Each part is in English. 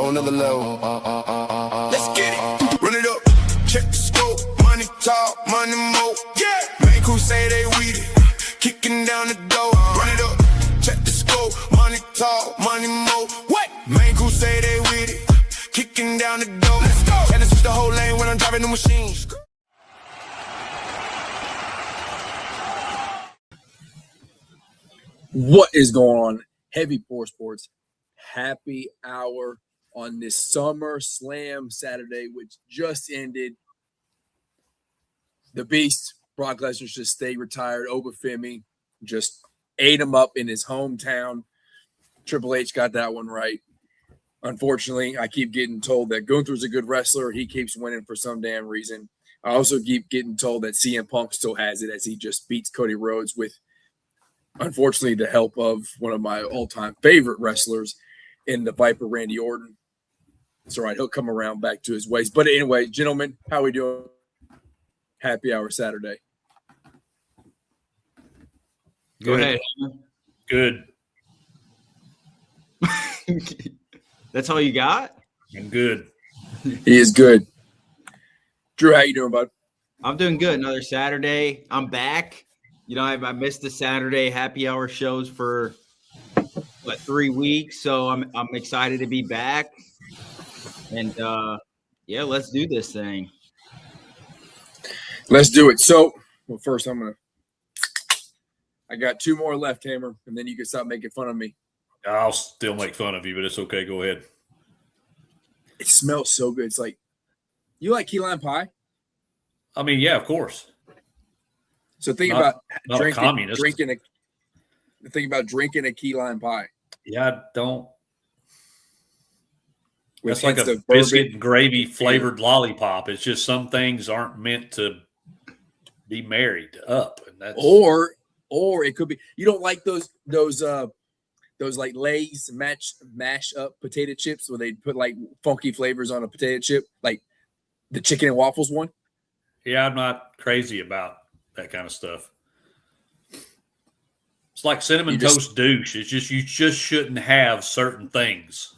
on another level. Let's get it. Run it up. Check the scope. Money talk, money more. Yeah. Main crew say they weed it. Kicking down the door. Run it up. Check the scope. Money talk, money more. What? Main crew say they with it. Kicking down the door. Let's go. And it's the whole lane when I'm driving the machine. What is going on? Heavy Poor Sports happy hour on this Summer Slam Saturday, which just ended. The Beast, Brock Lesnar, just stayed retired. Obafemi just ate him up in his hometown. Triple H got that one right. Unfortunately, I keep getting told that Gunther's a good wrestler. He keeps winning for some damn reason. I also keep getting told that CM Punk still has it as he just beats Cody Rhodes with, unfortunately, the help of one of my all-time favorite wrestlers in the Viper, Randy Orton. It's all right. He'll come around back to his ways. But anyway, gentlemen, how we doing? Happy hour Saturday. Go ahead. Good. That's all you got? I'm good. He is good. Drew, how you doing, bud? I'm doing good. Another Saturday. I'm back. You know, I missed the Saturday happy hour shows for 3 weeks, so I'm excited to be back. And yeah, let's do this thing. Let's do it. So, well, first I got two more left, Hammer, and then you can stop making fun of me. I'll still make fun of you, but it's okay. Go ahead. It smells so good. It's like, you like key lime pie? I mean, yeah, of course. So think Not about a communist. drinking a key lime pie. Yeah, I don't. With That's like a hints of biscuit bourbon. and gravy flavored lollipop. It's just some things aren't meant to be married up, and that's Or it could be you don't like those like Lay's mash up potato chips where they put like funky flavors on a potato chip, like the chicken and waffles one. yeah. I'm not crazy about that kind of stuff. It's like cinnamon toast douche. It's just you just shouldn't have certain things.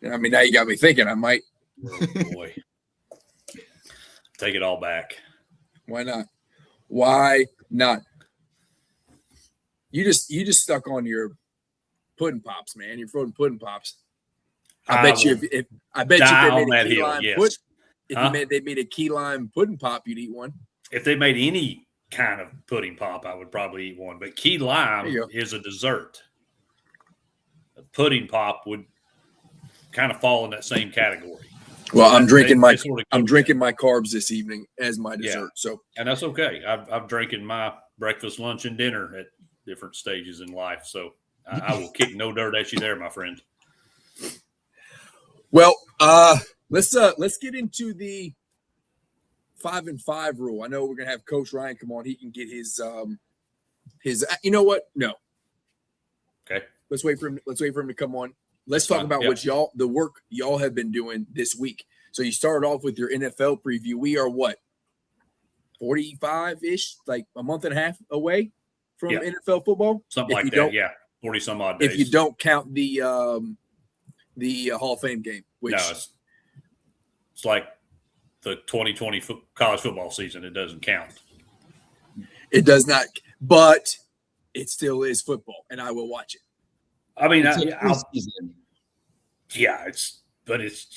I mean, now you got me thinking. I might. Oh, boy, take it all back. Why not? Why not? You just stuck on your pudding pops, man. Your frozen pudding pops. I bet you if they made a key lime they made a key lime pudding pop, you'd eat one. If they made any kind of pudding pop, I would probably eat one. But key lime is a dessert. A pudding pop would kind of fall in that same category. Well, I'm drinking my carbs this evening as my dessert. Yeah. So, and that's okay. I'm drinking my breakfast, lunch, and dinner at different stages in life. So I will kick no dirt at you there, my friend. Well, let's get into the 5-5 rule. I know we're gonna have Coach Ryan come on. He can get his. You know what? No. Okay. Let's wait for him to come on. Let's talk about the work y'all have been doing this week. So you started off with your NFL preview. We are what, 45-ish, like a month and a half away from NFL football, something like that. Yeah, 40 some odd days. If you don't count the Hall of Fame game, which no, it's like the 2020 college football season. It doesn't count. It does not, but it still is football, and I will watch it. I mean, it's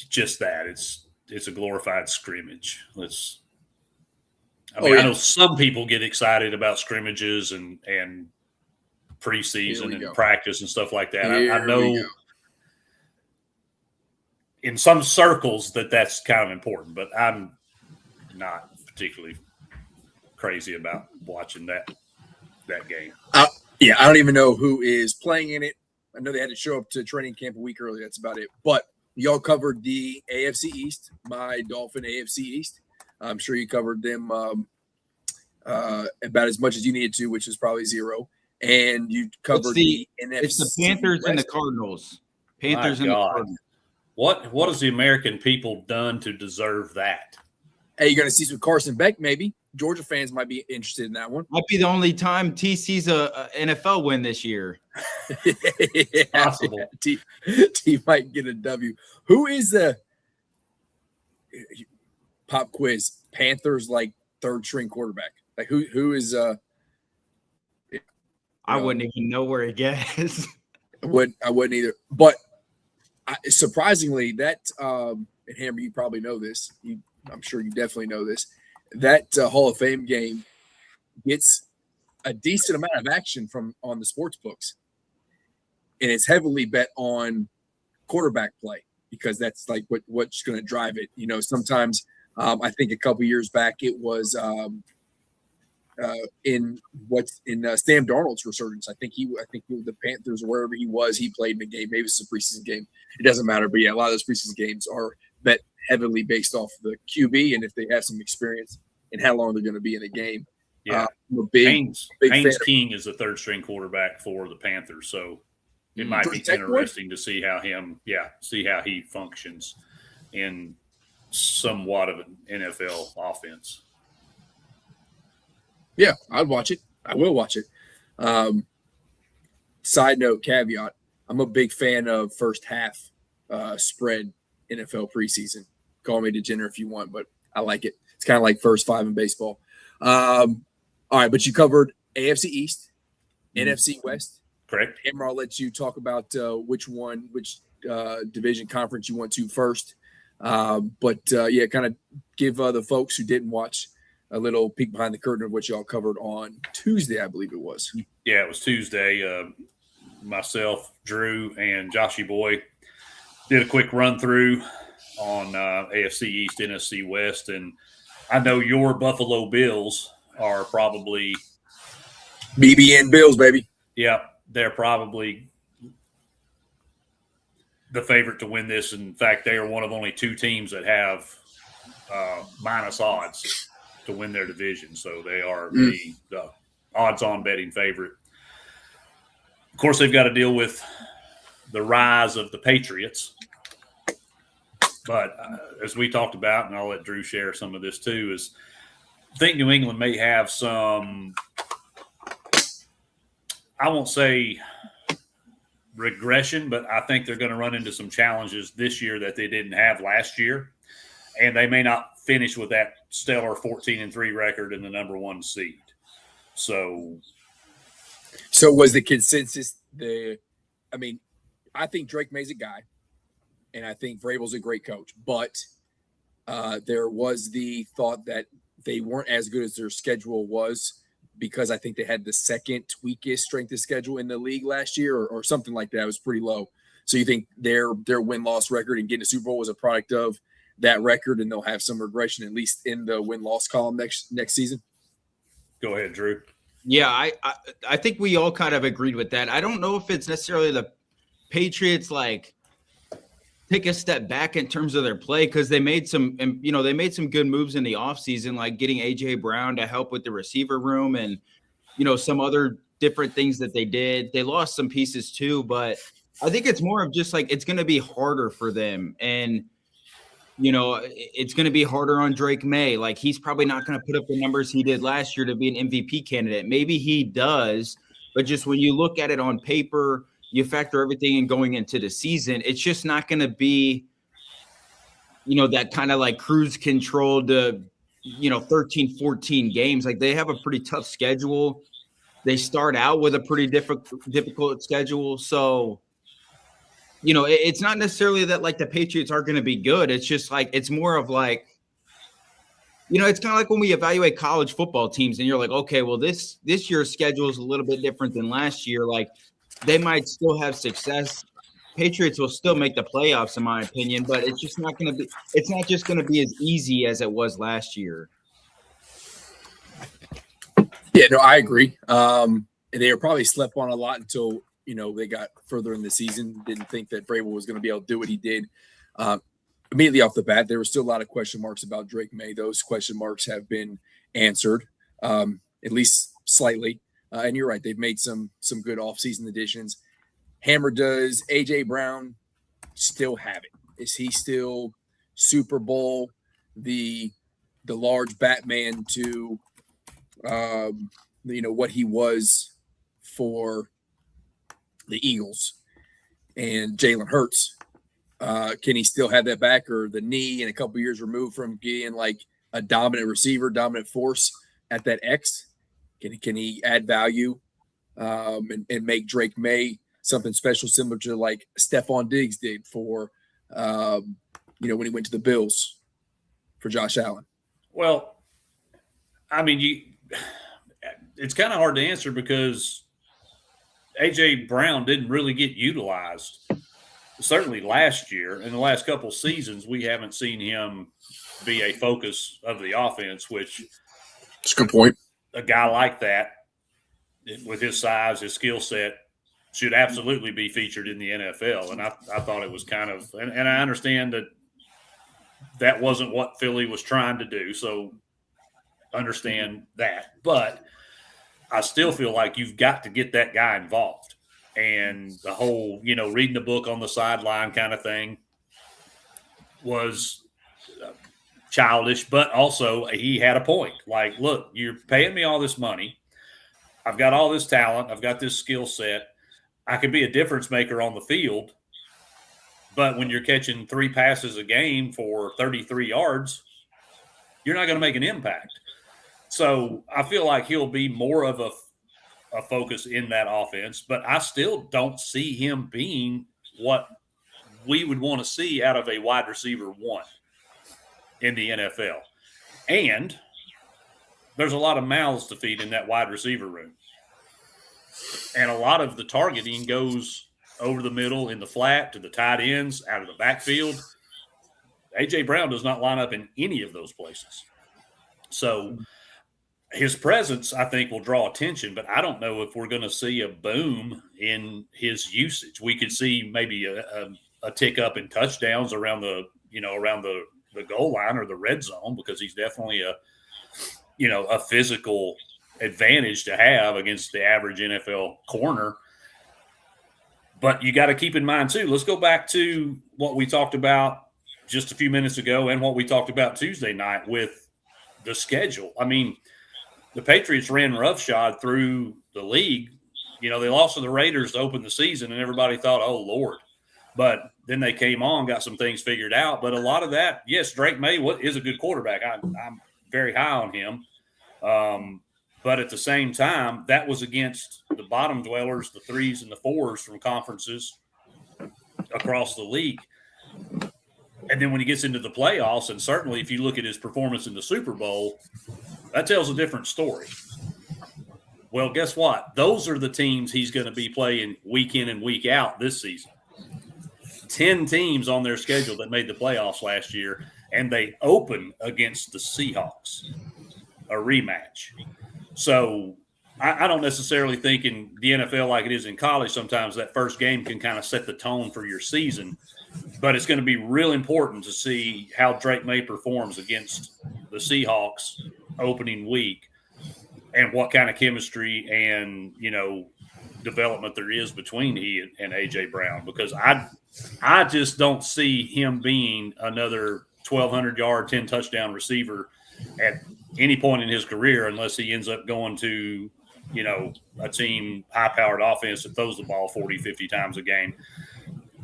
just that it's a glorified scrimmage. I know some people get excited about scrimmages and preseason and practice and stuff like that. I know in some circles that's kind of important, but I'm not particularly crazy about watching that game. I don't even know who is playing in it. I know they had to show up to training camp a week early. That's about it. But y'all covered the AFC East, my Dolphin AFC East. I'm sure you covered them about as much as you needed to, which is probably 0. And you covered the NFC. It's the Panthers and the Cardinals. Panthers and the Cardinals. What has the American people done to deserve that? Hey, you're going to see some Carson Beck, maybe. Georgia fans might be interested in that one. Might be the only time T sees a NFL win this year. Yeah, Possible. T might get a W. Who is the pop quiz? Panthers like third string quarterback. Like who is I wouldn't even know where to guess. I wouldn't either. But surprisingly, that and Hammer, you probably know this. I'm sure you definitely know this. That Hall of Fame game gets a decent amount of action on the sports books, and it's heavily bet on quarterback play because that's like what's going to drive it. You know, sometimes I think a couple years back it was in Sam Darnold's resurgence. I think the Panthers, wherever he was, he played in the game. Maybe it's a preseason game. It doesn't matter. But yeah, a lot of those preseason games are bet heavily based off the QB and if they have some experience and how long they're going to be in the game. Yeah, Haynes King is the third string quarterback for the Panthers, so it might be interesting to see how he functions in somewhat of an NFL offense. Yeah, I'd watch it. I will watch it. Side note, caveat: I'm a big fan of first half spread NFL preseason. Call me degenerate if you want, but I like it. It's kind of like first five in baseball. All right, but you covered AFC East, NFC West. Correct. Hammer, I'll let you talk about which division conference you want to first. But kind of give the folks who didn't watch a little peek behind the curtain of what y'all covered on Tuesday, I believe it was. Yeah, it was Tuesday. Myself, Drew, and Joshy Boy did a quick run through on AFC East, NFC West, and I know your Buffalo Bills are probably BBN Bills, baby. Yeah, they're probably the favorite to win this. In fact, they are one of only two teams that have minus odds to win their division. So they are the odds-on betting favorite. Of course, they've got to deal with the rise of the Patriots. But as we talked about, and I'll let Drew share some of this too, is I think New England may have some, I won't say regression, but I think they're going to run into some challenges this year that they didn't have last year. And they may not finish with that stellar 14-3 record in the number one seed. So was the consensus I think Drake May's a guy, and I think Vrabel's a great coach, but there was the thought that they weren't as good as their schedule was because I think they had the second weakest strength of schedule in the league last year or something like that. It was pretty low. So you think their win-loss record and getting a Super Bowl was a product of that record, and they'll have some regression at least in the win-loss column next season? Go ahead, Drew. Yeah, I think we all kind of agreed with that. I don't know if it's necessarily the Patriots take a step back in terms of their play because they made some good moves in the offseason, like getting A.J. Brown to help with the receiver room and, some other different things that they did. They lost some pieces too, but I think it's more of just it's going to be harder for them. And, it's going to be harder on Drake May. He's probably not going to put up the numbers he did last year to be an MVP candidate. Maybe he does, but just when you look at it on paper, you factor everything in going into the season, it's just not going to be, that kind of cruise control to, 13, 14 games. They have a pretty tough schedule. They start out with a pretty difficult schedule. So, it's not necessarily that the Patriots aren't going to be good. It's just it's more of it's kind of like when we evaluate college football teams and you're okay, well, this year's schedule is a little bit different than last year. They might still have success. Patriots will still make the playoffs, in my opinion, but it's just not going to be. It's not just going to be as easy as it was last year. Yeah, no, I agree. They were probably slept on a lot until they got further in the season. Didn't think that Vrabel was going to be able to do what he did. Immediately off the bat, there were still a lot of question marks about Drake May. Those question marks have been answered, at least slightly. And you're right; they've made some good offseason additions. Hammer, does A.J. Brown still have it? Is he still Super Bowl, the large Batman to what he was for the Eagles and Jalen Hurts. Can he still have that back or the knee and a couple years removed from being like a dominant receiver, dominant force at that X? Can he add value and make Drake May something special, similar to like Stephon Diggs did for, when he went to the Bills for Josh Allen? Well, I mean, it's kind of hard to answer because A.J. Brown didn't really get utilized. Certainly last year, in the last couple seasons, we haven't seen him be a focus of the offense, which that's a good point. A guy like that, with his size, his skill set, should absolutely be featured in the NFL. And I thought it was kind of – and I understand that wasn't what Philly was trying to do, so understand that. But I still feel like you've got to get that guy involved. And the whole, reading the book on the sideline kind of thing was childish, but also he had a point. Like, look, you're paying me all this money. I've got all this talent. I've got this skill set. I could be a difference maker on the field. But when you're catching 3 passes a game for 33 yards, you're not going to make an impact. So I feel like he'll be more of a focus in that offense, but I still don't see him being what we would want to see out of a wide receiver 1 in the NFL. And there's a lot of mouths to feed in that wide receiver room. And a lot of the targeting goes over the middle, in the flat, to the tight ends, out of the backfield. A.J. Brown does not line up in any of those places. So his presence, I think, will draw attention, but I don't know if we're going to see a boom in his usage. We could see maybe a tick up in touchdowns around the goal line or the red zone, because he's definitely a physical advantage to have against the average NFL corner. But you got to keep in mind too, let's go back to what we talked about just a few minutes ago and what we talked about Tuesday night with the schedule. I mean, the Patriots ran roughshod through the league. They lost to the Raiders to open the season, and everybody thought, oh, Lord. But then they came on, got some things figured out. But a lot of that, yes, Drake May is a good quarterback. I'm very high on him. But at the same time, that was against the bottom dwellers, the 3s and the 4s from conferences across the league. And then when he gets into the playoffs, and certainly if you look at his performance in the Super Bowl, that tells a different story. Well, guess what? Those are the teams he's going to be playing week in and week out this season. 10 teams on their schedule that made the playoffs last year, and they open against the Seahawks, a rematch. So I don't necessarily think in the NFL, like it is in college, sometimes that first game can kind of set the tone for your season. But it's going to be real important to see how Drake May performs against the Seahawks opening week, and what kind of chemistry and, development there is between he and A.J. Brown, because I just don't see him being another 1,200-yard, 10-touchdown receiver at any point in his career unless he ends up going to, a team high-powered offense that throws the ball 40, 50 times a game.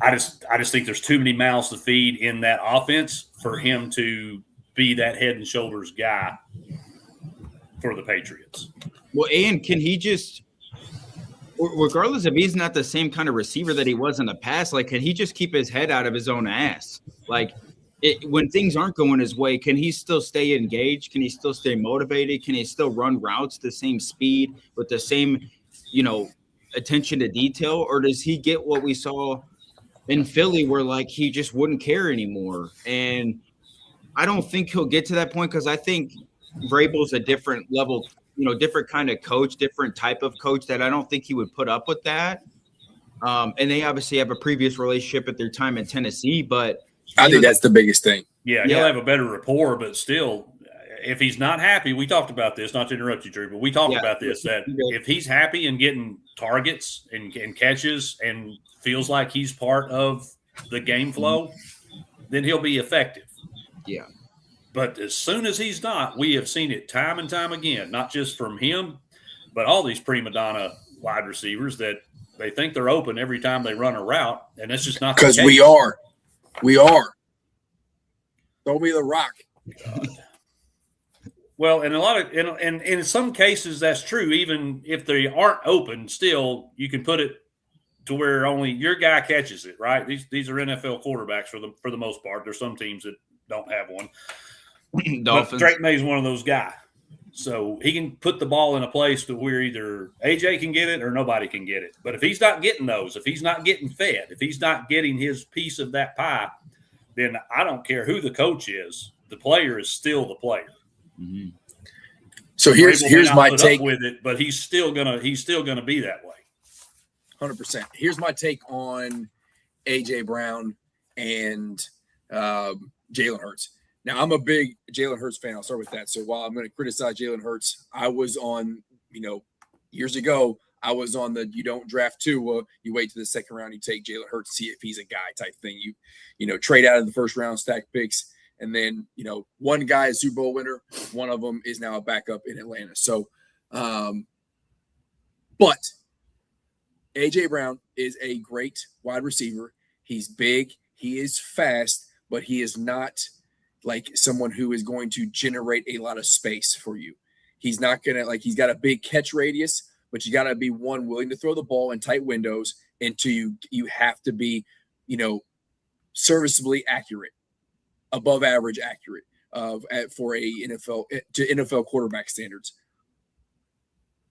I just think there's too many mouths to feed in that offense for him to be that head and shoulders guy for the Patriots. Well, and can he just, regardless if he's not the same kind of receiver that he was in the past, like, can he just keep his head out of his own ass? Like, when things aren't going his way, can he still stay engaged? Can he still stay motivated? Can he still run routes the same speed with the same, attention to detail? Or does he get what we saw in Philly where, like, he just wouldn't care anymore? And I don't think he'll get to that point, because I think Vrabel's a different level, different kind of coach, different type of coach, that I don't think he would put up with that. And they obviously have a previous relationship at their time in Tennessee, but I think that's the biggest thing. Yeah, he'll have a better rapport, but still, if he's not happy, we talked about this, not to interrupt you, Drew, but we talked about this, that if he's happy and getting targets and catches and feels like he's part of the game flow, then he'll be effective. Yeah. But as soon as he's not, we have seen it time and time again, not just from him, but all these prima donna wide receivers, that They think they're open every time they run a route, and that's just not the Because case. we are. We are. Throw me the rock. God. Well, and a lot of and in some cases that's true. Even if they aren't open, still you can put it to where only your guy catches it. Right? These are NFL quarterbacks for the most part. There's some teams that don't have one. Dolphins. But Drake May is one of those guys. So he can put the ball in a place to where either AJ can get it or nobody can get it. But if he's not getting those, if he's not getting fed, if he's not getting his piece of that pie, then I don't care who the coach is. The player is still the player. Mm-hmm. So here's my take with it, but he's still gonna be that way. 100%. Here's my take on AJ Brown and Jalen Hurts. Now, I'm a big Jalen Hurts fan. I'll start with that. So while I'm going to criticize Jalen Hurts, I was on, years ago, I was on the you don't draft Tua, you wait to the second round, you take Jalen Hurts to see if he's a guy type thing. You trade out of the first round, stack picks, and then, one guy is Super Bowl winner. One of them is now a backup in Atlanta. So, but AJ Brown is a great wide receiver. He's big. He is fast, but he is not like someone who is going to generate a lot of space for you. He's not going to he's got a big catch radius, but you got to be one willing to throw the ball in tight windows, and two, you have to be, serviceably accurate, above average accurate for a NFL quarterback standards.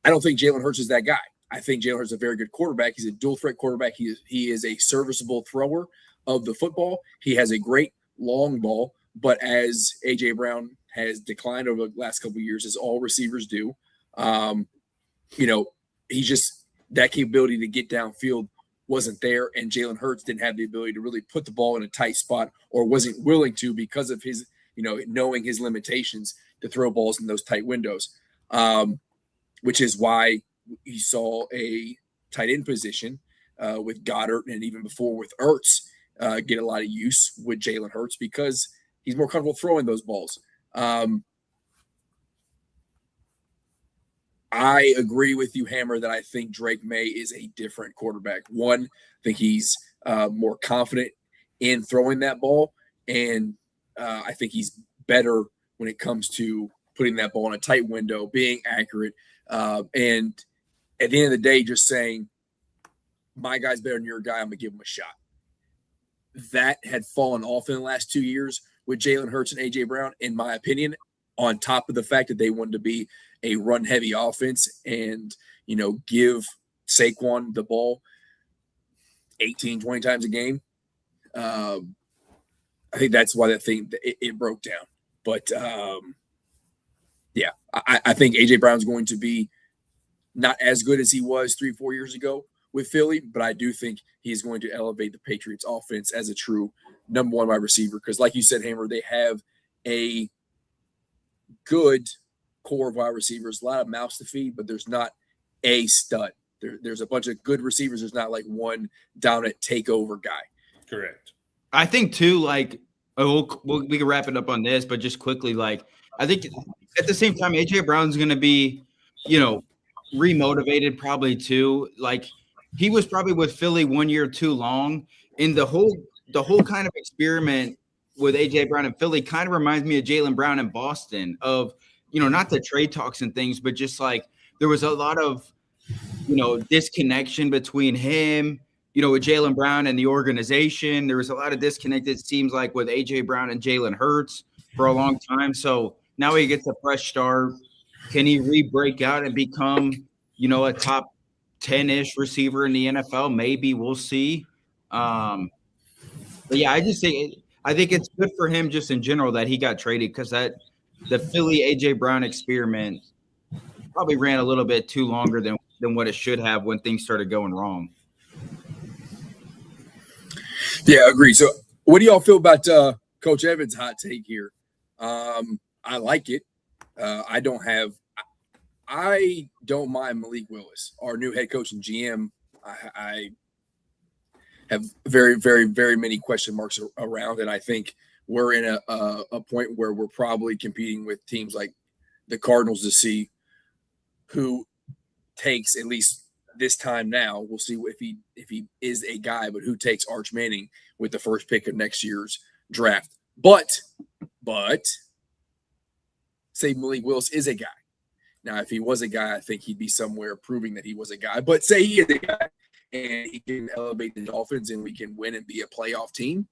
I don't think Jalen Hurts is that guy. I think Jalen Hurts is a very good quarterback. He's a dual threat quarterback. He is a serviceable thrower of the football. He has a great long ball. But as A.J. Brown has declined over the last couple of years, as all receivers do, he's just that capability to get downfield wasn't there, and Jalen Hurts didn't have the ability to really put the ball in a tight spot, or wasn't willing to because of his, knowing his limitations to throw balls in those tight windows, which is why you saw a tight end position with Goddard and even before with Ertz get a lot of use with Jalen Hurts because he's more comfortable throwing those balls. I agree with you, Hammer, that I think Drake May is a different quarterback. One, I think he's more confident in throwing that ball, and I think he's better when it comes to putting that ball in a tight window, being accurate, and at the end of the day, just saying, my guy's better than your guy, I'm going to give him a shot. That had fallen off in the last 2 years with Jalen Hurts and A.J. Brown, in my opinion, on top of the fact that they wanted to be a run-heavy offense and, give Saquon the ball 18, 20 times a game. I think that's why it broke down. But, I think A.J. Brown's going to be not as good as he was 3-4 years ago with Philly, but I do think he is going to elevate the Patriots offense as a true number one wide receiver. Because like you said, Hammer, they have a good core of wide receivers, a lot of mouths to feed, but there's not a stud. There's a bunch of good receivers. There's not like one dominant takeover guy. Correct. I think too, we can wrap it up on this, but just quickly, I think at the same time, AJ Brown's going to be, remotivated probably too. He was probably with Philly 1 year too long, and the whole kind of experiment with AJ Brown and Philly kind of reminds me of Jalen Brown in Boston of, not the trade talks and things, but just there was a lot of, disconnection between him, with Jalen Brown and the organization. There was a lot of disconnect, it seems like, with AJ Brown and Jalen Hurts for a long time. So now he gets a fresh start. Can he re-break out and become, a top 10-ish receiver in the NFL? Maybe, we'll see. But yeah, I think it's good for him just in general that he got traded, because the Philly AJ Brown experiment probably ran a little bit too longer than what it should have when things started going wrong. Yeah, agreed. So what do y'all feel about Coach Evans' hot take here? I like it. I don't mind Malik Willis, our new head coach and GM. I have very, very, very many question marks around, and I think we're in a point where we're probably competing with teams like the Cardinals to see who takes at least this time now, we'll see if he is a guy, but who takes Arch Manning with the first pick of next year's draft. But say Malik Willis is a guy. Now, if he was a guy, I think he'd be somewhere proving that he was a guy. But say he is a guy and he can elevate the Dolphins and we can win and be a playoff team.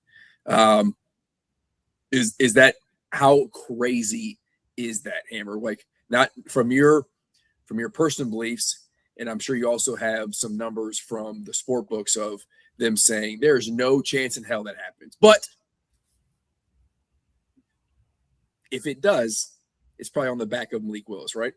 Is that how crazy is that, Hammer? Like, not from your personal beliefs, and I'm sure you also have some numbers from the sport books of them saying there's no chance in hell that happens. But if it does, it's probably on the back of Malik Willis, right?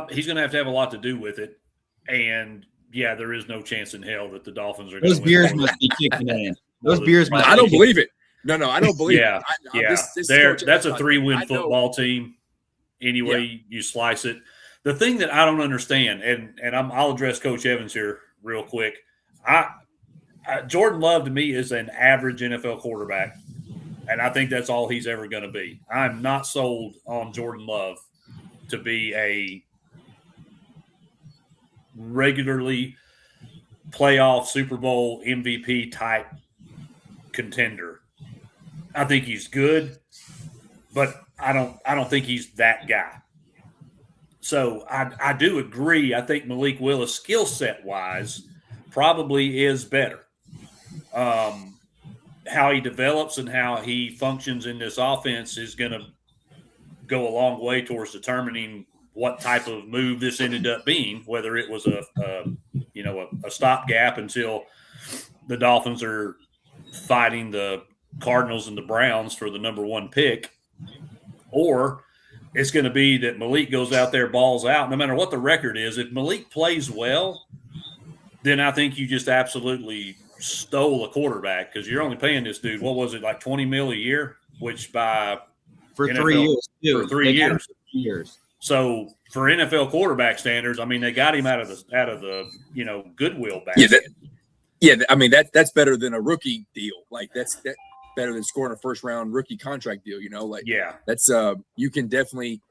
He's going to have a lot to do with it. And, yeah, there is no chance in hell that the Dolphins are going to win. Those beers must be kicking in. Those beers must I don't believe it. No, I don't believe it. That's a 3-win football team. Anyway, you slice it. The thing that I don't understand, and I'll address Coach Evans here real quick. Jordan Love to me is an average NFL quarterback, and I think that's all he's ever going to be. I'm not sold on Jordan Love to be a regularly playoff Super Bowl MVP type contender. I think he's good, but I don't think he's that guy. So I do agree. I think Malik Willis, skill set wise, probably is better. How he develops and how he functions in this offense is going to go a long way towards determining what type of move this ended up being, whether it was a stopgap until the Dolphins are fighting the Cardinals and the Browns for the number 1 pick, or it's going to be that Malik goes out there, balls out, no matter what the record is. If Malik plays well, then I think you just absolutely stole a quarterback, because you're only paying this dude, what was it, like $20 million a year, which for NFL, 3 years. For 3 years. So for NFL quarterback standards, I mean, they got him out of the goodwill basket. I mean that's better than a rookie deal. Like that's better than scoring a first round rookie contract deal. That's you can definitely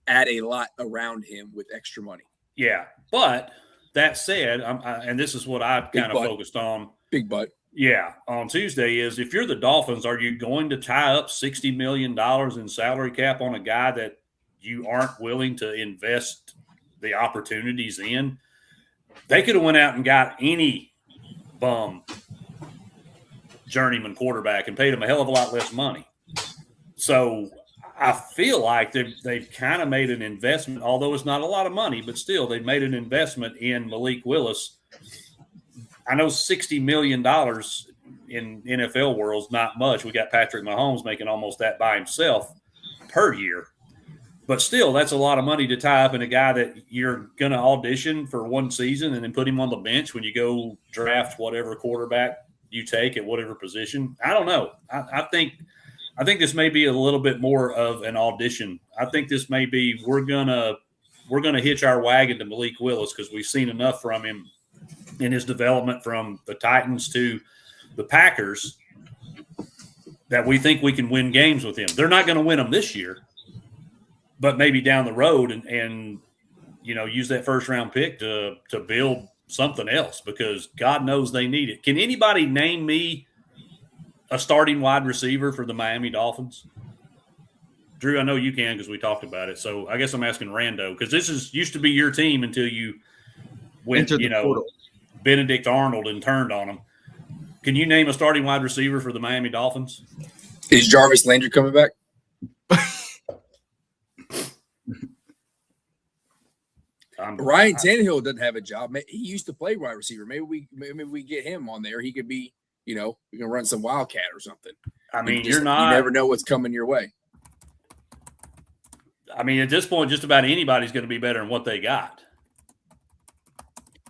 add a lot around him with extra money. Yeah, but that said, and this is what I've kind of focused on. Big butt. Yeah, on Tuesday is, if you're the Dolphins, are you going to tie up $60 million in salary cap on a guy that you aren't willing to invest the opportunities in? They could have went out and got any bum journeyman quarterback and paid him a hell of a lot less money. So I feel like they've kind of made an investment, although it's not a lot of money, but still they've made an investment in Malik Willis. I know $60 million in NFL world is not much. We got Patrick Mahomes making almost that by himself per year. But still, that's a lot of money to tie up in a guy that you're going to audition for 1 season and then put him on the bench when you go draft whatever quarterback you take at whatever position. I don't know. I think this may be a little bit more of an audition. I think this may be we're gonna hitch our wagon to Malik Willis, because we've seen enough from him in his development from the Titans to the Packers that we think we can win games with him. They're not going to win them this year, but maybe down the road and use that first round pick to build something else, because God knows they need it. Can anybody name me a starting wide receiver for the Miami Dolphins? Drew, I know you can because we talked about it. So I guess I'm asking Rando, because this used to be your team until you went, Benedict Arnold and turned on them. Can you name a starting wide receiver for the Miami Dolphins? Is Jarvis Landry coming back? Ryan Tannehill doesn't have a job. He used to play wide receiver. Maybe we get him on there. He could be, we can run some Wildcat or something. I mean, you never know what's coming your way. I mean, at this point, just about anybody's going to be better than what they got.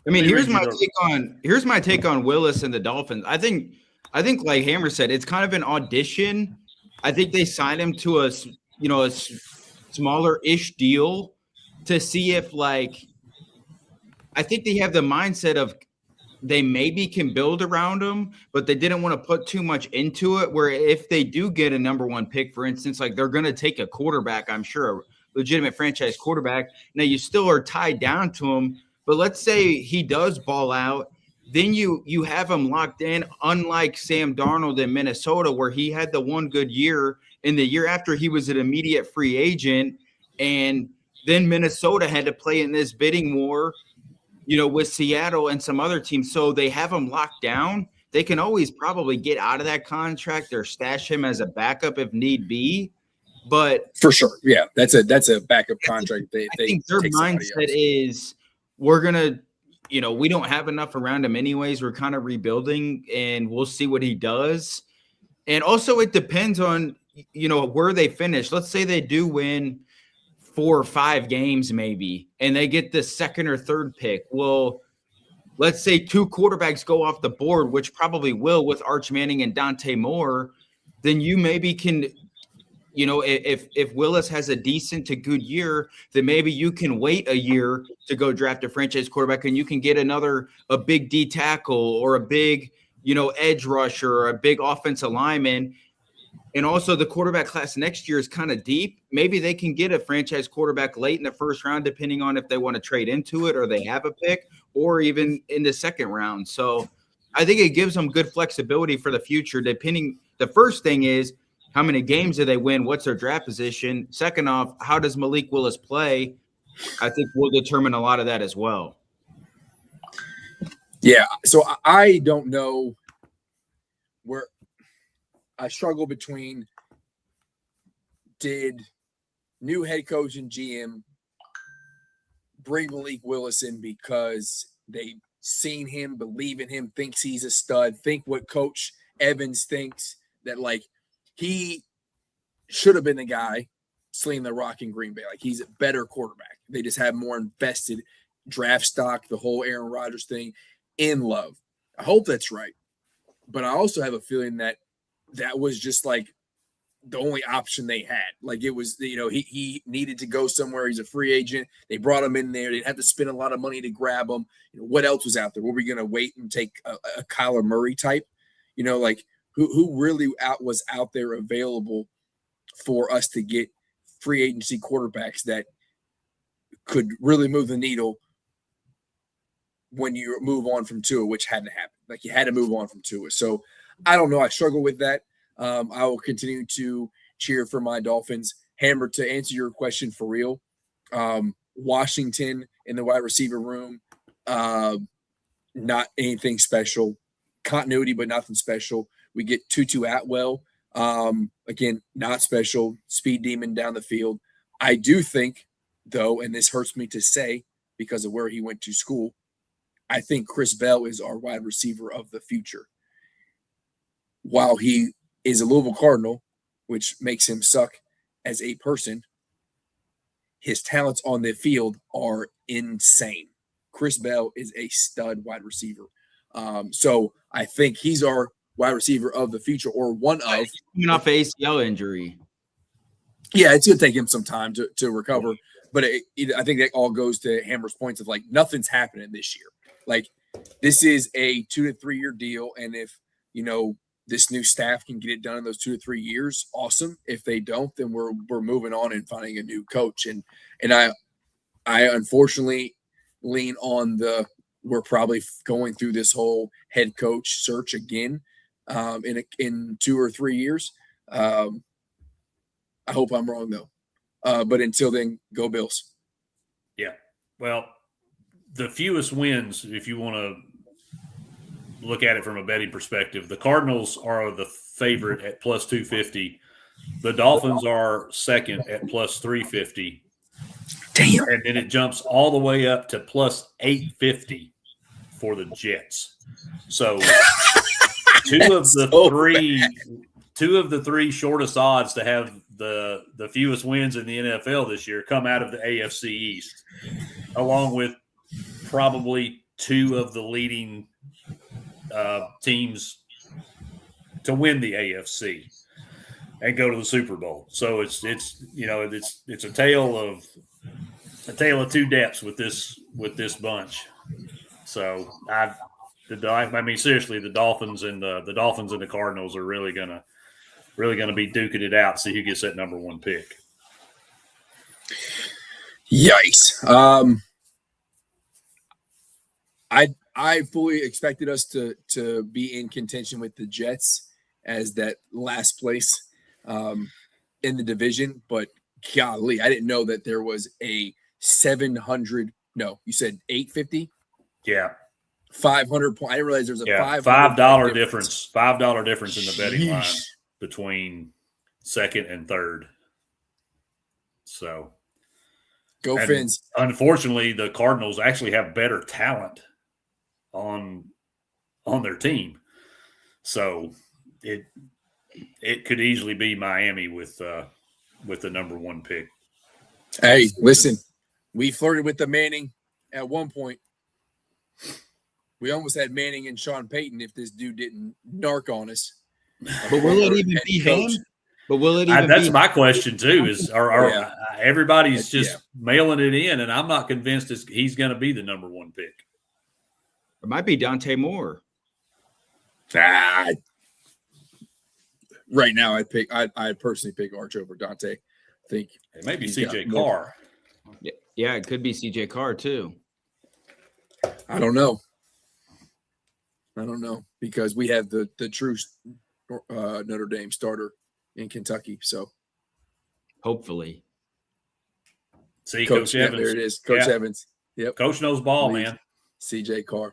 I mean, here's my take on Willis and the Dolphins. I think like Hammer said, it's kind of an audition. I think they signed him to a smaller-ish deal to see if, I think they have the mindset of they maybe can build around him, but they didn't want to put too much into it, where if they do get a number 1 pick, for instance, they're going to take a quarterback, I'm sure, a legitimate franchise quarterback. Now, you still are tied down to him But let's say he does ball out, then you have him locked in, unlike Sam Darnold in Minnesota, where he had the one good year, and the year after he was an immediate free agent, and then Minnesota had to play in this bidding war, with Seattle and some other teams. So they have him locked down. They can always probably get out of that contract or stash him as a backup if need be. But for sure, yeah, that's a backup contract. I think their mindset is we're gonna, we don't have enough around him anyways. We're kind of rebuilding, and we'll see what he does. And also, it depends on where they finish. Let's say they do win 4 or 5 games, maybe, and they get the second or third pick. Well, let's say 2 quarterbacks go off the board, which probably will with Arch Manning and Dante Moore. Then you maybe can. If Willis has a decent to good year, then maybe you can wait a year to go draft a franchise quarterback, and you can get a big D tackle or a big, edge rusher or a big offensive lineman. And also the quarterback class next year is kind of deep. Maybe they can get a franchise quarterback late in the first round, depending on if they want to trade into it or they have a pick, or even in the second round. So I think it gives them good flexibility for the future. The first thing is, how many games do they win? What's their draft position? Second off, how does Malik Willis play? I think will determine a lot of that as well. Yeah, so I don't know where I struggle between, did new head coach and GM bring Malik Willis in because they seen him, believe in him, thinks he's a stud, think what Coach Evans thinks, that he should have been the guy slinging the rock in Green Bay. He's a better quarterback. They just have more invested draft stock, the whole Aaron Rodgers thing, in Love. I hope that's right. But I also have a feeling that was just the only option they had. It was, he needed to go somewhere. He's a free agent. They brought him in there. They didn't have to spend a lot of money to grab him. What else was out there? Were we going to wait and take a Kyler Murray type? Who really was out there available for us to get free agency quarterbacks that could really move the needle when you move on from Tua, which had to happen. You had to move on from Tua. So I don't know. I struggle with that. I will continue to cheer for my Dolphins. Hammer, to answer your question for real, Washington in the wide receiver room, not anything special. Continuity, but nothing special. We get Tutu Atwell. Again, not special. Speed demon down the field. I do think, though, and this hurts me to say because of where he went to school, I think Chris Bell is our wide receiver of the future. While he is a Louisville Cardinal, which makes him suck as a person, his talents on the field are insane. Chris Bell is a stud wide receiver. So I think he's our wide receiver of the future, or one of. Coming off ACL injury. Yeah, it's going to take him some time to recover. But I think that all goes to Hammer's points of nothing's happening this year. This is a 2 to 3 year deal. And if, this new staff can get it done in those 2 to 3 years, awesome. If they don't, then we're moving on and finding a new coach. And I unfortunately lean on we're probably going through this whole head coach search again in 2 or 3 years. I hope I'm wrong, though. But until then, go Bills. Yeah. Well, the fewest wins, if you want to look at it from a betting perspective, the Cardinals are the favorite at plus 250. The Dolphins are second at plus 350. Damn. And then it jumps all the way up to plus 850 for the Jets. So two of the three shortest odds to have the fewest wins in the NFL this year come out of the AFC East, along with probably 2 of the leading teams to win the AFC and go to the Super Bowl. So it's a tale of 2 depths with this bunch. So seriously, the Dolphins and the Cardinals are really gonna be duking it out. See who gets that number 1 pick. Yikes. I fully expected us to be in contention with the Jets as that last place in the division, but golly, I didn't know that there was a 700. No, you said 850. Yeah. 500 point. I didn't realize there was a $5 difference. $5 difference in the betting line Sheesh. between second and third. So Go and Fins. unfortunately, the Cardinals actually have better talent on their team. So it could easily be Miami with the number one pick. Hey, listen, we flirted with the Manning at one point. We almost had Manning and Sean Payton if this dude didn't narc on us. But will it even be him? But will it even that's be my question too, is are everybody's just Yeah. mailing it in, and I'm not convinced he's going to be the number one pick. It might be Dante Moore. Right now, I'd personally pick Arch over Dante. I think It may be he's CJ got more- Carr. Yeah, it could be CJ Carr too. I don't know because we have the true Notre Dame starter in Kentucky. So Hopefully. See, Coach yeah, Evans. there it is, Coach Yeah. Evans. Yep, Coach knows ball, Leads. man. CJ Carr.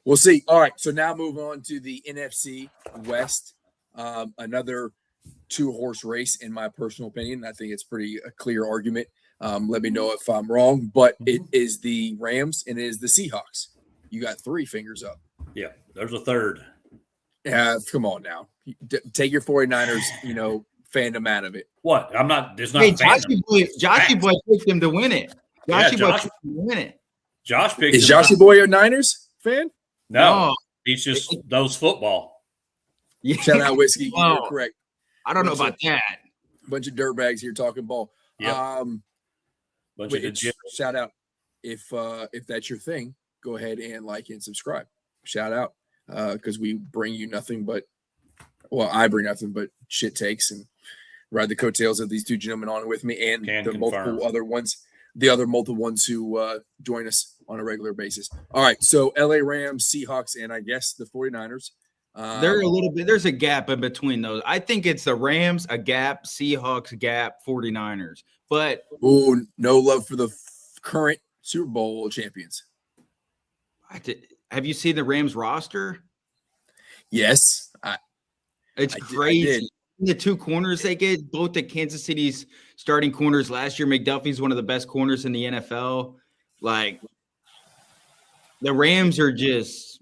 We'll see. All right, so now move on to the NFC West. Another two-horse race, in my personal opinion. I think it's pretty a clear argument. Let me know if I'm wrong, but it is the Rams and it is the Seahawks. You got three fingers up. Yeah, there's a third. Come on now. Take your 49ers, fandom out of it. What? I'm not. It's not. Hey, fandom. Joshy Boy picked him to win it. Yeah, Joshy Boy Josh- picked him to win it. Josh picked. Is him Joshy Boy a Niners fan? No, he's just knows football. Yeah. Shout out Whiskey. Whoa. You're correct. I don't know about that. Bunch of dirtbags here talking ball. Yep. Bunch of Which, degenerates. shout out if that's your thing, go ahead and like and subscribe. Shout out because we bring you nothing but, well, I bring nothing but shit takes and ride the coattails of these two gentlemen on with me and Can the confirm. multiple ones who join us on a regular basis. All right, so LA Rams, Seahawks, and I guess the 49ers. They're a little bit. There's a gap in between those. I think it's the Rams, a gap, Seahawks, gap, 49ers. But no love for the current Super Bowl champions. have you seen the Rams roster? Yes, It's I did. crazy. The two corners they get, both the Kansas City's starting corners last year. McDuffie's one of the best corners in the NFL. Like, the Rams are just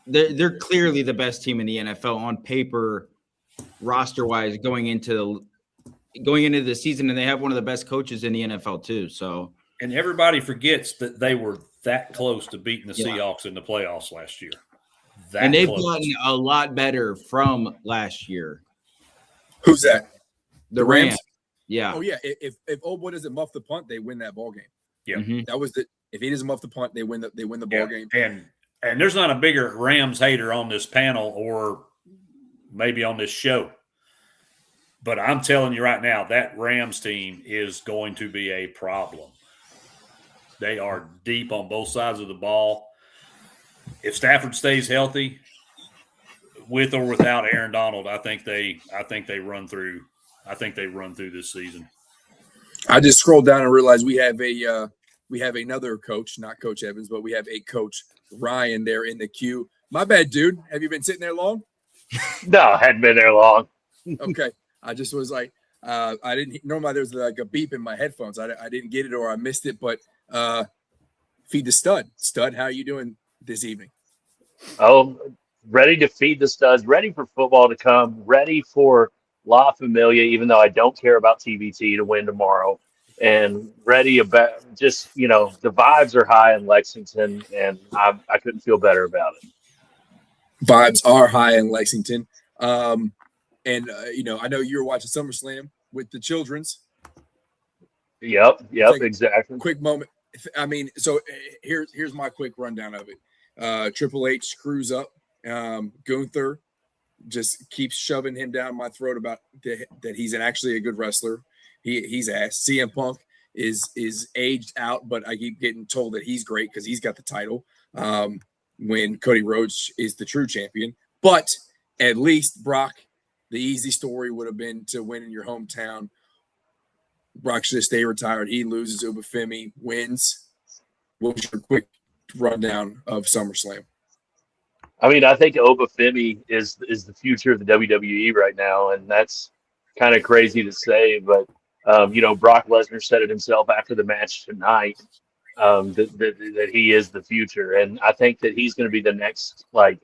they're clearly the best team in the NFL on paper, roster-wise, going into the season, and they have one of the best coaches in the NFL too. So, And everybody forgets that they were that close to beating the Yeah. Seahawks in the playoffs last year. and they've close. gotten a lot better from last year. who's that? The Rams? Rams. Yeah. Oh yeah, if old boy doesn't muff the punt, they win that ball game. Yeah. Mhm. That was if he doesn't muff the punt, they win the ball Yeah. game. And there's not a bigger Rams hater on this panel or maybe on this show. But I'm telling you right now, that Rams team is going to be a problem. They are deep on both sides of the ball. If Stafford stays healthy, with or without Aaron Donald, I think they run through. I think they run through this season. I just scrolled down and realized we have another coach, not Coach Evans, but we have a coach Ryan there in the queue. My bad, dude. Have you been sitting there long? No, I hadn't been there long. Okay. I just was like, I didn't normally there's like a beep in my headphones. I didn't get it or I missed it, but feed the stud. Stud, how are you doing this evening? Oh, ready to feed the studs, ready for football to come, ready for La Familia, even though I don't care about TBT to win tomorrow, and ready about just, the vibes are high in Lexington, and I couldn't feel better about it. Vibes are high in Lexington. And I know you were watching SummerSlam with the children's. Yep, Like, exactly. Quick moment. I mean, so here's my quick rundown of it. Triple H screws up. Gunther just keeps shoving him down my throat about that he's actually a good wrestler. He's ass. CM Punk is aged out, but I keep getting told that he's great because he's got the title. When Cody Rhodes is the true champion, but at least Brock, the easy story would have been to win in your hometown. Brock should stay retired. He loses. Obafemi wins. What was your quick rundown of SummerSlam? I mean, I think Obafemi is the future of the WWE right now, and that's kind of crazy to say, but Brock Lesnar said it himself after the match tonight, that he is the future, and I think that he's going to be the next like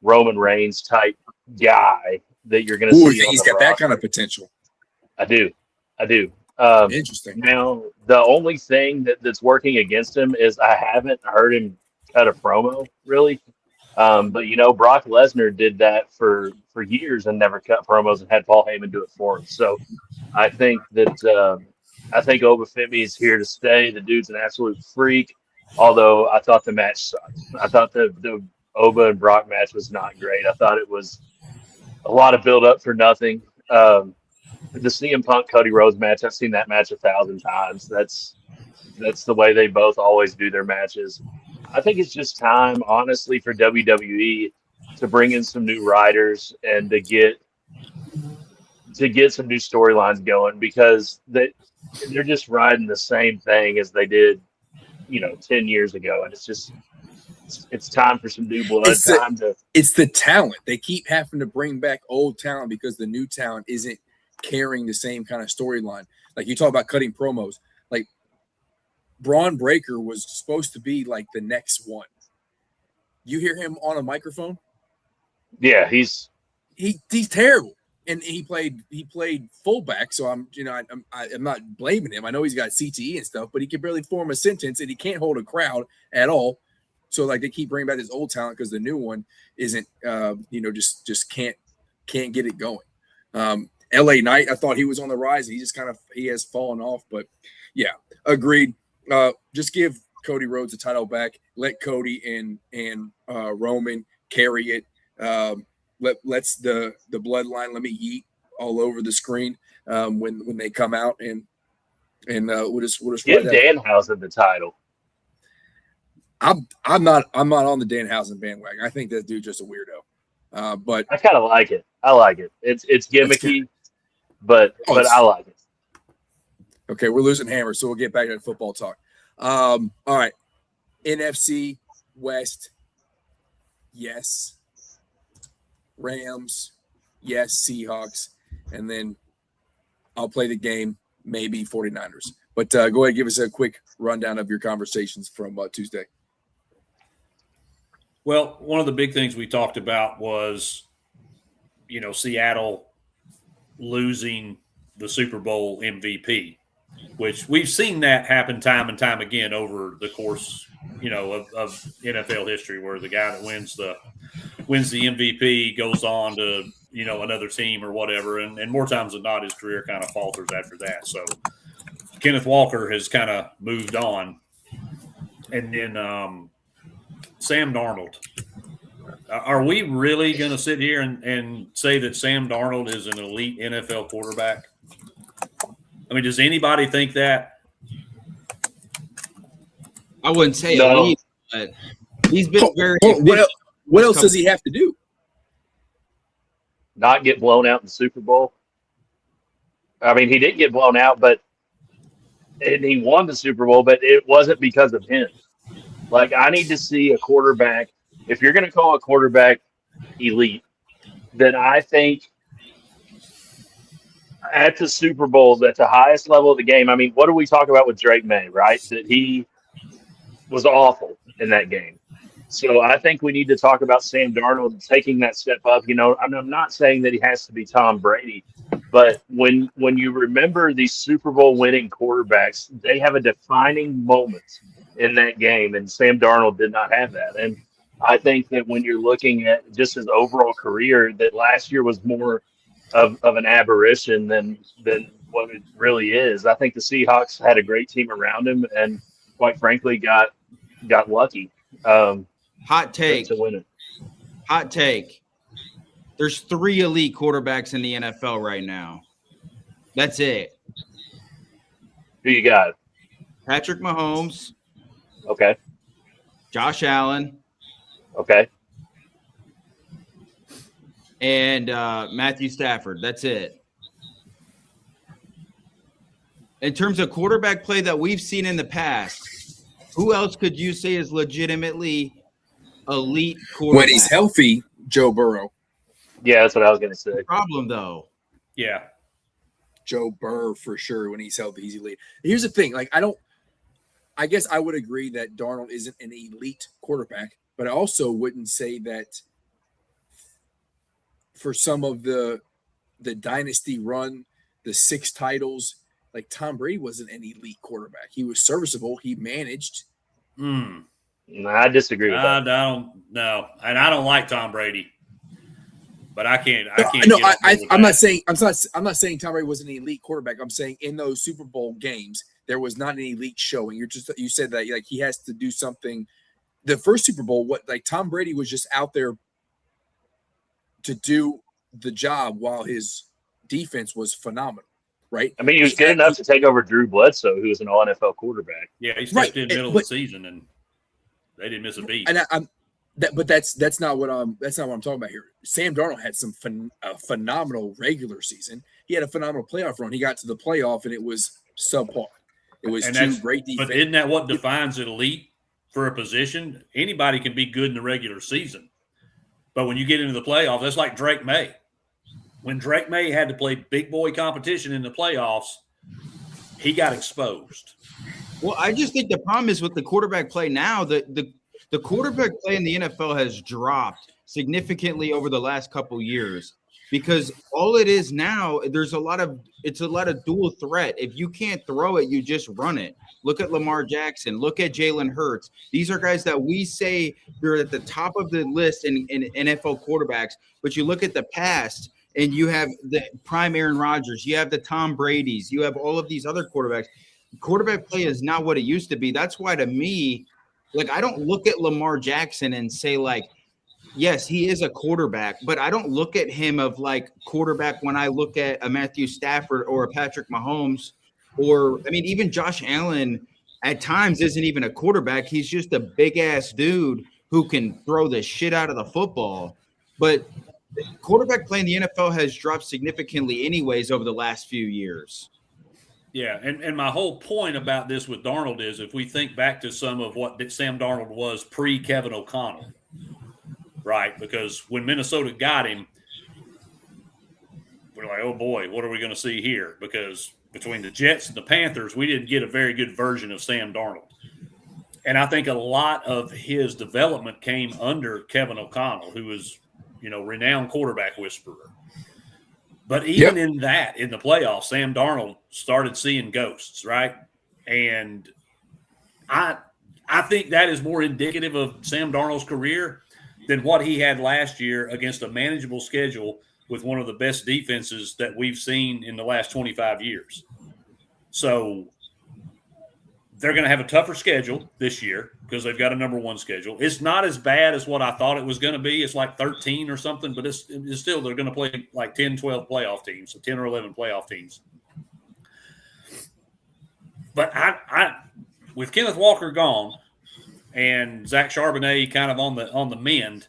Roman Reigns type guy that you're going to see. He's got that kind of potential. I do. Interesting. Now, the only thing that's working against him is I haven't heard him cut a promo really. But Brock Lesnar did that for years and never cut promos and had Paul Heyman do it for him. So I think that Obafemi is here to stay. The dude's an absolute freak. Although I thought the match sucked. I thought the Oba and Brock match was not great. I thought it was a lot of build up for nothing. The CM Punk Cody Rhodes match, I've seen that match 1,000 times. That's the way they both always do their matches. I think it's just time, honestly, for WWE to bring in some new writers and to get some new storylines going, because they're just riding the same thing as they did, 10 years ago, and it's time for some new blood. It's the talent. They keep having to bring back old talent because the new talent isn't carrying the same kind of storyline. Like you talk about cutting promos, like Braun Breaker was supposed to be like the next one. You hear him on a microphone? Yeah, he's terrible, and he played fullback. So I'm not blaming him. I know he's got CTE and stuff, but he can barely form a sentence, and he can't hold a crowd at all. So like they keep bringing back this old talent because the new one isn't, just can't get it going. LA Knight, I thought he was on the rise. He just he has fallen off, but yeah, agreed. Just give Cody Rhodes the title back. Let Cody and Roman carry it. Let's the bloodline. Let me yeet all over the screen when they come out and we'll just give Danhausen the title. I'm not on the Danhausen bandwagon. I think that dude's just a weirdo. But I kind of like it. I like it. It's gimmicky, but I like it. Okay, we're losing Hammer, so we'll get back to the football talk. All right, NFC West, yes. Rams, yes. Seahawks, and then I'll play the game, maybe 49ers. But go ahead and give us a quick rundown of your conversations from Tuesday. Well, one of the big things we talked about was, Seattle losing the Super Bowl MVP, which we've seen that happen time and time again over the course, of NFL history, where the guy that wins the MVP goes on to, another team or whatever. And more times than not, his career kind of falters after that. So Kenneth Walker has kind of moved on. And then Sam Darnold. Are we really going to sit here and say that Sam Darnold is an elite NFL quarterback? I mean, does anybody think that? I wouldn't say No. elite, but he's been very. What else does he have to do? Not get blown out in the Super Bowl. I mean, he did get blown out, and he won the Super Bowl, but it wasn't because of him. Like, I need to see a quarterback. If you're going to call a quarterback elite, then I think at the Super Bowl, at the highest level of the game, I mean, what do we talk about with Drake May, right? That he was awful in that game. So I think we need to talk about Sam Darnold taking that step up. I'm not saying that he has to be Tom Brady, but when you remember these Super Bowl winning quarterbacks, they have a defining moment in that game, and Sam Darnold did not have that. And I think that when you're looking at just his overall career, that last year was more of an aberration than what it really is. I think the Seahawks had a great team around him, and quite frankly, got lucky. Hot take. To win it. Hot take. There's 3 elite quarterbacks in the NFL right now. That's it. Who you got? Patrick Mahomes, Okay. Josh Allen, Okay. and Matthew Stafford. That's it. In terms of quarterback play that we've seen in the past, who else could you say is legitimately elite quarterback? When he's healthy, Joe Burrow. Yeah, that's what I was going to say. Problem though. Yeah. Joe Burrow for sure. When he's healthy, he's elite. Here's the thing: like, I guess I would agree that Darnold isn't an elite quarterback, but I also wouldn't say that for some of the dynasty run, the 6 titles, like Tom Brady wasn't an elite quarterback. He was serviceable. He managed. No, I disagree with that. I don't know, and I don't like Tom Brady, but I can't. No, I'm not saying saying Tom Brady was an elite quarterback. I'm saying in those Super Bowl games, there was not an elite showing. You said that like he has to do something. The first Super Bowl, Tom Brady was just out there to do the job while his defense was phenomenal, right? I mean, he was good enough to take over Drew Bledsoe, who was an All-NFL quarterback. Yeah, he stepped in the middle of the season, and they didn't miss a beat. And that's not what I'm talking about here. Sam Darnold had a phenomenal regular season. He had a phenomenal playoff run. He got to the playoff, and it was subpar. It was two great defense. But isn't that what defines an elite for a position? Anybody can be good in the regular season. But when you get into the playoffs, that's like Drake May. When Drake May had to play big boy competition in the playoffs, he got exposed. Well, I just think the problem is with the quarterback play now, the quarterback play in the NFL has dropped significantly over the last couple years because all it is now, it's a lot of dual threat. If you can't throw it, you just run it. Look at Lamar Jackson. Look at Jalen Hurts. These are guys that we say they're at the top of the list in NFL quarterbacks, but you look at the past and you have the prime Aaron Rodgers, you have the Tom Brady's, you have all of these other quarterbacks. Quarterback play is not what it used to be. That's why to me, like, I don't look at Lamar Jackson and say, like, yes, he is a quarterback, but I don't look at him of like quarterback when I look at a Matthew Stafford or a Patrick Mahomes, or I mean, even Josh Allen at times isn't even a quarterback. He's just a big ass dude who can throw the shit out of the football. But quarterback play in the NFL has dropped significantly anyways over the last few years. Yeah, and my whole point about this with Darnold is if we think back to some of what Sam Darnold was pre-Kevin O'Connell, right? Because when Minnesota got him, we're like, oh boy, what are we going to see here? Because between the Jets and the Panthers, we didn't get a very good version of Sam Darnold. And I think a lot of his development came under Kevin O'Connell, who was, renowned quarterback whisperer. But even in the playoffs, Sam Darnold started seeing ghosts, right? And I think that is more indicative of Sam Darnold's career than what he had last year against a manageable schedule with one of the best defenses that we've seen in the last 25 years. So they're going to have a tougher schedule this year because they've got a number 1 schedule. It's not as bad as what I thought it was going to be. It's like 13 or something, but it's still they're going to play like 10, 12 playoff teams, so 10 or 11 playoff teams. But I with Kenneth Walker gone and Zach Charbonnet kind of on the mend,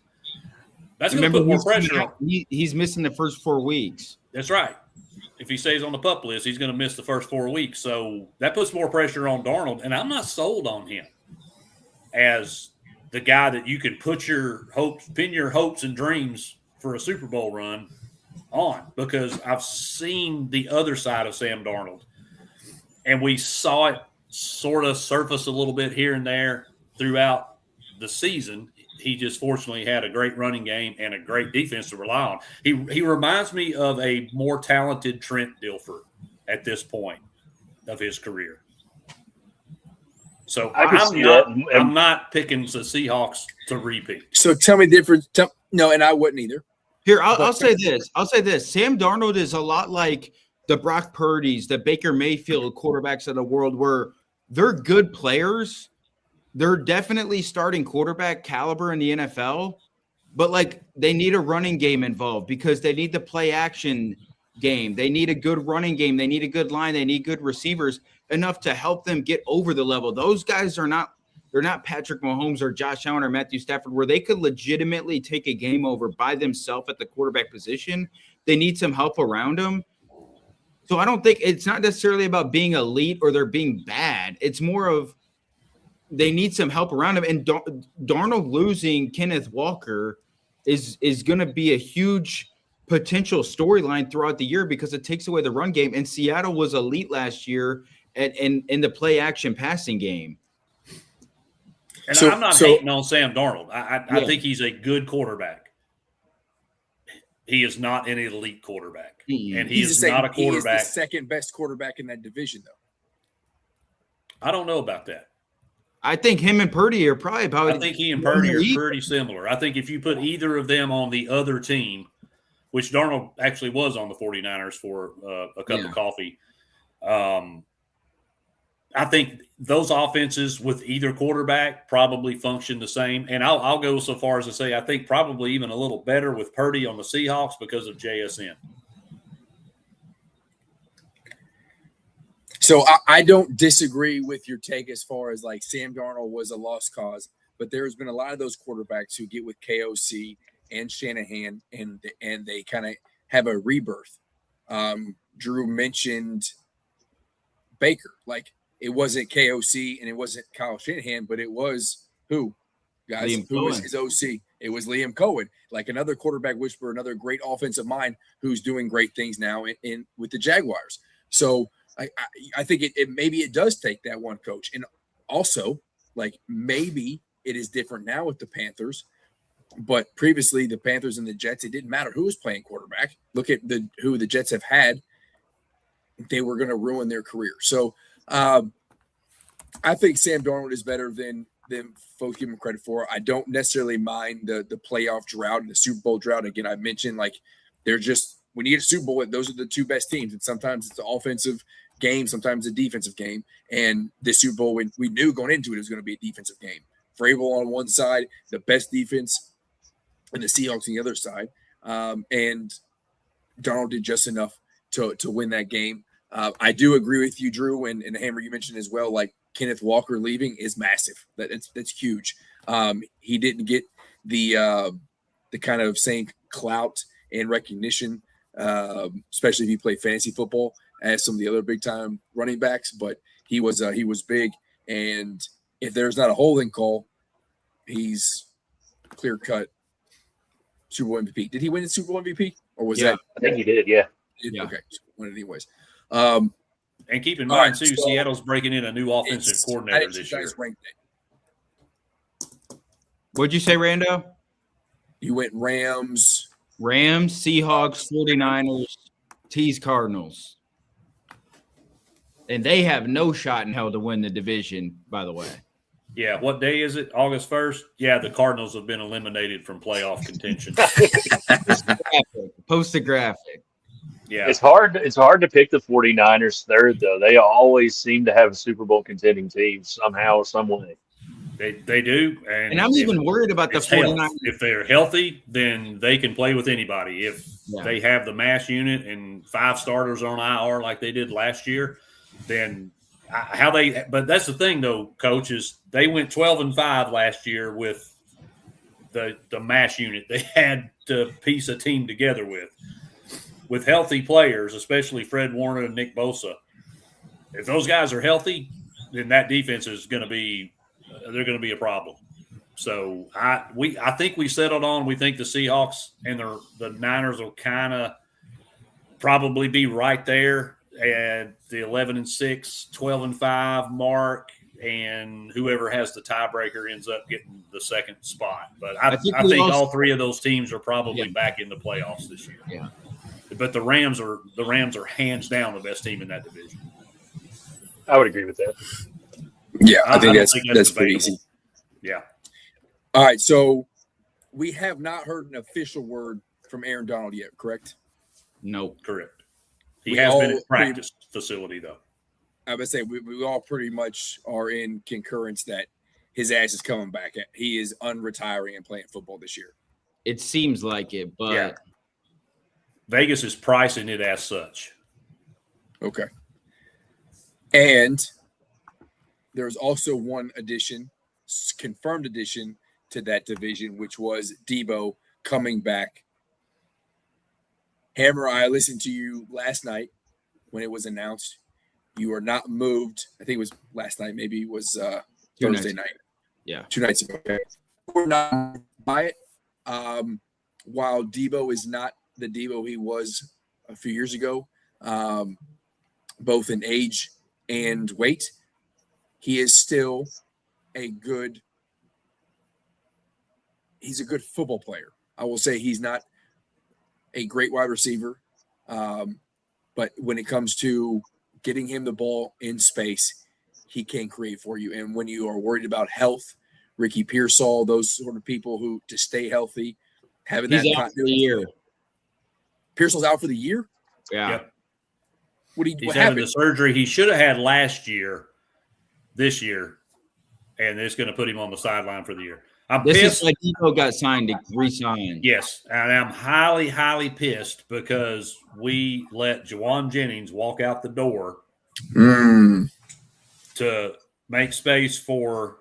that's going to put more pressure on. He's missing the first 4 weeks. That's right. If he stays on the PUP list, he's going to miss the first 4 weeks. So that puts more pressure on Darnold, and I'm not sold on him as the guy that you can pin your hopes and dreams for a Super Bowl run on, because I've seen the other side of Sam Darnold, and we saw it sort of surface a little bit here and there throughout the season. He just fortunately had a great running game and a great defense to rely on. He reminds me of a more talented Trent Dilfer at this point of his career. So I'm not picking the Seahawks to repeat. So tell me different. No, and I wouldn't either. Here, I'll say this. Sam Darnold is a lot like the Brock Purdy's, the Baker Mayfield quarterbacks of the world, where they're good players. They're definitely starting quarterback caliber in the NFL, but like they need a running game involved because they need the play action game. They need a good running game. They need a good line. They need good receivers. enough to help them get over the level. Those guys are not. They're not Patrick Mahomes or Josh Allen or Matthew Stafford, where they could legitimately take a game over by themselves at the quarterback position. They need some help around them. So I don't think it's not necessarily about being elite or they're being bad. It's more of they need some help around them. And Darnold losing Kenneth Walker is going to be a huge potential storyline throughout the year because it takes away the run game. And Seattle was elite last year in the play action passing game. And I'm not hating on Sam Darnold. I think he's a good quarterback. He is not an elite quarterback. And he's not a quarterback. He's the second best quarterback in that division, though. I don't know about that. I think him and Purdy are probably about. I think he and Purdy are pretty similar. I think if you put either of them on the other team, which Darnold actually was on the 49ers for a cup of coffee, I think those offenses with either quarterback probably function the same. And I'll go so far as to say I think probably even a little better with Purdy on the Seahawks because of JSN. So I don't disagree with your take as far as like Sam Darnold was a lost cause, but there's been a lot of those quarterbacks who get with KOC and Shanahan and they kind of have a rebirth. Drew mentioned Baker. Like, it wasn't KOC and it wasn't Kyle Shanahan, but it was who? Guys, who was his OC? It was Liam Cohen, like another quarterback whisperer, another great offensive mind who's doing great things now in with the Jaguars. So I think it maybe it does take that one coach. And also, like, maybe it is different now with the Panthers. But previously, the Panthers and the Jets, it didn't matter who was playing quarterback. Look at who the Jets have had. They were going to ruin their career. So I think Sam Darnold is better than folks give him credit for. I don't necessarily mind the playoff drought and the Super Bowl drought. Again, I mentioned, like, they're just – when you get a Super Bowl, those are the two best teams. And sometimes it's the offensive game, sometimes a defensive game. And this Super Bowl, we knew going into it was going to be a defensive game. Vrabel on one side, the best defense, and the Seahawks on the other side. And Darnold did just enough to win that game. I do agree with you, Drew, and Hammer, you mentioned as well, like, Kenneth Walker leaving is massive. That's huge. He didn't get the kind of same clout and recognition, especially if you play fantasy football, as some of the other big time running backs. But he was big, and if there's not a holding call, he's clear cut Super Bowl MVP. Did he win the Super Bowl MVP, or was that? I think he did. Yeah. Okay, won it anyways. And keep in mind, too, Seattle's breaking in a new offensive coordinator this year. What'd you say, Rando? You went Rams, Seahawks, 49ers, T's, Cardinals. And they have no shot in hell to win the division, by the way. Yeah, what day is it? August 1st? Yeah, the Cardinals have been eliminated from playoff contention. Post the graphic. Yeah. It's hard to pick the 49ers third, though. They always seem to have a Super Bowl contending team somehow, some way. They do. And I'm even worried about the 49ers. If they're healthy, then they can play with anybody. If they have the mass unit and 5 starters on IR like they did last year, then but that's the thing, though, Coach, is they went 12-5 last year with the mass unit they had to piece a team together with healthy players, especially Fred Warner and Nick Bosa. If those guys are healthy, then that defense is going to be they're going to be a problem. So I think we settled on, we think the Seahawks and the Niners will kind of probably be right there at the 11-6, 12-5 mark, and whoever has the tiebreaker ends up getting the second spot. But I think all three of those teams are probably back in the playoffs this year. Yeah. But the Rams are hands down the best team in that division. I would agree with that. Yeah, I think that's pretty easy. Yeah. All right, so we have not heard an official word from Aaron Donald yet, correct? No. Correct. He has been at practice facility, though. I would say we all pretty much are in concurrence that his ass is coming back. He is unretiring and playing football this year. It seems like it, but Vegas is pricing it as such. Okay. And there's also one addition, confirmed addition to that division, which was Debo coming back. Hammer, I listened to you last night when it was announced. You are not moved. I think it was last night. Maybe it was Thursday night. Yeah. 2 nights ago. Okay. We're not moved by it. While Debo is not the Debo he was a few years ago, both in age and weight, he is still he's a good football player. I will say he's not a great wide receiver, but when it comes to getting him the ball in space, he can create for you. And when you are worried about health, Ricky Pearsall, those sort of people who to stay healthy, having He's that out for the year. Pearsall's out for the year? Yeah. Yep. He's having happened? The surgery he should have had last year, this year, and it's going to put him on the sideline for the year. I'm this pissed. Is like Debo got signed to re-sign. Yes, and I'm highly, highly pissed because we let Jawan Jennings walk out the door to make space for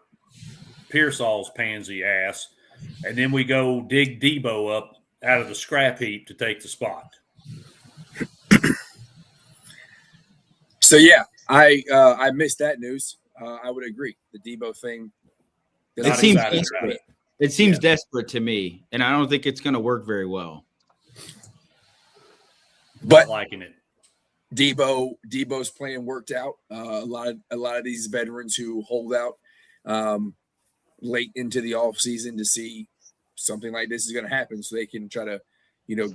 Pearsall's pansy ass, and then we go dig Debo up out of the scrap heap to take the spot. So yeah, I missed that news. I would agree. The Debo thing. It seems desperate. It seems desperate to me, and I don't think it's going to work very well. But not liking it. Debo's plan worked out. A lot of these veterans who hold out late into the off season to see something like this is going to happen, so they can try to,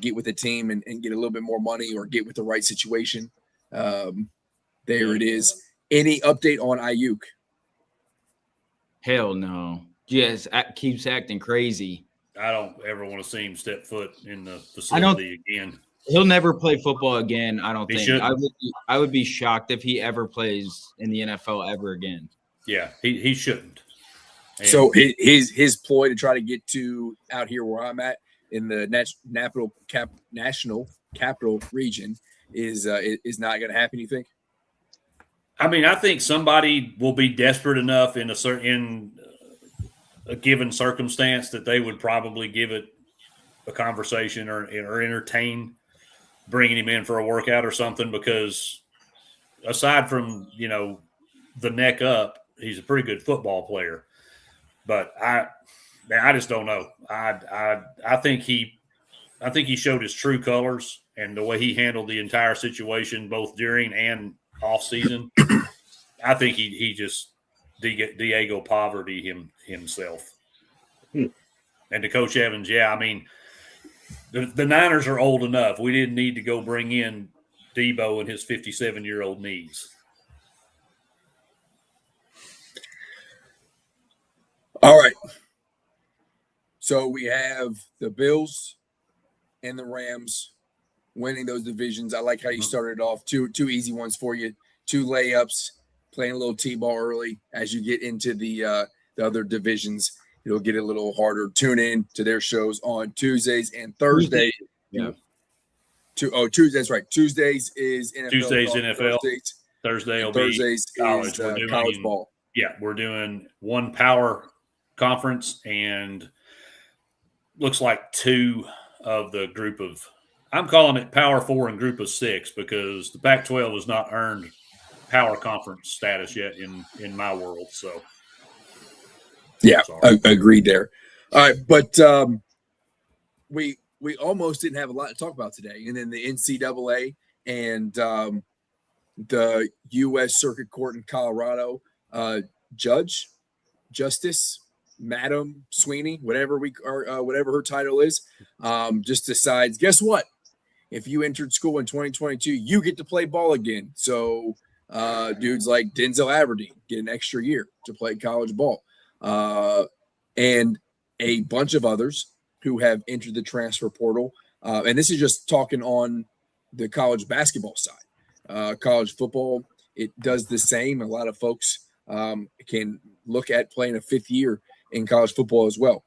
get with the team and get a little bit more money or get with the right situation. There it is. Any update on Ayuk? Hell no. Yes, keeps acting crazy. I don't ever want to see him step foot in the facility again. He'll never play football again. I don't think. Shouldn't. I would be shocked if he ever plays in the NFL ever again. Yeah, he shouldn't. And so his ploy to try to get to out here where I'm at in the national capital region is not going to happen. You think? I mean, I think somebody will be desperate enough in a given circumstance that they would probably give it a conversation or entertain bringing him in for a workout or something, because aside from, the neck up, he's a pretty good football player. But I just don't know. I think he showed his true colors, and the way he handled the entire situation, both during and off season. I think he just Diego poverty himself. And to Coach Evans, I mean, the Niners are old enough. We didn't need to go bring in Debo and his 57-year-old knees. All right. So we have the Bills and the Rams winning those divisions. I like how you started off. Two easy ones for you. 2 layups, playing a little T-ball early. As you get into the other divisions, it'll get a little harder. Tune in to their shows on Tuesdays and Thursdays. Yeah. Tuesdays, that's right. Tuesdays is NFL. Tuesdays NFL. Thursdays is college ball. Yeah, we're doing one power conference and looks like 2 of the group of – I'm calling it Power 4 and Group of 6 because the Pac-12 has not earned power conference status yet in my world. So, yeah, agreed there. All right, but we almost didn't have a lot to talk about today, and then the NCAA and the U.S. Circuit Court in Colorado, Justice Madam Sweeney, whatever her title is, just decides, guess what? If you entered school in 2022, you get to play ball again. So dudes like Denzel Aberdeen get an extra year to play college ball. And a bunch of others who have entered the transfer portal. And this is just talking on the college basketball side. College football, it does the same. A lot of folks can look at playing a 5th year in college football as well.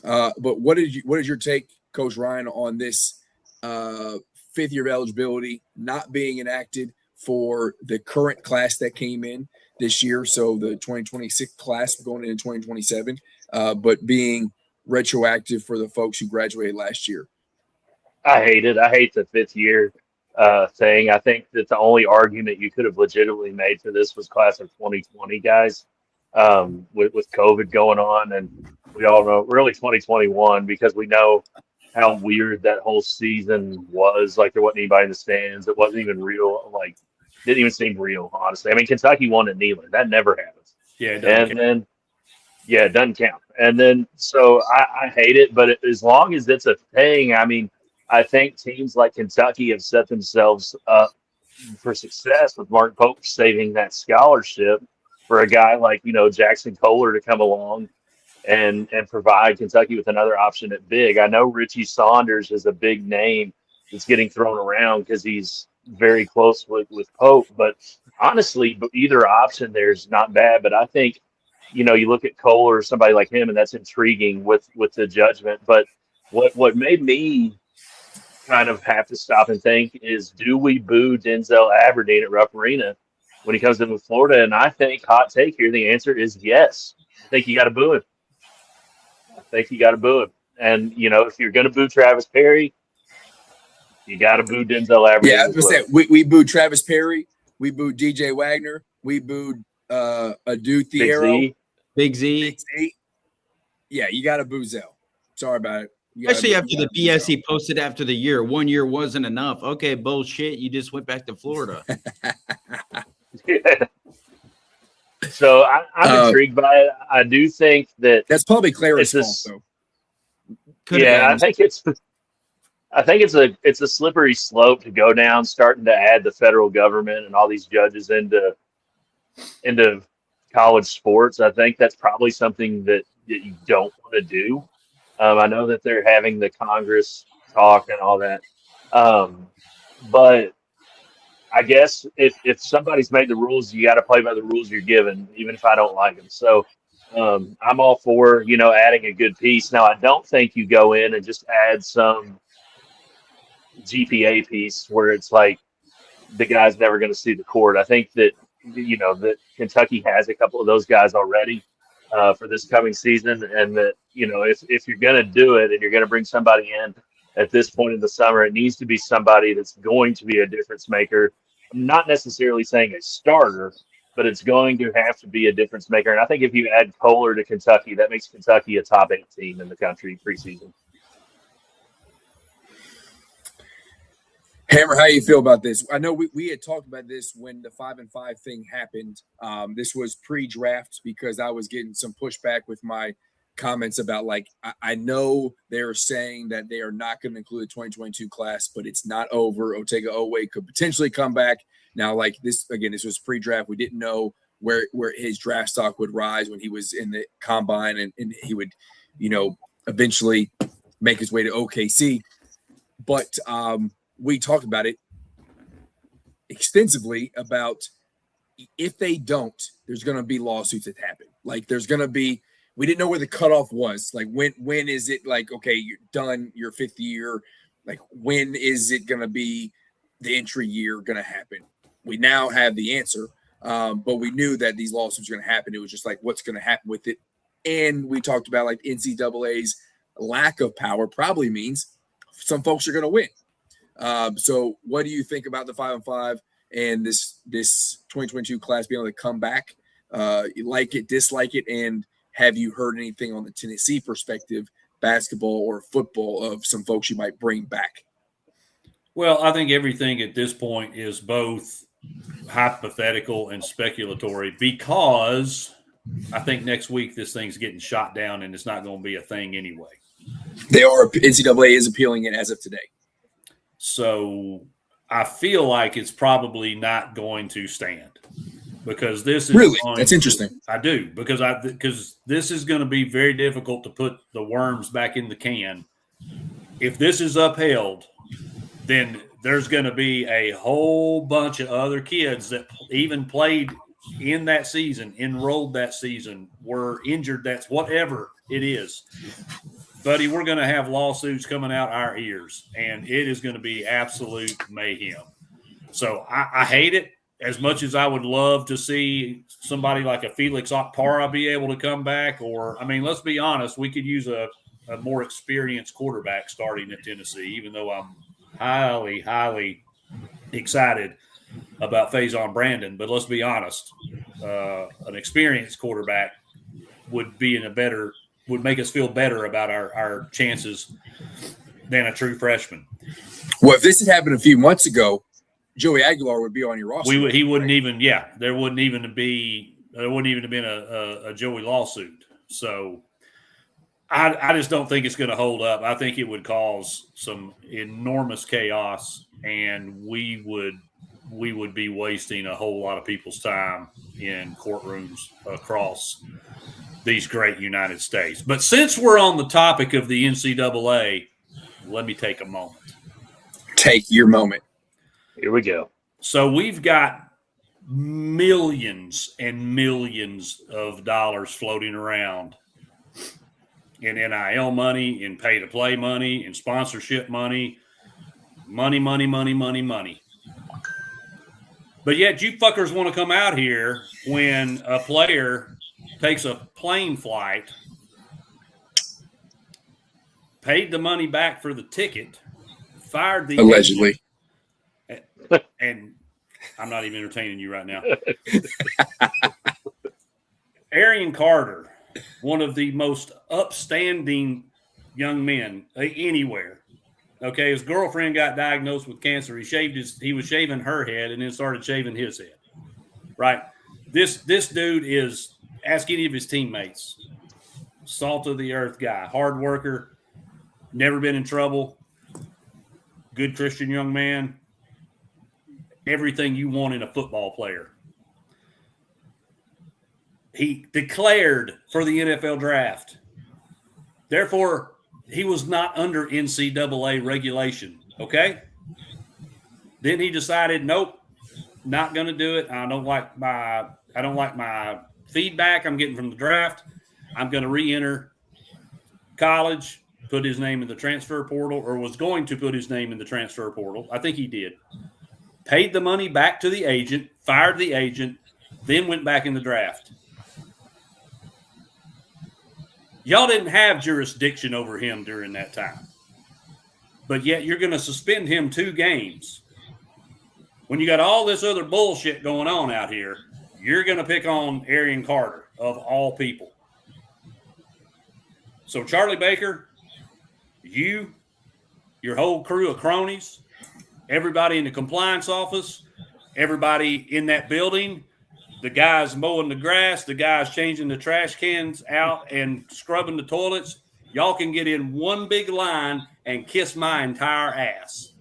But what is your take, Coach Ryan, on this 5th year of eligibility not being enacted for the current class that came in this year, so the 2026 class going into 2027, but being retroactive for the folks who graduated last year? I hate it. I hate the fifth year thing. I think that the only argument you could have legitimately made for this was class of 2020 guys, with COVID going on, and we all know really 2021 because we know how weird that whole season was. Like there wasn't anybody in the stands. It wasn't even real. Like didn't even seem real, honestly. I mean, Kentucky won at Neyland. That never happens. Yeah, it And then yeah, it doesn't count. And then so I hate it, but as long as it's a thing, I mean, I think teams like Kentucky have set themselves up for success with Mark Pope saving that scholarship for a guy like, Jackson Kohler to come along and provide Kentucky with another option at big. I know Richie Saunders is a big name that's getting thrown around because he's very close with Pope. But honestly, either option there is not bad. But I think, you look at Kohler or somebody like him, and that's intriguing with the judgment. But what made me kind of have to stop and think is, do we boo Denzel Aberdeen at Rupp Arena when he comes in with Florida? And I think, hot take here, the answer is yes. I think you got to boo him. And, if you're going to boo Travis Perry, you got to boo Denzel Aberdeen. Yeah, I was going to say, we booed Travis Perry. We booed DJ Wagner. We booed Adu Thiero. Big Z. Yeah, you got to boo Zell. Sorry about it. Especially after the BS he posted after the year. 1 year wasn't enough. Okay, bullshit. You just went back to Florida. Yeah. So I'm intrigued by it. I do think that's probably Clary's fault, though. I think it's a slippery slope to go down, starting to add the federal government and all these judges into college sports. I think that's probably something that you don't want to do. I know that they're having the Congress talk and all that. But I guess if somebody's made the rules, you got to play by the rules you're given, even if I don't like them. So I'm all for, adding a good piece. Now, I don't think you go in and just add some GPA piece where it's like the guy's never going to see the court. I think that, that Kentucky has a couple of those guys already for this coming season. And that, if you're going to do it and you're going to bring somebody in at this point in the summer, it needs to be somebody that's going to be a difference maker. I'm not necessarily saying a starter, but it's going to have to be a difference maker. And I think if you add Kohler to Kentucky, that makes Kentucky a top 8 team in the country preseason. Hammer, how do you feel about this? I know we had talked about this when the 5-5 thing happened. This was pre-draft because I was getting some pushback with my comments about, like, I know they're saying that they are not going to include the 2022 class, but it's not over. Otega Oweh could potentially come back. Now, like this, again, this was pre-draft. We didn't know where his draft stock would rise when he was in the combine and he would, eventually make his way to OKC. But we talked about it extensively about if they don't, there's going to be lawsuits that happen. Like there's going to be, we didn't know where the cutoff was. Like when is it like, okay, you're done your 5th year. Like when is it going to be the entry year going to happen? We now have the answer, but we knew that these lawsuits were going to happen. It was just like, what's going to happen with it? And we talked about like NCAA's lack of power probably means some folks are going to win. So what do you think about the 5-5 and this 2022 class being able to come back? You like it, dislike it, and have you heard anything on the Tennessee perspective, basketball or football, of some folks you might bring back? Well, I think everything at this point is both hypothetical and speculatory because I think next week this thing's getting shot down and it's not going to be a thing anyway. NCAA is appealing it as of today. So I feel like it's probably not going to stand because this is really that's interesting. I do because this is going to be very difficult to put the worms back in the can. If this is upheld, then there's going to be a whole bunch of other kids that even played in that season, enrolled that season, were injured. That's whatever it is. Buddy, we're going to have lawsuits coming out our ears, and it is going to be absolute mayhem. So I hate it as much as I would love to see somebody like a Felix Okpara be able to come back. Or, I mean, let's be honest, we could use a more experienced quarterback starting at Tennessee, even though I'm highly, highly excited about Faison Brandon. But let's be honest, an experienced quarterback would make us feel better about our chances than a true freshman. Well, if this had happened a few months ago, Joey Aguilar would be on your roster. He wouldn't even. Yeah, there wouldn't even have been a Joey lawsuit. So I just don't think it's going to hold up. I think it would cause some enormous chaos, and we would be wasting a whole lot of people's time in courtrooms across these great United States. But since we're on the topic of the NCAA, let me take a moment. Take your moment. Here we go. So we've got millions and millions of dollars floating around in NIL money, in pay-to-play money, in sponsorship money. Money. But yet you fuckers want to come out here when a player takes a plane flight, paid the money back for the ticket, fired the allegedly. And I'm not even entertaining you right now. Arian Carter, one of the most upstanding young men anywhere. Okay, his girlfriend got diagnosed with cancer. He was shaving her head and then started shaving his head. Right? This dude is, ask any of his teammates, salt of the earth guy, hard worker, never been in trouble, good Christian young man. Everything you want in a football player. He declared for the NFL draft. Therefore, he was not under NCAA regulation. Okay? Then he decided, nope, not going to do it. I don't like my feedback I'm getting from the draft. I'm going to re-enter college, put his name in the transfer portal, or was going to put his name in the transfer portal. I think he did. Paid the money back to the agent, fired the agent, then went back in the draft. Y'all didn't have jurisdiction over him during that time. But yet you're going to suspend him 2 games. When you got all this other bullshit going on out here, you're going to pick on Arian Carter, of all people. So Charlie Baker, you, your whole crew of cronies, everybody in the compliance office, everybody in that building, the guys mowing the grass, the guys changing the trash cans out and scrubbing the toilets, y'all can get in one big line and kiss my entire ass.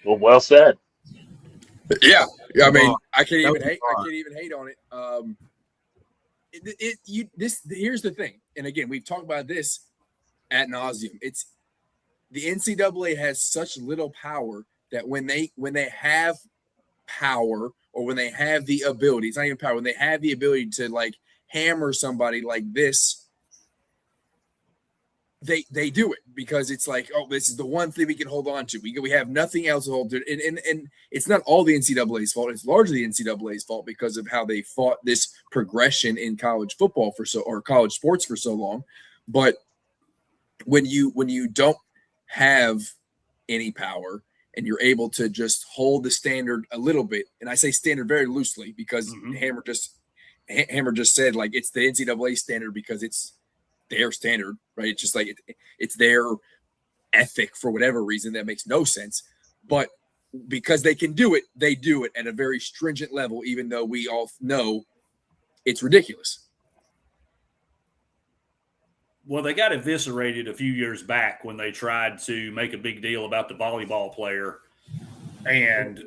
Well said. Yeah. I mean, I can't even hate on it. Here's the thing. And again, we've talked about this ad nauseum. It's the NCAA has such little power that when they have power, or when they have the ability, it's not even power, when they have the ability to like hammer somebody like this, they do it, because it's like, oh, this is the one thing we can hold on to. We have nothing else to hold to. And it's not all the NCAA's fault. It's largely the NCAA's fault because of how they fought this progression in college football or college sports for so long. But when you don't have any power and you're able to just hold the standard a little bit, and I say standard very loosely because Hammer just said like it's the NCAA standard because it's their standard, right? It's just like it's their ethic for whatever reason that makes no sense. But because they can do it, they do it at a very stringent level, even though we all know it's ridiculous. Well, they got eviscerated a few years back when they tried to make a big deal about the volleyball player and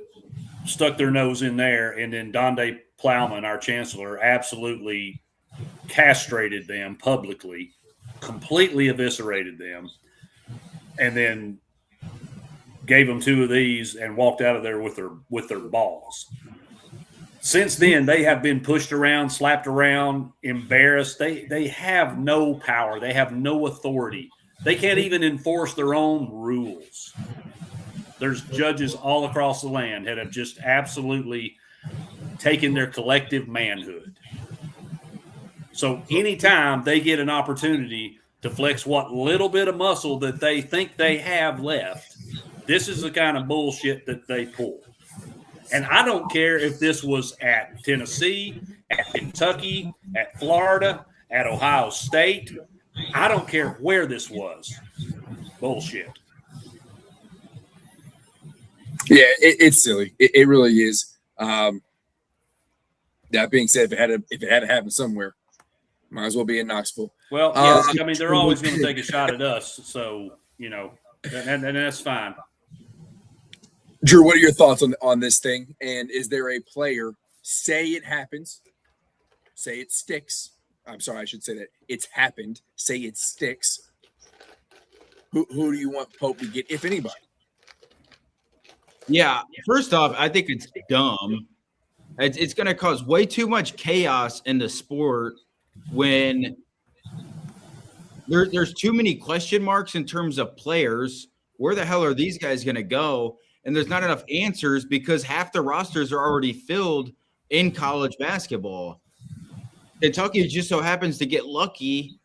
stuck their nose in there. And then Donde Plowman, our chancellor, absolutely castrated them publicly, completely eviscerated them, and then gave them 2 of these and walked out of there with their balls. Since then, they have been pushed around, slapped around, embarrassed. They have no power. They have no authority They can't even enforce their own rules. There's judges all across the land that have just absolutely taken their collective manhood. So anytime they get an opportunity to flex what little bit of muscle that they think they have left, this is the kind of bullshit that they pull. And I don't care if this was at Tennessee, at Kentucky, at Florida, at Ohio State. I don't care where this was. Bullshit. Yeah, it's silly. It really is. That being said, if it had to happen somewhere, might as well be in Knoxville. Well, yes, I mean, they're always going to take a shot at us. So, and that's fine. Drew, what are your thoughts on this thing? And is there a player, say it happens, say it sticks. I'm sorry, I should say that it's happened. Say it sticks. Who do you want Pope to get, if anybody? Yeah, first off, I think it's dumb. It's going to cause way too much chaos in the sport when there's too many question marks in terms of players. Where the hell are these guys going to go? And there's not enough answers because half the rosters are already filled in college basketball. Kentucky just so happens to get lucky,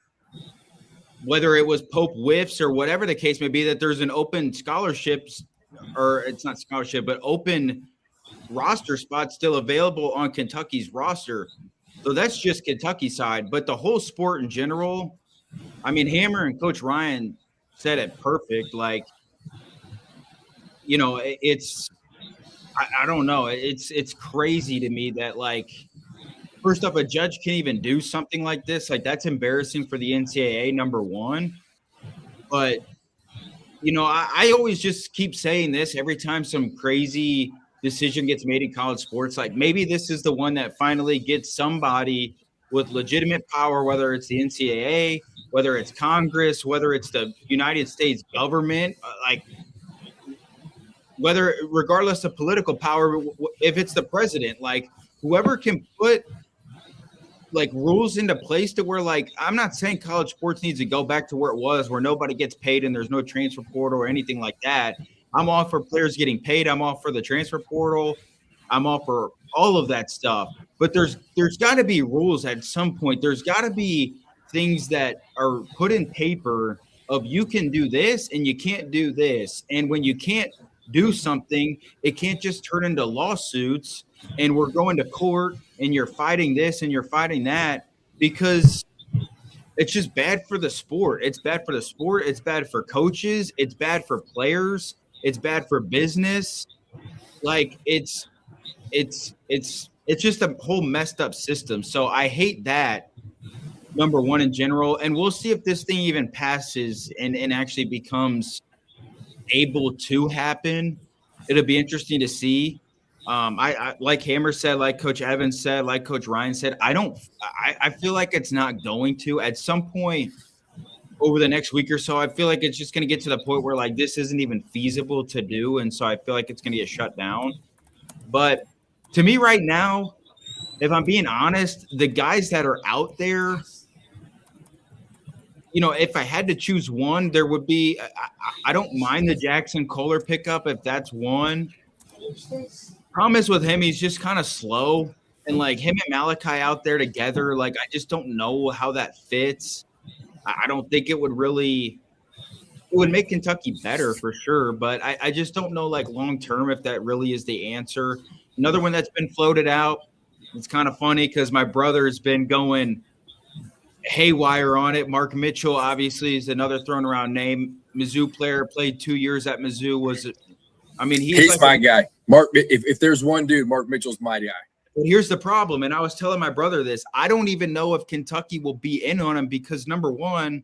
whether it was Pope whiffs or whatever the case may be, that there's an open scholarships, or it's not scholarship, but open roster spot still available on Kentucky's roster. So that's just Kentucky side. But the whole sport in general, I mean, Hammer and Coach Ryan said it perfect. Like, it's I don't know. It's crazy to me that, like, first off, a judge can even do something like this. Like, that's embarrassing for the NCAA, number one. But, I always just keep saying this every time some crazy decision gets made in college sports. Like, maybe this is the one that finally gets somebody with legitimate power, whether it's the NCAA, whether it's Congress, whether it's the United States government, regardless of political power, if it's the president, like, whoever can put like rules into place to where, like, I'm not saying college sports needs to go back to where it was, where nobody gets paid and there's no transfer portal or anything like that. I'm all for players getting paid. I'm all for the transfer portal. I'm all for all of that stuff. But there's got to be rules at some point. There's got to be things that are put in paper of you can do this and you can't do this. And when you can't do something, it can't just turn into lawsuits and we're going to court and you're fighting this and you're fighting that, because it's just bad for the sport. It's bad for the sport. It's bad for coaches. It's bad for players. It's bad for business. Like, it's just a whole messed up system. So I hate that, number one, in general. And we'll see if this thing even passes and actually becomes able to happen. It'll be interesting to see. I like Hammer said, like Coach Evans said, like Coach Ryan said, I feel like it's not going to. At some point over the next week or so, I feel like it's just going to get to the point where, like, this isn't even feasible to do. And so I feel like it's going to get shut down. But to me right now, if I'm being honest, the guys that are out there, if I had to choose one, there would be, I don't mind the Jackson Kohler pickup if that's one. Problem is with him, he's just kind of slow. And, like, him and Malachi out there together, like, I just don't know how that fits. I don't think it would make Kentucky better for sure. But I just don't know, like, long-term if that really is the answer. Another one that's been floated out, it's kind of funny because my brother's been going haywire on it. Mark Mitchell, obviously, is another thrown around name. Mizzou player, played 2 years at Mizzou. He's like my guy. Mark, if there's one dude, Mark Mitchell's my guy. But here's the problem, and I was telling my brother this. I don't even know if Kentucky will be in on him because, number one,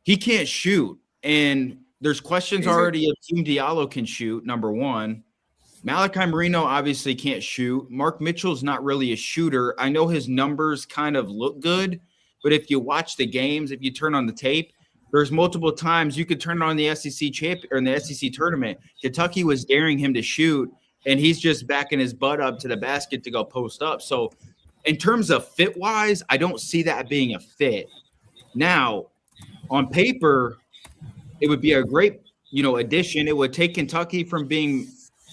he can't shoot. And there's questions already if Team Diallo can shoot, number one. Malachi Marino obviously can't shoot. Mark Mitchell's not really a shooter. I know his numbers kind of look good, but if you watch the games, if you turn on the tape, there's multiple times you could turn on the SEC or in the SEC tournament. Kentucky was daring him to shoot, and he's just backing his butt up to the basket to go post up. So in terms of fit-wise, I don't see that being a fit. Now, on paper, it would be a great, addition. It would take Kentucky from being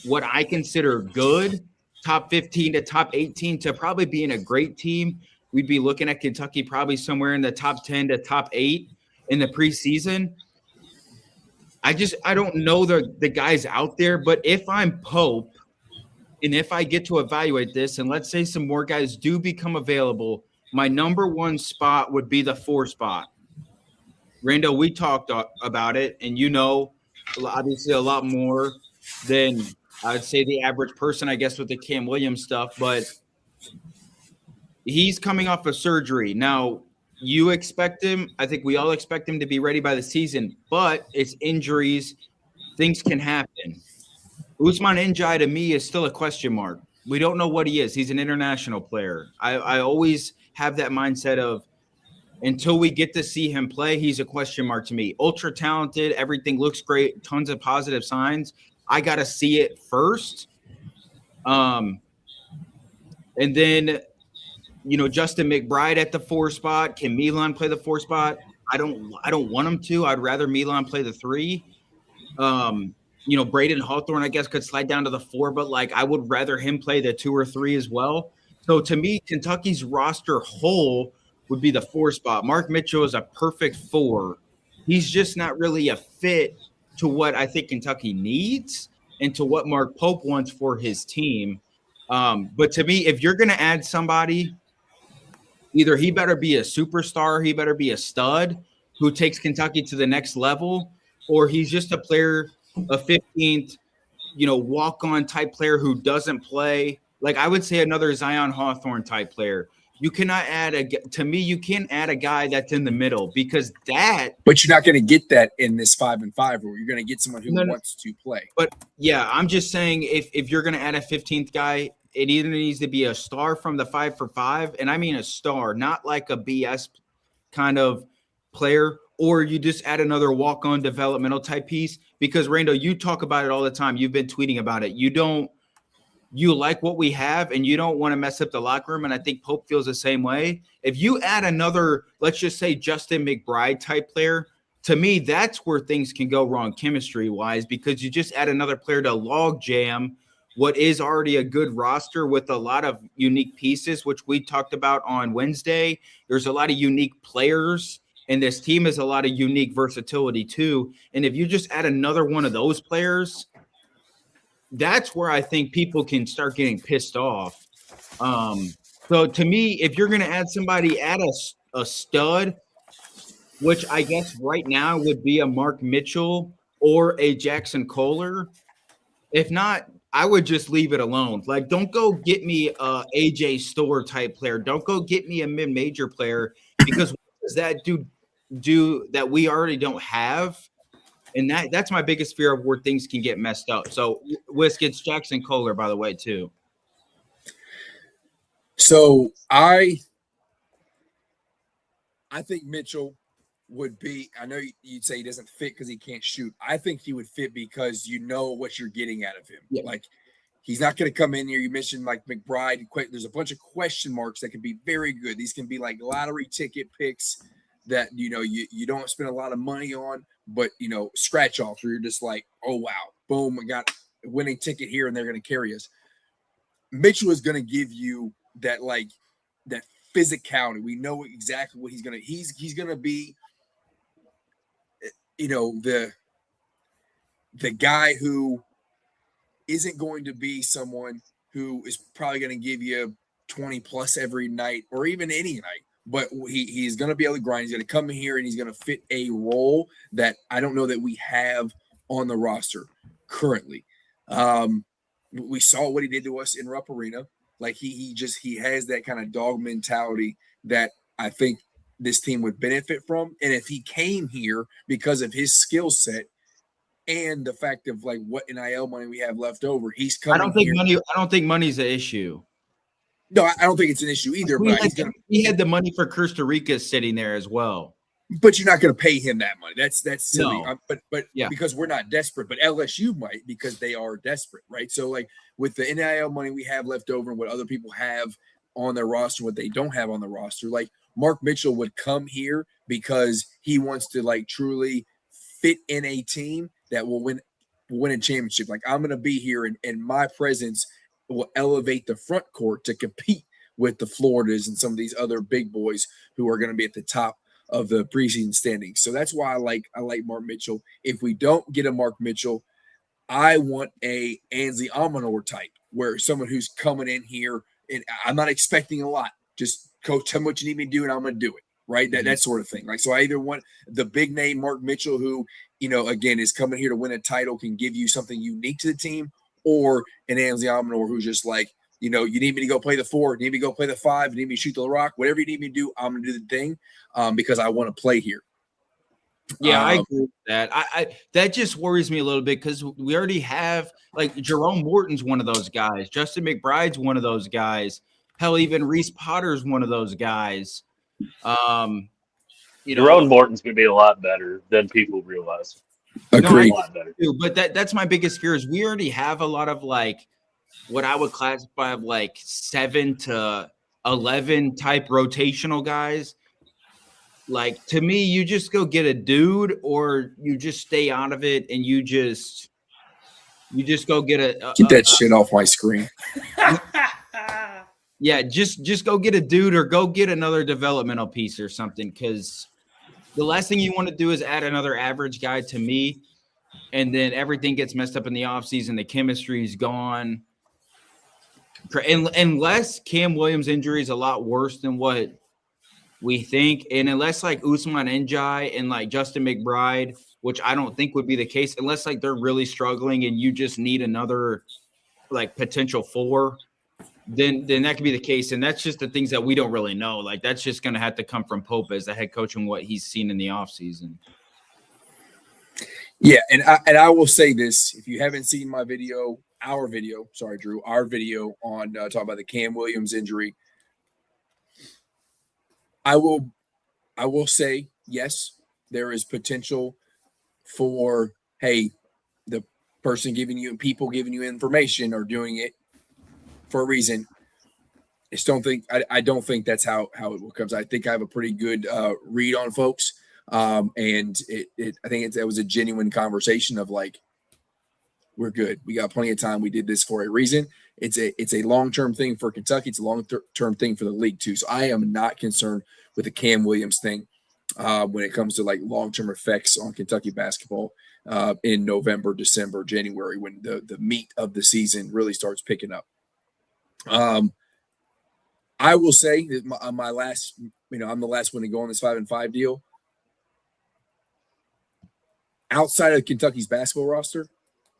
what I consider good, top 15 to top 18, to probably being a great team. We'd be looking at Kentucky probably somewhere in the top 10 to top 8 in the preseason. I don't know the guys out there, but if I'm Pope and if I get to evaluate this, and let's say some more guys do become available, my number one spot would be the 4 spot. Rando, we talked about it, and obviously a lot more than I'd say the average person, I guess, with the Cam Williams stuff, but he's coming off of surgery. Now, you expect him, I think we all expect him to be ready by the season, but it's injuries. Things can happen. Usman Njai, to me, is still a question mark. We don't know what he is. He's an international player. I always have that mindset of, until we get to see him play, he's a question mark to me. Ultra talented, everything looks great, tons of positive signs. I got to see it first. And then, Justin McBride at the 4 spot. Can Milan play the 4 spot? I don't want him to. I'd rather Milan play the 3. Braden Hawthorne, I guess, could slide down to the 4, but I would rather him play the 2 or 3 as well. So to me, Kentucky's roster whole would be the 4 spot. Mark Mitchell is a perfect 4. He's just not really a fit to what I think Kentucky needs and to what Mark Pope wants for his team. But to me, if you're going to add somebody, either he better be a superstar, he better be a stud who takes Kentucky to the next level, or he's just a player, a 15th, walk-on type player who doesn't play. I would say another Zion Hawthorne type player. You cannot you can't add a guy that's in the middle, because But you're not going to get that in this 5-5, where you're going to get someone who wants to play. But yeah, I'm just saying, if you're going to add a 15th guy, it either needs to be a star from the 5-for-5, and I mean a star, not like a BS kind of player, or you just add another walk-on developmental type piece. Because Rando, you talk about it all the time. You've been tweeting about it. You like what we have, and you don't want to mess up the locker room. And I think Pope feels the same way. If you add another, let's just say Justin McBride type player, to me, that's where things can go wrong chemistry wise, because you just add another player to log jam what is already a good roster with a lot of unique pieces, which we talked about on Wednesday. There's a lot of unique players, and this team has a lot of unique versatility too. And if you just add another one of those players, that's where I think people can start getting pissed off. So to me, if you're going to add somebody, add a stud, which I guess right now would be a Mark Mitchell or a Jackson Kohler. If not, I would just leave it alone. Don't go get me a AJ Storr type player. Don't go get me a mid-major player, because what does that do that we already don't have? And that's my biggest fear of where things can get messed up. So Whisk, it's Jackson Kohler, by the way, too. So I think Mitchell would be, I know you'd say he doesn't fit because he can't shoot. I think he would fit because you know what you're getting out of him. Yeah. He's not going to come in here. You mentioned McBride. There's a bunch of question marks that can be very good. These can be lottery ticket picks that, you don't spend a lot of money on, but, scratch offs where you're just oh, wow, boom, I got a winning ticket here, and they're going to carry us. Mitchell is going to give you that, that physicality. We know exactly what he's going to – he's going to be, the guy who isn't going to be someone who is probably going to give you 20-plus every night or even any night. But he's going to be able to grind. He's going to come in here, and he's going to fit a role that I don't know that we have on the roster currently. We saw what he did to us in Rupp Arena. He has that kind of dog mentality that I think this team would benefit from. And if he came here because of his skill set and the fact of what NIL money we have left over, he's coming. I don't think money's an issue. No, I don't think it's an issue either. He had the money for Costa Rica sitting there as well. But you're not going to pay him that money. That's silly. No. But yeah, because we're not desperate. But LSU might, because they are desperate, right? So with the NIL money we have left over and what other people have on their roster, what they don't have on the roster, Mark Mitchell would come here because he wants to like truly fit in a team that will win a championship. Like, I'm going to be here, and my presence will elevate the front court to compete with the Floridas and some of these other big boys who are going to be at the top of the preseason standings. So that's why I like Mark Mitchell. If we don't get a Mark Mitchell, I want a Ansley Amanor type, where someone who's coming in here, and I'm not expecting a lot. Just, coach, tell me what you need me to do, and I'm going to do it. Right. That sort of thing. Like, so I either want the big name Mark Mitchell, who, you know, again, is coming here to win a title, can give you something unique to the team, or an Ansley Amanor who's just like, you know, you need me to go play the 4, you need me to go play the 5, you need me to shoot the rock, whatever you need me to do, I'm going to do the thing, because I want to play here. Yeah, I agree with that. I that just worries me a little bit, because we already have, like, Jerome Morton's one of those guys. Justin McBride's one of those guys. Hell, even Reese Potter's one of those guys. Jerome Morton's going to be a lot better than people realize. Agreed. A lot better. But that's my biggest fear, is we already have a lot of, like, what I would classify of like 7 to 11 type rotational guys. Like, to me, you just go get a dude, or you just stay out of it, and you just go get get that shit off my screen. Yeah, just go get a dude, or go get another developmental piece or something, because the last thing you want to do is add another average guy, to me, and then everything gets messed up in the offseason. The chemistry's gone. And unless Cam Williams' injury is a lot worse than what we think, and unless like Usman Njai and like Justin McBride, which I don't think would be the case, unless like they're really struggling and you just need another like potential 4, then that could be the case. And that's just the things that we don't really know. Like, that's just going to have to come from Pope as the head coach and what he's seen in the offseason. Yeah, and I will say this: if you haven't seen our video on talking about the Cam Williams injury, I will say, yes, there is potential for, hey, the person giving you information or doing it for a reason. I don't think that's how it will come. I think I have a pretty good read on folks, and I think that was a genuine conversation of like, we're good. We got plenty of time. We did this for a reason. It's a long-term thing for Kentucky. It's a long-term thing for the league too. So I am not concerned with the Cam Williams thing when it comes to like long-term effects on Kentucky basketball in November, December, January, when the meat of the season really starts picking up. I will say that my last, I'm the last one to go on this 5-5 deal. Outside of Kentucky's basketball roster,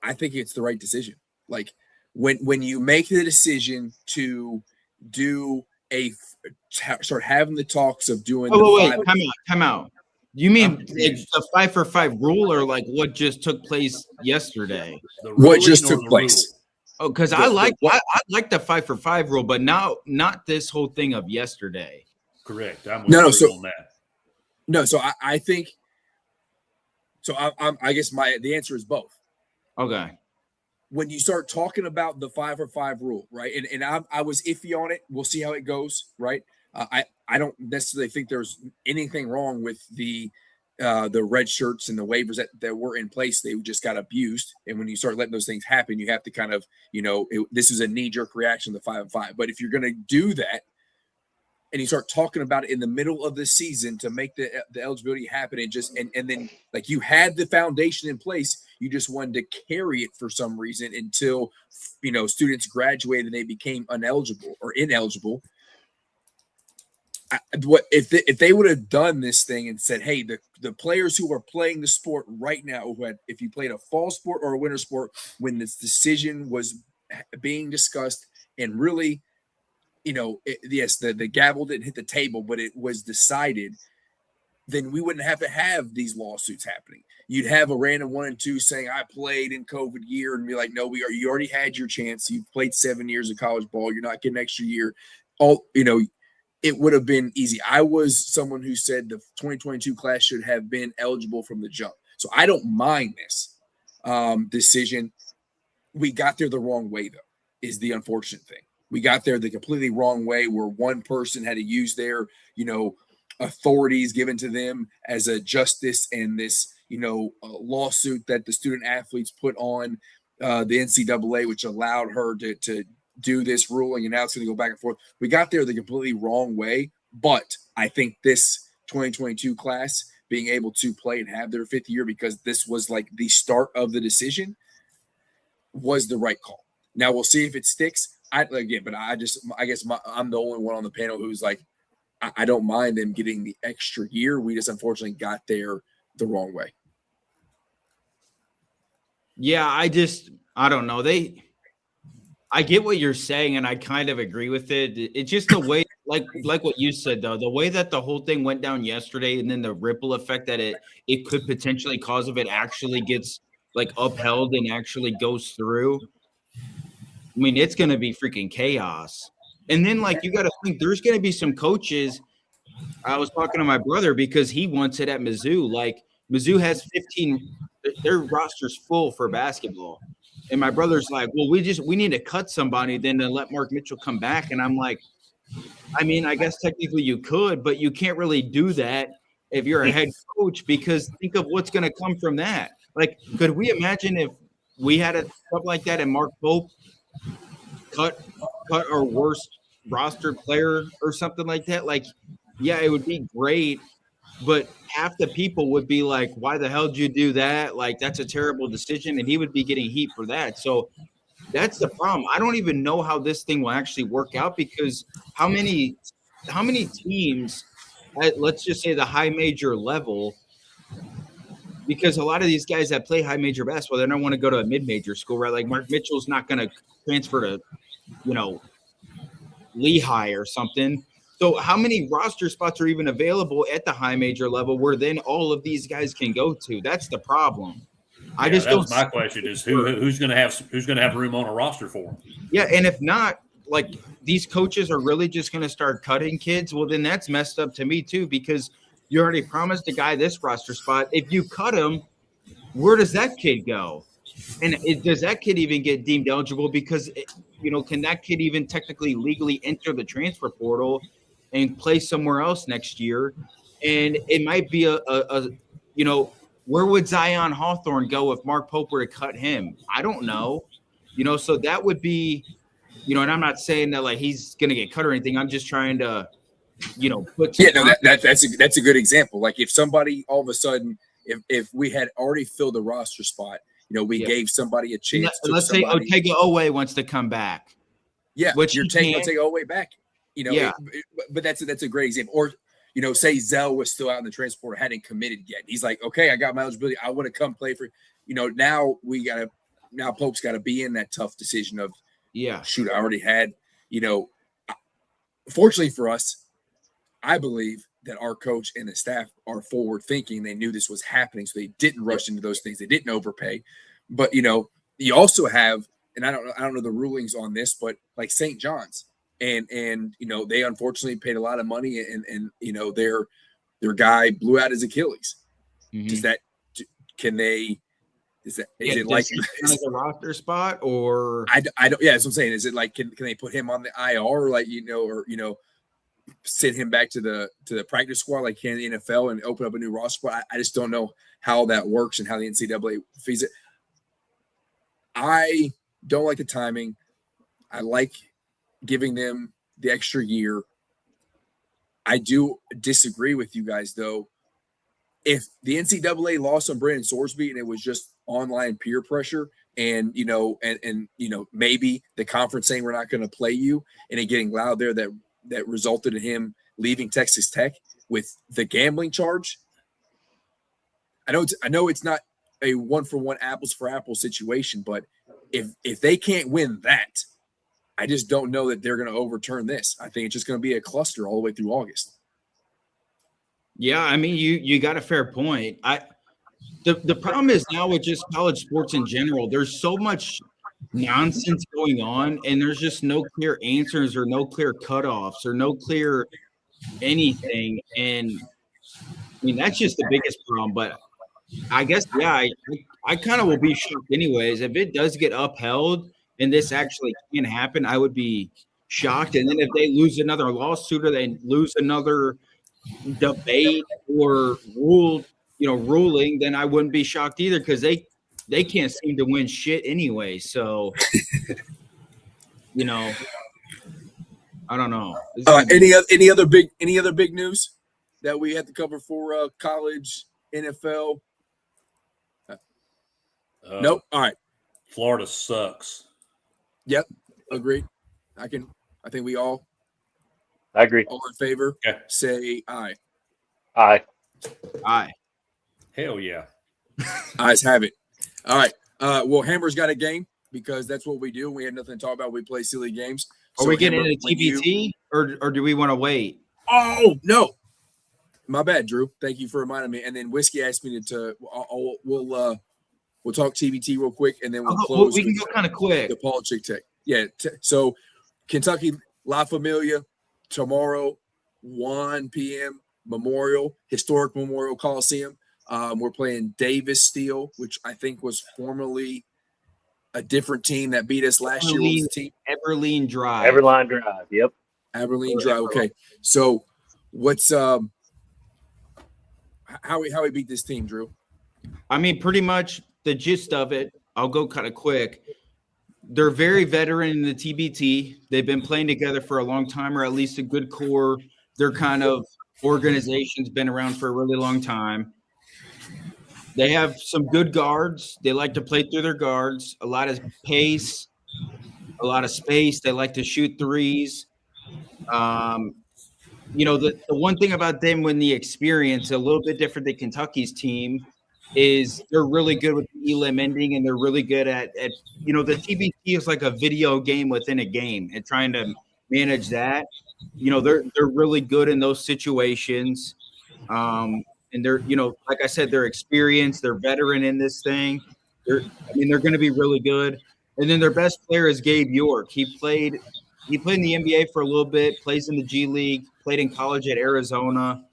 I think it's the right decision. Like, when you make the decision to start having the talks of doing. Come out. You mean the 5-for-5 rule, or like what just took place yesterday? What just took place? Oh, because I like the 5-for-5 rule, but not this whole thing of yesterday. Correct. I'm with you on that. No, so I think. So I guess the answer is both. Okay. When you start talking about the 5-for-5 rule, right? And I was iffy on it. We'll see how it goes, right? I don't necessarily think there's anything wrong with the red shirts and the waivers that were in place. They just got abused. And when you start letting those things happen, you have to kind of, this is a knee-jerk reaction to the 5-5. But if you're going to do that, and you start talking about it in the middle of the season to make the eligibility happen, and then like you had the foundation in place, you just wanted to carry it for some reason until students graduated and they became ineligible. If they would have done this thing and said, hey, the players who are playing the sport right now, if you played a fall sport or a winter sport, when this decision was being discussed and really, yes, the gavel didn't hit the table, but it was decided, then we wouldn't have to have these lawsuits happening. You'd have a random 1 and 2 saying, I played in COVID year, and be like, no, you already had your chance. You've played 7 years of college ball. You're not getting an extra year. It would have been easy. I was someone who said the 2022 class should have been eligible from the jump. So I don't mind this decision. We got there the wrong way, though, is the unfortunate thing. We got there the completely wrong way, where one person had to use their, authorities given to them as a justice and this, lawsuit that the student athletes put on the NCAA, which allowed her to do this ruling, and now it's going to go back and forth. We got there the completely wrong way, but I think this 2022 class being able to play and have their fifth year, because this was like the start of the decision, was the right call. Now we'll see if it sticks. I'm the only one on the panel who's like, I don't mind them getting the extra year. We just unfortunately got there the wrong way. Yeah, I don't know. I get what you're saying, and I kind of agree with it. It's just the way, like what you said, though, the way that the whole thing went down yesterday, and then the ripple effect that it could potentially cause if it actually gets like upheld and actually goes through. I mean, it's going to be freaking chaos. And then, like, you got to think there's going to be some coaches. I was talking to my brother because he wants it at Mizzou. Like, Mizzou has 15, their roster's full for basketball. And my brother's like, well, we need to cut somebody then to let Mark Mitchell come back. And I'm like, I mean, I guess technically you could, but you can't really do that if you're a head coach, because think of what's going to come from that. Like, could we imagine if we had a stuff like that and Mark Pope cut our worst roster player or something like that? Like, yeah, it would be great, but half the people would be like, why the hell did you do that? Like, that's a terrible decision. And he would be getting heat for that. So that's the problem. I don't even know how this thing will actually work out, because how many teams at, let's just say, the high major level, because a lot of these guys that play high major basketball, they don't want to go to a mid-major school, right? Like Mark Mitchell's not going to transfer to, Lehigh or something. So how many roster spots are even available at the high major level where then all of these guys can go to? That's the problem. My question is who's going to have room on a roster for them? Yeah, and if not, like, these coaches are really just going to start cutting kids, well, then that's messed up to me too, because you already promised a guy this roster spot. If you cut him, where does that kid go? And does that kid even get deemed eligible? Because, can that kid even technically legally enter the transfer portal and play somewhere else next year? And it might be where would Zion Hawthorne go if Mark Pope were to cut him? I don't know. So that would be, and I'm not saying that like he's going to get cut or anything. I'm just trying to, put. Yeah, no, that's a good example. Like if somebody all of a sudden, if we had already filled the roster spot, gave somebody a chance. Let's say Otega Owe wants to come back. Yeah, which you're taking Otega Owe back. Yeah. But that's a great example. Or, say Zell was still out in the transport, hadn't committed yet. He's like, okay, I got my eligibility. I want to come play for, now Pope's got to be in that tough decision of, shoot, I already had, fortunately for us, I believe that our coach and the staff are forward thinking. They knew this was happening, so they didn't rush into those things. They didn't overpay. But, you also have, and I don't know the rulings on this, but like St. John's, and they unfortunately paid a lot of money, and their guy blew out his Achilles. Mm-hmm. Is it like a roster spot, or I don't, yeah, that's what I'm saying. Is it like can they put him on the IR, like send him back to the practice squad like can the NFL and open up a new roster spot? I just don't know how that works and how the NCAA fees it. I don't like the timing. I like giving them the extra year. I do disagree with you guys, though. If the NCAA lost on Brandon Sorsby and it was just online peer pressure and maybe the conference saying we're not going to play you and it getting loud there that resulted in him leaving Texas Tech with the gambling charge. I know it's not a 1-for-1 apples for apples situation, but if they can't win that, I just don't know that they're going to overturn this. I think it's just going to be a cluster all the way through August. Yeah, I mean, you got a fair point. The problem is now with just college sports in general, there's so much nonsense going on, and there's just no clear answers or no clear cutoffs or no clear anything. And I mean, that's just the biggest problem. But I guess, I kind of will be shocked anyways. If it does get upheld and this actually can happen, I would be shocked. And then if they lose another lawsuit or they lose another debate or ruling, then I wouldn't be shocked either because they can't seem to win shit anyway. So, I don't know. Any other big news that we had to cover for college, NFL? Nope. All right. Florida sucks. Yep. Agreed. I think we all agree. All in favor? Okay. Say aye. Aye. Aye. Hell yeah. Ayes have it. All right. Well, Hammer's got a game because that's what we do. We had nothing to talk about. We play silly games. Are we getting into TBT or do we want to wait? Oh, no. My bad, Drew. Thank you for reminding me. And then Whiskey asked me we'll talk TBT real quick, and then we'll close. We can go kind of quick. The Paul Chick Tech. Yeah. So Kentucky, La Familia, tomorrow, 1 p.m., historic Memorial Coliseum. We're playing Davis Steel, which I think was formerly a different team that beat us last year. What was the team? Everline Drive. Yep. Aberline Drive. Okay. So what's how we beat this team, Drew? I mean, pretty much the gist of it. I'll go kind of quick. They're very veteran in the TBT. They've been playing together for a long time, or at least a good core. Their kind of organization's been around for a really long time. They have some good guards. They like to play through their guards. A lot of pace, a lot of space. They like to shoot threes. The one thing about them when the experience, a little bit different than Kentucky's team, is they're really good with the elim ending, and they're really good at the TBT is like a video game within a game, and trying to manage that. They're really good in those situations. And they're, like I said, they're experienced, they're veteran in this thing. They're going to be really good. And then their best player is Gabe York. He played in the NBA for a little bit, plays in the G League, played in college at Arizona.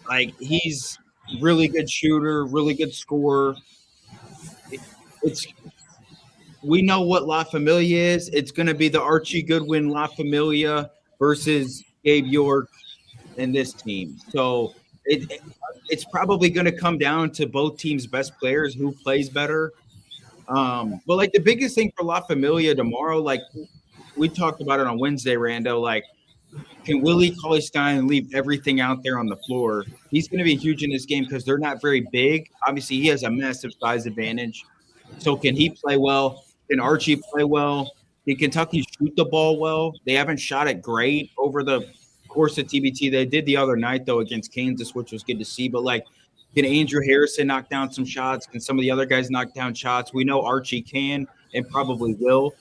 Like, he's really good shooter, really good scorer. We know what La Familia is. It's going to be the Archie Goodwin La Familia versus Gabe York in this team. So it's probably going to come down to both teams' best players, who plays better. But like the biggest thing for La Familia tomorrow, like we talked about it on Wednesday, Rando, like, can Willie Cauley-Stein leave everything out there on the floor? He's going to be huge in this game because they're not very big. Obviously, he has a massive size advantage. So can he play well? Can Archie play well? Can Kentucky shoot the ball well? They haven't shot it great over the course of TBT. They did the other night, though, against Kansas, which was good to see. But, like, can Andrew Harrison knock down some shots? Can some of the other guys knock down shots? We know Archie can and probably will.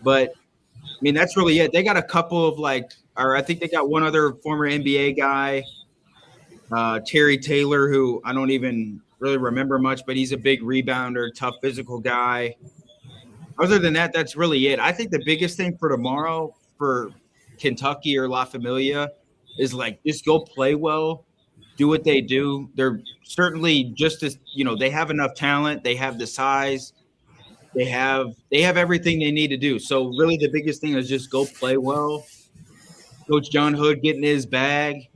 But, I mean, that's really it. They got a couple of, I think they got one other former NBA guy, Terry Taylor, who I don't even really remember much, but he's a big rebounder, tough physical guy. Other than that, that's really it. I think the biggest thing for tomorrow for Kentucky or La Familia is, just go play well, do what they do. They're certainly just as, they have enough talent. They have the size. They have everything they need to do. So really the biggest thing is just go play well. Coach John Hood getting his bag,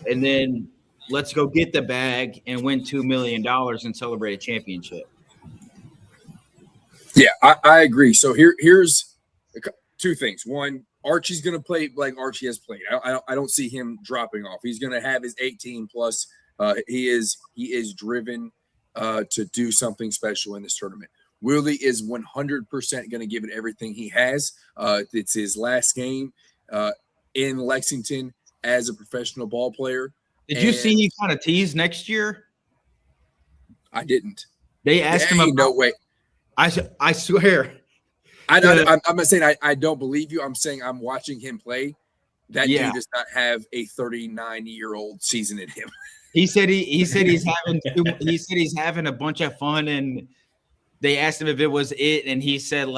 and then let's go get the bag and win $2 million and celebrate a championship. Yeah, I agree. So here's two things. One, Archie's going to play like Archie has played. I don't see him dropping off. He's going to have his 18 plus. He is driven to do something special in this tournament. Willie is 100% going to give it everything he has. It's his last game in Lexington as a professional ball player. Did you see he kind of tease next year? I didn't. They asked him about. No way. I swear. I'm not saying I don't believe you. I'm saying I'm watching him play. That dude does not have a 39-year-old season in him. He said he's having a bunch of fun, and they asked him if it was it, and he said,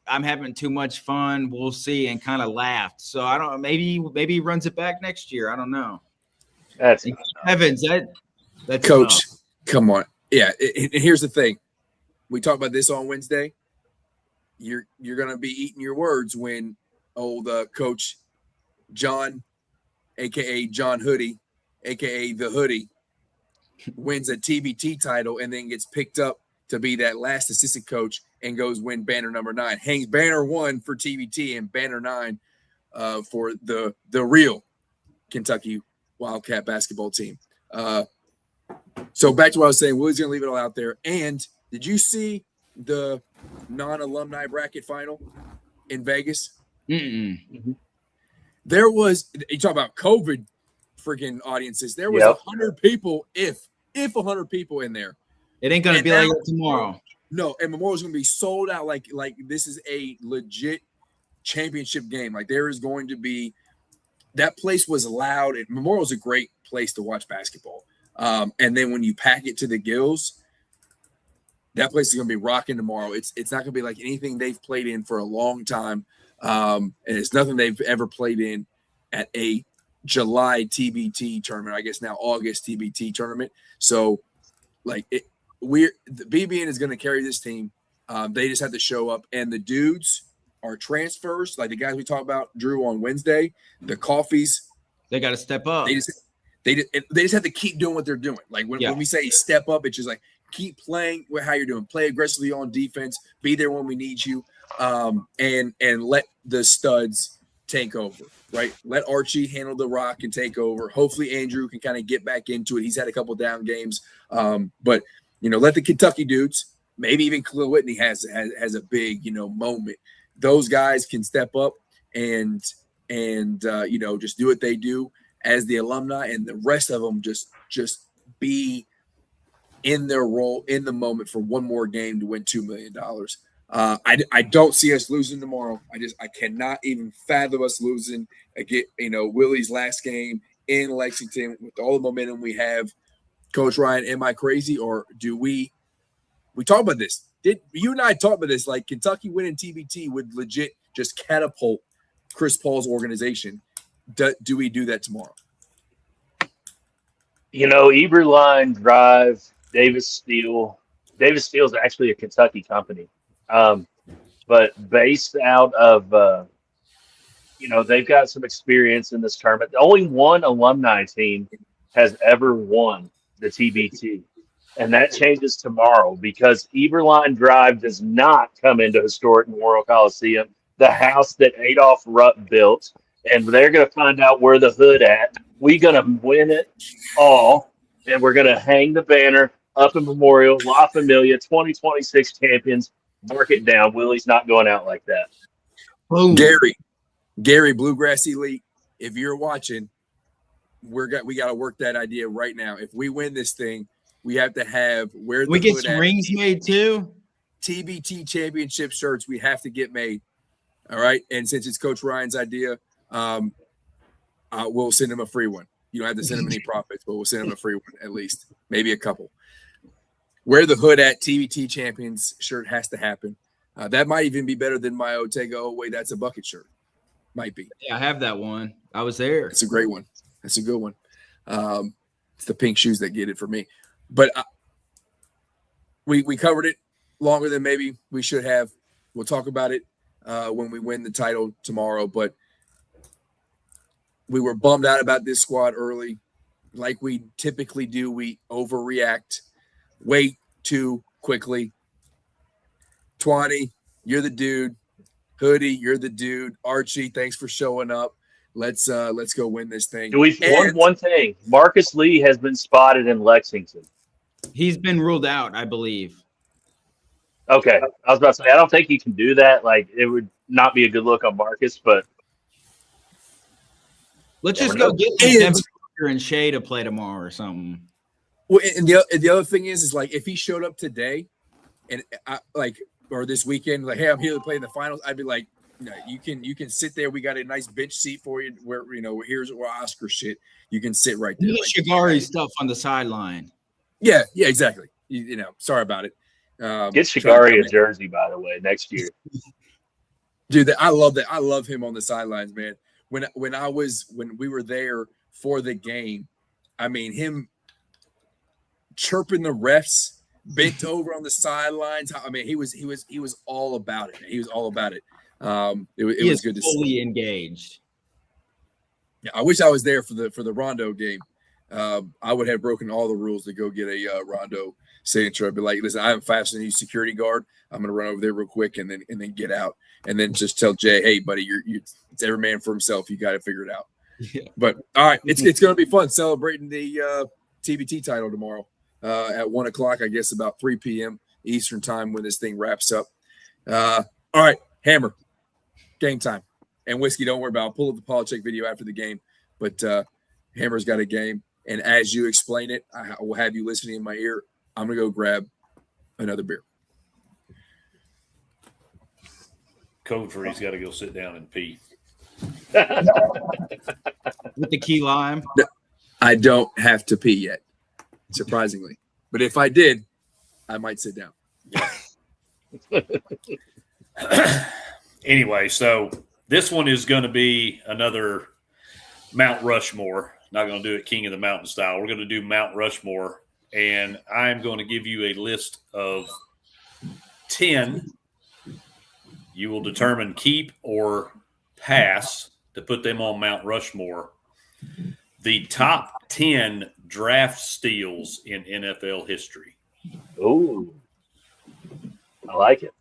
I'm having too much fun. We'll see, and kind of laughed. So I don't know. Maybe he runs it back next year. I don't know. That's Evans. That's Coach. enough. Come on. Yeah. And here's the thing. We talked about this on Wednesday. You're gonna be eating your words when old Coach John aka John Hoodie, aka the Hoodie, wins a TBT title and then gets picked up to be that last assistant coach and goes win banner number 9. Hangs banner 1 for TBT and banner 9 for the real Kentucky Wildcat basketball team. So back to what I was saying, Willie's going to leave it all out there. And did you see the non-alumni bracket final in Vegas? Mm-mm. There was, you talk about COVID freaking audiences. There was 100 people, if 100 people in there. It ain't going to be like that tomorrow. No, and Memorial's going to be sold out like this is a legit championship game. Like there is going to be, that place was loud. Memorial's a great place to watch basketball. And then when you pack it to the gills, that place is going to be rocking tomorrow. It's not going to be like anything they've played in for a long time. And it's nothing they've ever played in at a July TBT tournament. I guess now August TBT tournament. So like the BBN is going to carry this team. They just have to show up, and the dudes are transfers. Like the guys we talked about, Drew, on Wednesday, the Coffees, they got to step up. They just have to keep doing what they're doing. Like when we say step up, it's just like keep playing how you're doing. Play aggressively on defense. Be there when we need you. And let the studs take over. Right. Let Archie handle the rock and take over. Hopefully Andrew can kind of get back into it. He's had a couple down games. But let the Kentucky dudes, maybe even Khalil Whitney has a big moment. Those guys can step up and just do what they do as the alumni, and the rest of them just be in their role in the moment for one more game to win $2 million. I don't see us losing tomorrow. I cannot even fathom us losing again. Willie's last game in Lexington with all the momentum we have. Coach Ryan, am I crazy, or do we talk about this? Did you and I talk about this? Like Kentucky winning TBT would legit just catapult Chris Paul's organization. Do we do that tomorrow? Eberline Drive, Davis Steel. Davis Steel is actually a Kentucky company, but based out of, they've got some experience in this tournament. Only one alumni team has ever won the TBT, and that changes tomorrow because Eberline Drive does not come into historic Memorial Coliseum, the house that Adolph Rupp built. And they're going to find out where the hood at. We're going to win it all, and we're going to hang the banner up in Memorial, La Familia, 2026 champions. Mark it down. Willie's not going out like that. Boom. Gary, Bluegrass Elite, if you're watching, we got to work that idea right now. If we win this thing, we have to have where we get some rings made too. TBT championship shirts we have to get made. All right, and since it's Coach Ryan's idea, we'll send him a free one. You don't have to send him any profits, but we'll send him a free one at least, maybe a couple. Where the hood at TBT champions shirt has to happen. That might even be better than my Otega. Oh wait, that's a bucket shirt. Might be. Yeah, I have that one. I was there. It's a great one. That's a good one. It's the pink shoes that get it for me. But we covered it longer than maybe we should have. We'll talk about it when we win the title tomorrow. But we were bummed out about this squad early. Like we typically do, we overreact way too quickly. Twani, you're the dude. Hoodie, you're the dude. Archie, thanks for showing up. Let's go win this thing. One thing. Marcus Lee has been spotted in Lexington. He's been ruled out, I believe. Okay. I was about to say, I don't think he can do that. Like, it would not be a good look on Marcus, but let's just go get Devin Booker and Shea to play tomorrow or something. Well, and the other thing is like if he showed up today and or this weekend, like, hey, I'm here to play in the finals, I'd be like, no, you can sit there. We got a nice bench seat for you where here's where Oscar shit. You can sit right there. Shigari stuff on the sideline. Yeah, exactly. Sorry about it. Get Shigari a jersey, by the way, next year. Dude, I love that. I love him on the sidelines, man. When we were there for the game, I mean him chirping the refs, bent over on the sidelines. I mean, he was all about it. He was all about it. It was good to see. Fully engaged. Yeah, I wish I was there for the Rondo game. I would have broken all the rules to go get a Rondo signature. I'd be like, listen, I haven't fastened a new security guard. I'm going to run over there real quick and then get out, and then just tell Jay, hey, buddy, it's every man for himself. You got to figure it out. Yeah. But all right, it's going to be fun celebrating the TBT title tomorrow at 1:00. I guess about 3 p.m. Eastern time when this thing wraps up. All right, Hammer, game time. And Whiskey, don't worry about it. I'll pull up the Politics video after the game. But Hammer's got a game. And as you explain it, I will have you listening in my ear. I'm going to go grab another beer. Coach Reed's got to go sit down and pee. With the key lime. I don't have to pee yet, surprisingly. But if I did, I might sit down. Yeah. Anyway, so this one is going to be another Mount Rushmore. Not going to do it King of the Mountain style. We're going to do Mount Rushmore, and I'm going to give you a list of 10. You will determine keep or pass to put them on Mount Rushmore. The top 10 draft steals in NFL history. Ooh, I like it.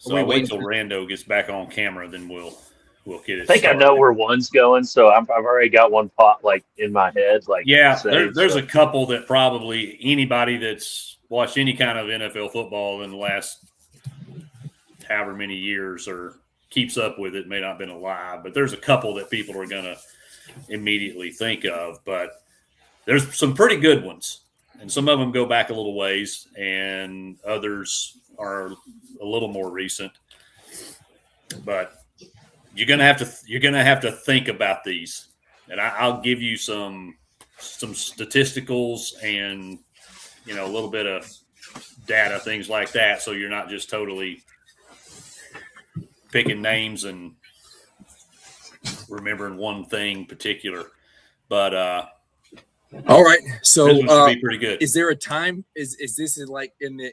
So I'll wait till Rando gets back on camera, then we'll get it. I think started. I know where one's going, so I've already got one pot like in my head. Like, yeah, there's a couple that probably anybody that's watched any kind of NFL football in the last however many years or keeps up with it may not have been alive, but there's a couple that people are going to immediately think of. But there's some pretty good ones, and some of them go back a little ways, and others are a little more recent. But you're gonna have to think about these, and I'll give you some statisticals and a little bit of data, things like that, so you're not just totally picking names and remembering one thing particular. But all right, so this one should be pretty good. Is there a time? Is this like in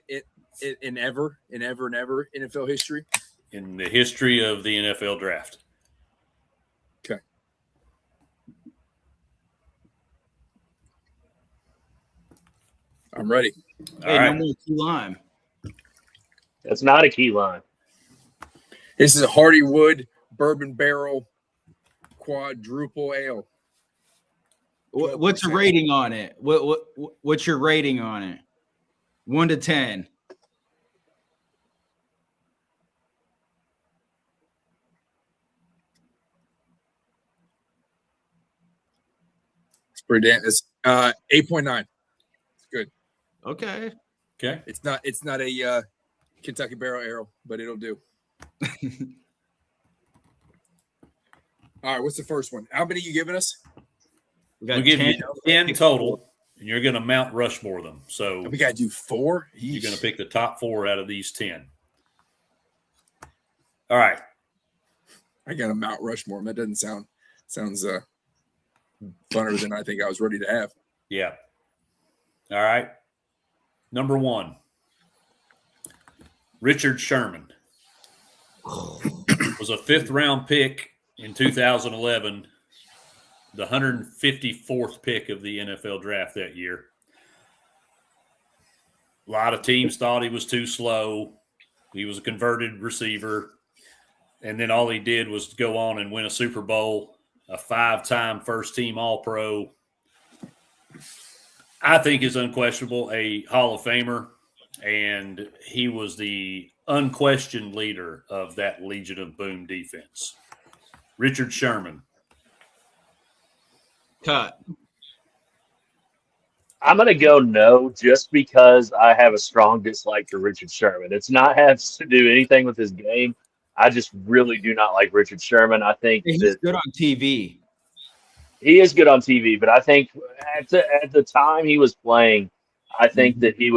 ever NFL history? In the history of the NFL draft. Okay. I'm ready. Hey, All right. no more key lime. That's not a key line. This is a Hardywood Bourbon Barrel Quadruple Ale. What's your rating on it? What's your rating on it? 1 to 10. It's pretty damn. It's 8.9. It's good. Okay. Okay. It's not a Kentucky Barrel Ale, but it'll do. All right, what's the first one? How many are you giving us? We'll give you 10 total, and you're going to Mount Rushmore them. So We got to do 4? you're going to pick the top 4 out of these 10. All right. I got a Mount Rushmore. That doesn't sounds funner than I think I was ready to have. Yeah. All right. Number 1, Richard Sherman was a 5th-round pick in 2011, the 154th pick of the NFL draft that year. A lot of teams thought he was too slow. He was a converted receiver. And then all he did was go on and win a Super Bowl, a 5-time first-team All-Pro. I think is unquestionable a Hall of Famer, and he was the unquestioned leader of that Legion of Boom defense. Richard Sherman. Cut. I'm going to go no just because I have a strong dislike for Richard Sherman. It's not has to do anything with his game. I just really do not like Richard Sherman. I think He's good on TV. he is good on TV, but I think at the time he was playing, I think that he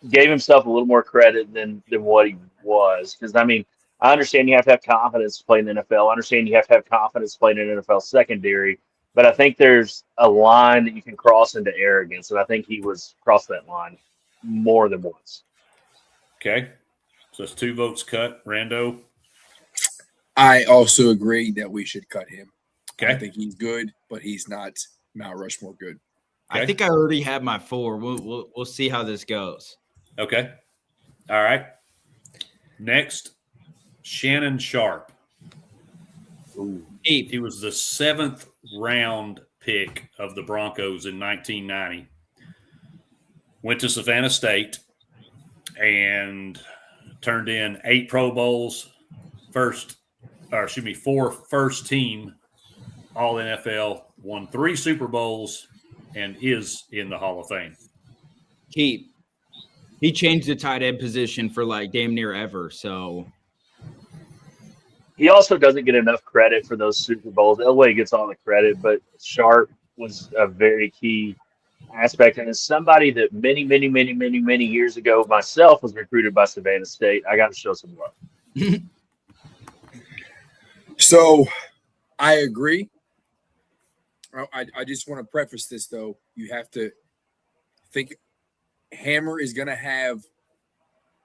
gave himself a little more credit than what he was. Because, I mean, I understand you have to have confidence playing the NFL. I understand you have to have confidence playing in NFL secondary. But I think there's a line that you can cross into arrogance, and I think he crossed that line more than once. Okay. So that's 2 votes cut. Rando. I also agree that we should cut him. Okay. I think he's good, but he's not Mount Rushmore good. I think I already have my 4. We'll see how this goes. Okay. All right. Next, Shannon Sharp. Ooh. He was the 7th round pick of the Broncos in 1990. Went to Savannah State and turned in 8 Pro Bowls, 4 first team All NFL, won 3 Super Bowls, and is in the Hall of Fame. He changed the tight end position for like damn near ever. So He also doesn't get enough credit for those Super Bowls. Elway gets all the credit, but Sharp was a very key aspect. And as somebody that many years ago myself was recruited by Savannah State, I got to show some love. So I agree. I just want to preface this, though. You have to think Hammer is going to have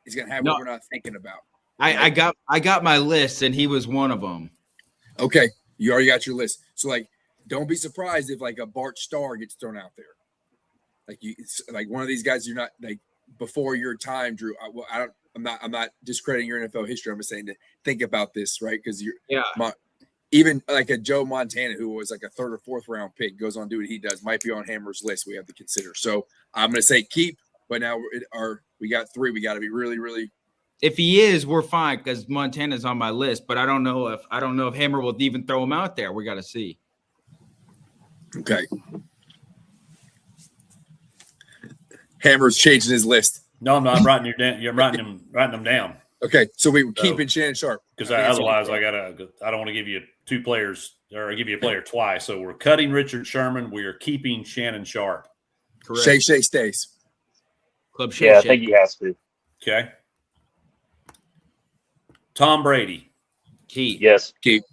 what we're not thinking about. I got my list, and he was one of them. Okay, you already got your list. So, like, don't be surprised if like a Bart Starr gets thrown out there. Like it's like one of these guys you're not like before your time, Drew. I'm not discrediting your NFL history. I'm just saying to think about this, right? Because even like a Joe Montana, who was like a 3rd or 4th round pick, goes on to do what he does, might be on Hammer's list. We have to consider. So I'm going to say keep, but now we got 3. We got to be really, really. If he is, we're fine because Montana's on my list. But I don't know if Hammer will even throw him out there. We got to see. Okay. Hammer's changing his list. No, I'm not. I'm writing you down. You're writing them down. Okay, so we keeping Shannon Sharp because otherwise I don't want to give you 2 players or give you a player twice. So we're cutting Richard Sherman. We are keeping Shannon Sharp. Correct. Shay stays. Club Shay. Yeah, I think he has to. Okay. Tom Brady. Keep. Yes. Keep.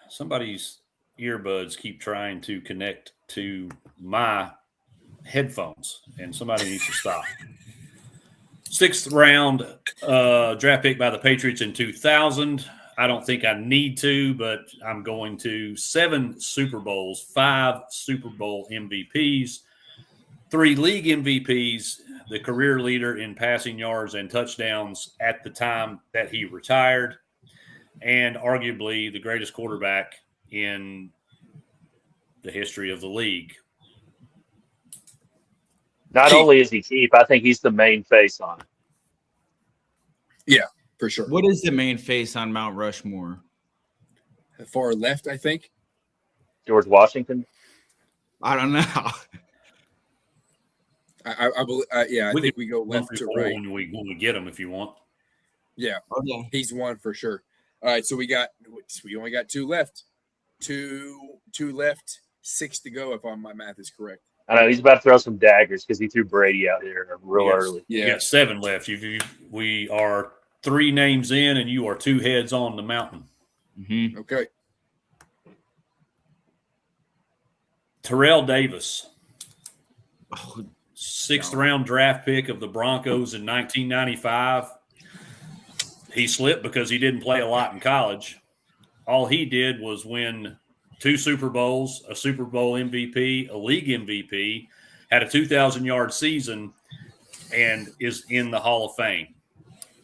Somebody's earbuds keep trying to connect to my headphones, and somebody needs to stop. 6th round draft pick by the Patriots in 2000. I don't think I need to, but I'm going to. 7 Super Bowls, 5 Super Bowl MVPs, 3 league MVPs, the career leader in passing yards and touchdowns at the time that he retired, and arguably the greatest quarterback in the history of the league. Not only is he keep, I think he's the main face on it. Yeah, for sure. What is the main face on Mount Rushmore? Far left, I think. George Washington. I don't know. I believe. I think we go left to right when we get him if you want. Yeah, Okay. he's one for sure. All right, so we only got 2 left. Two left, 6 to go. If my math is correct. I know he's about to throw some daggers because he threw Brady out here real early. You got 7 left. We are 3 names in, and you are 2 heads on the mountain. Mm-hmm. Okay. Terrell Davis, Oh, 6th round draft pick of the Broncos in 1995. He slipped because he didn't play a lot in college. All he did was win 2 Super Bowls, a Super Bowl MVP, a league MVP, had a 2,000-yard season, and is in the Hall of Fame.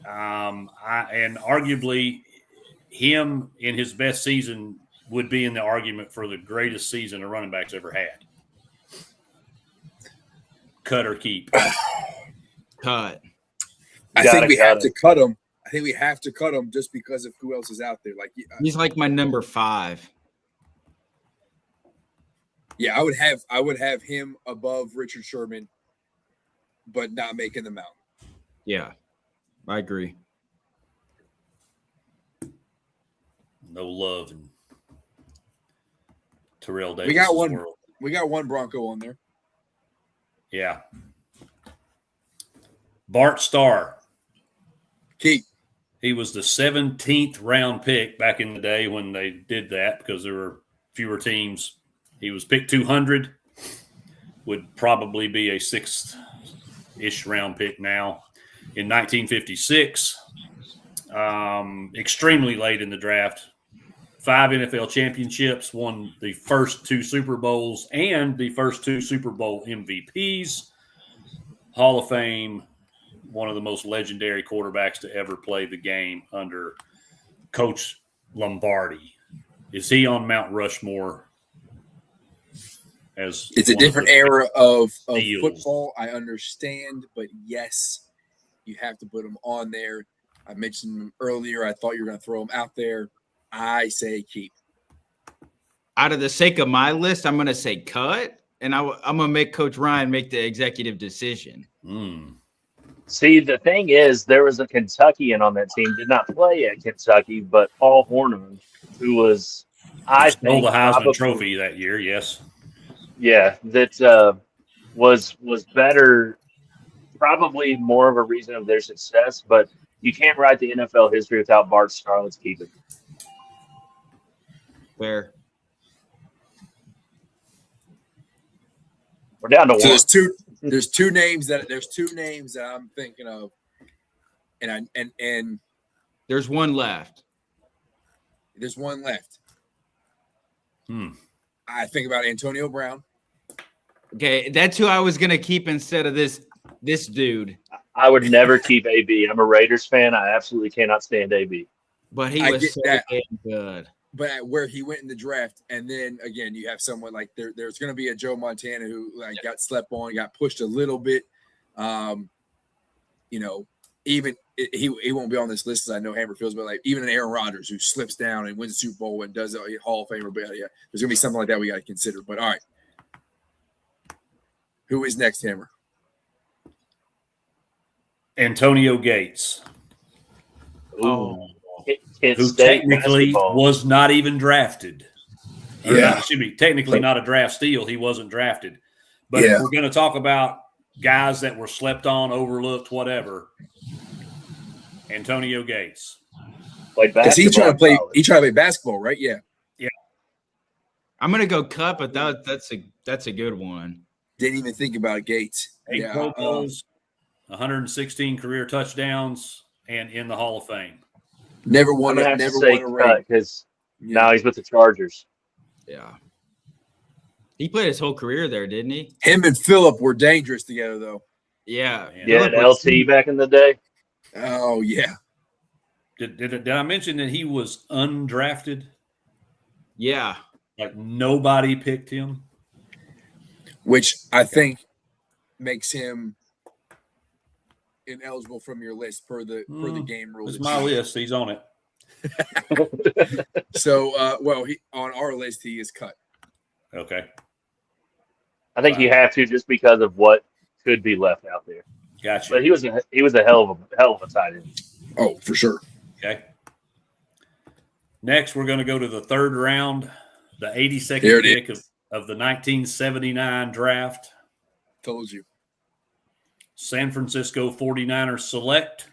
And arguably, him in his best season would be in the argument for the greatest season a running back's ever had. Cut or keep? cut. I think we have to cut him. I think we have to cut him just because of who else is out there. Like He's like my number 5. Yeah, I would have him above Richard Sherman, but not making the mountain. Yeah, I agree. No love in Terrell Davis. We got one Bronco on there. Yeah. Bart Starr. Keep. He was the 17th round pick back in the day when they did that because there were fewer teams. He was picked 200, would probably be a 6th ish round pick now. In 1956, extremely late in the draft, 5 NFL championships, won the first 2 Super Bowls and the first 2 Super Bowl MVPs. Hall of Fame, one of the most legendary quarterbacks to ever play the game under Coach Lombardi. Is he on Mount Rushmore? As it's a different era of steals. football. I understand, but yes, you have to put him on there. I mentioned him earlier. I thought you were going to throw him out there. I say keep. Out of the sake of my list, I'm going to say cut, and I'm going to make Coach Ryan make the executive decision. See, the thing is, there was a Kentuckian on that team, did not play at Kentucky, but Paul Hornung, who was, I stole think, the Heisman probably, Trophy that year, yes. Yeah, that was better, probably more of a reason of their success, but you can't write the NFL history without Bart Starr. Let's keep it. Fair. We're down to So one. there's two names that I'm thinking of, and There's one left. there's one left. I think about Antonio Brown. Okay, that's who I was going to keep instead of this dude. I would never keep AB. I'm a Raiders fan. I absolutely cannot stand AB. But he I was get so that. damn good. But at where he went in the draft, and then again, you have someone like there's going to be a Joe Montana who got slept on, got pushed a little bit. Even he won't be on this list as I know Hammer feels, but like even an Aaron Rodgers who slips down and wins the Super Bowl and does a Hall of Famer, but yeah, there's going to be something like that we got to consider. But all right, who is next, Hammer? Antonio Gates, Ooh. who technically was not even drafted. Technically not a draft steal. He wasn't drafted. But if we're going to talk about guys that were slept on, overlooked, whatever, Antonio Gates. Because he tried to play basketball, right? Yeah. Yeah. I'm going to go cut, but that's a good one. Didn't even think about Gates. 8 Pro Bowls, 116 career touchdowns, and in the Hall of Fame. Never won a ring because now he's with the Chargers. Yeah. He played his whole career there, didn't he? Him and Phillip were dangerous together, though. Yeah. Yeah, and LT back in the day. Oh, yeah. Did I mention that he was undrafted? Yeah. Like nobody picked him? Which I think makes him ineligible from your list per the game rules. It's my list. He's on it. So, on our list, he is cut. Okay. I think you have to just because of what could be left out there. Gotcha. But he was a hell of a tight end. Oh, for sure. Okay. Next, we're going to go to the third round, the 82nd pick of the 1979 draft. Told you. San Francisco 49ers select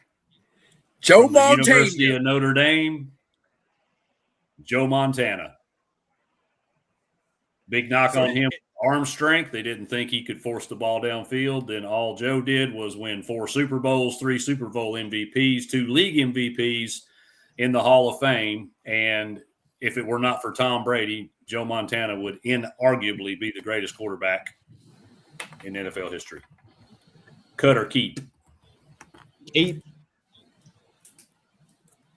Joe Montana. Montana. University of Notre Dame, Joe Montana. Big knock on him. Arm strength. They didn't think he could force the ball downfield. Then all Joe did was win 4 Super Bowls, 3 Super Bowl MVPs, 2 league MVPs in the Hall of Fame. And if it were not for Tom Brady, Joe Montana would inarguably be the greatest quarterback in NFL history. Cut or keep? Keep.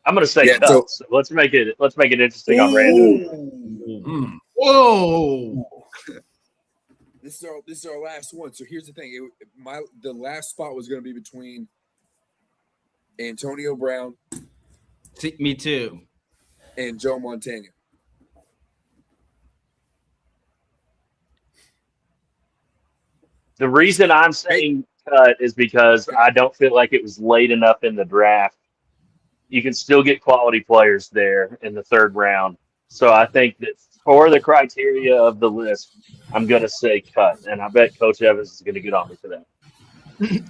I'm going to say cut. So let's make it interesting on random. Whoa. This is our last one. So here's the thing. The last spot was going to be between Antonio Brown. Me too. And Joe Montana. The reason I'm saying cut is because I don't feel like it was late enough in the draft. You can still get quality players there in the third round. So I think that for the criteria of the list, I'm going to say cut. And I bet Coach Evans is going to get on me for that.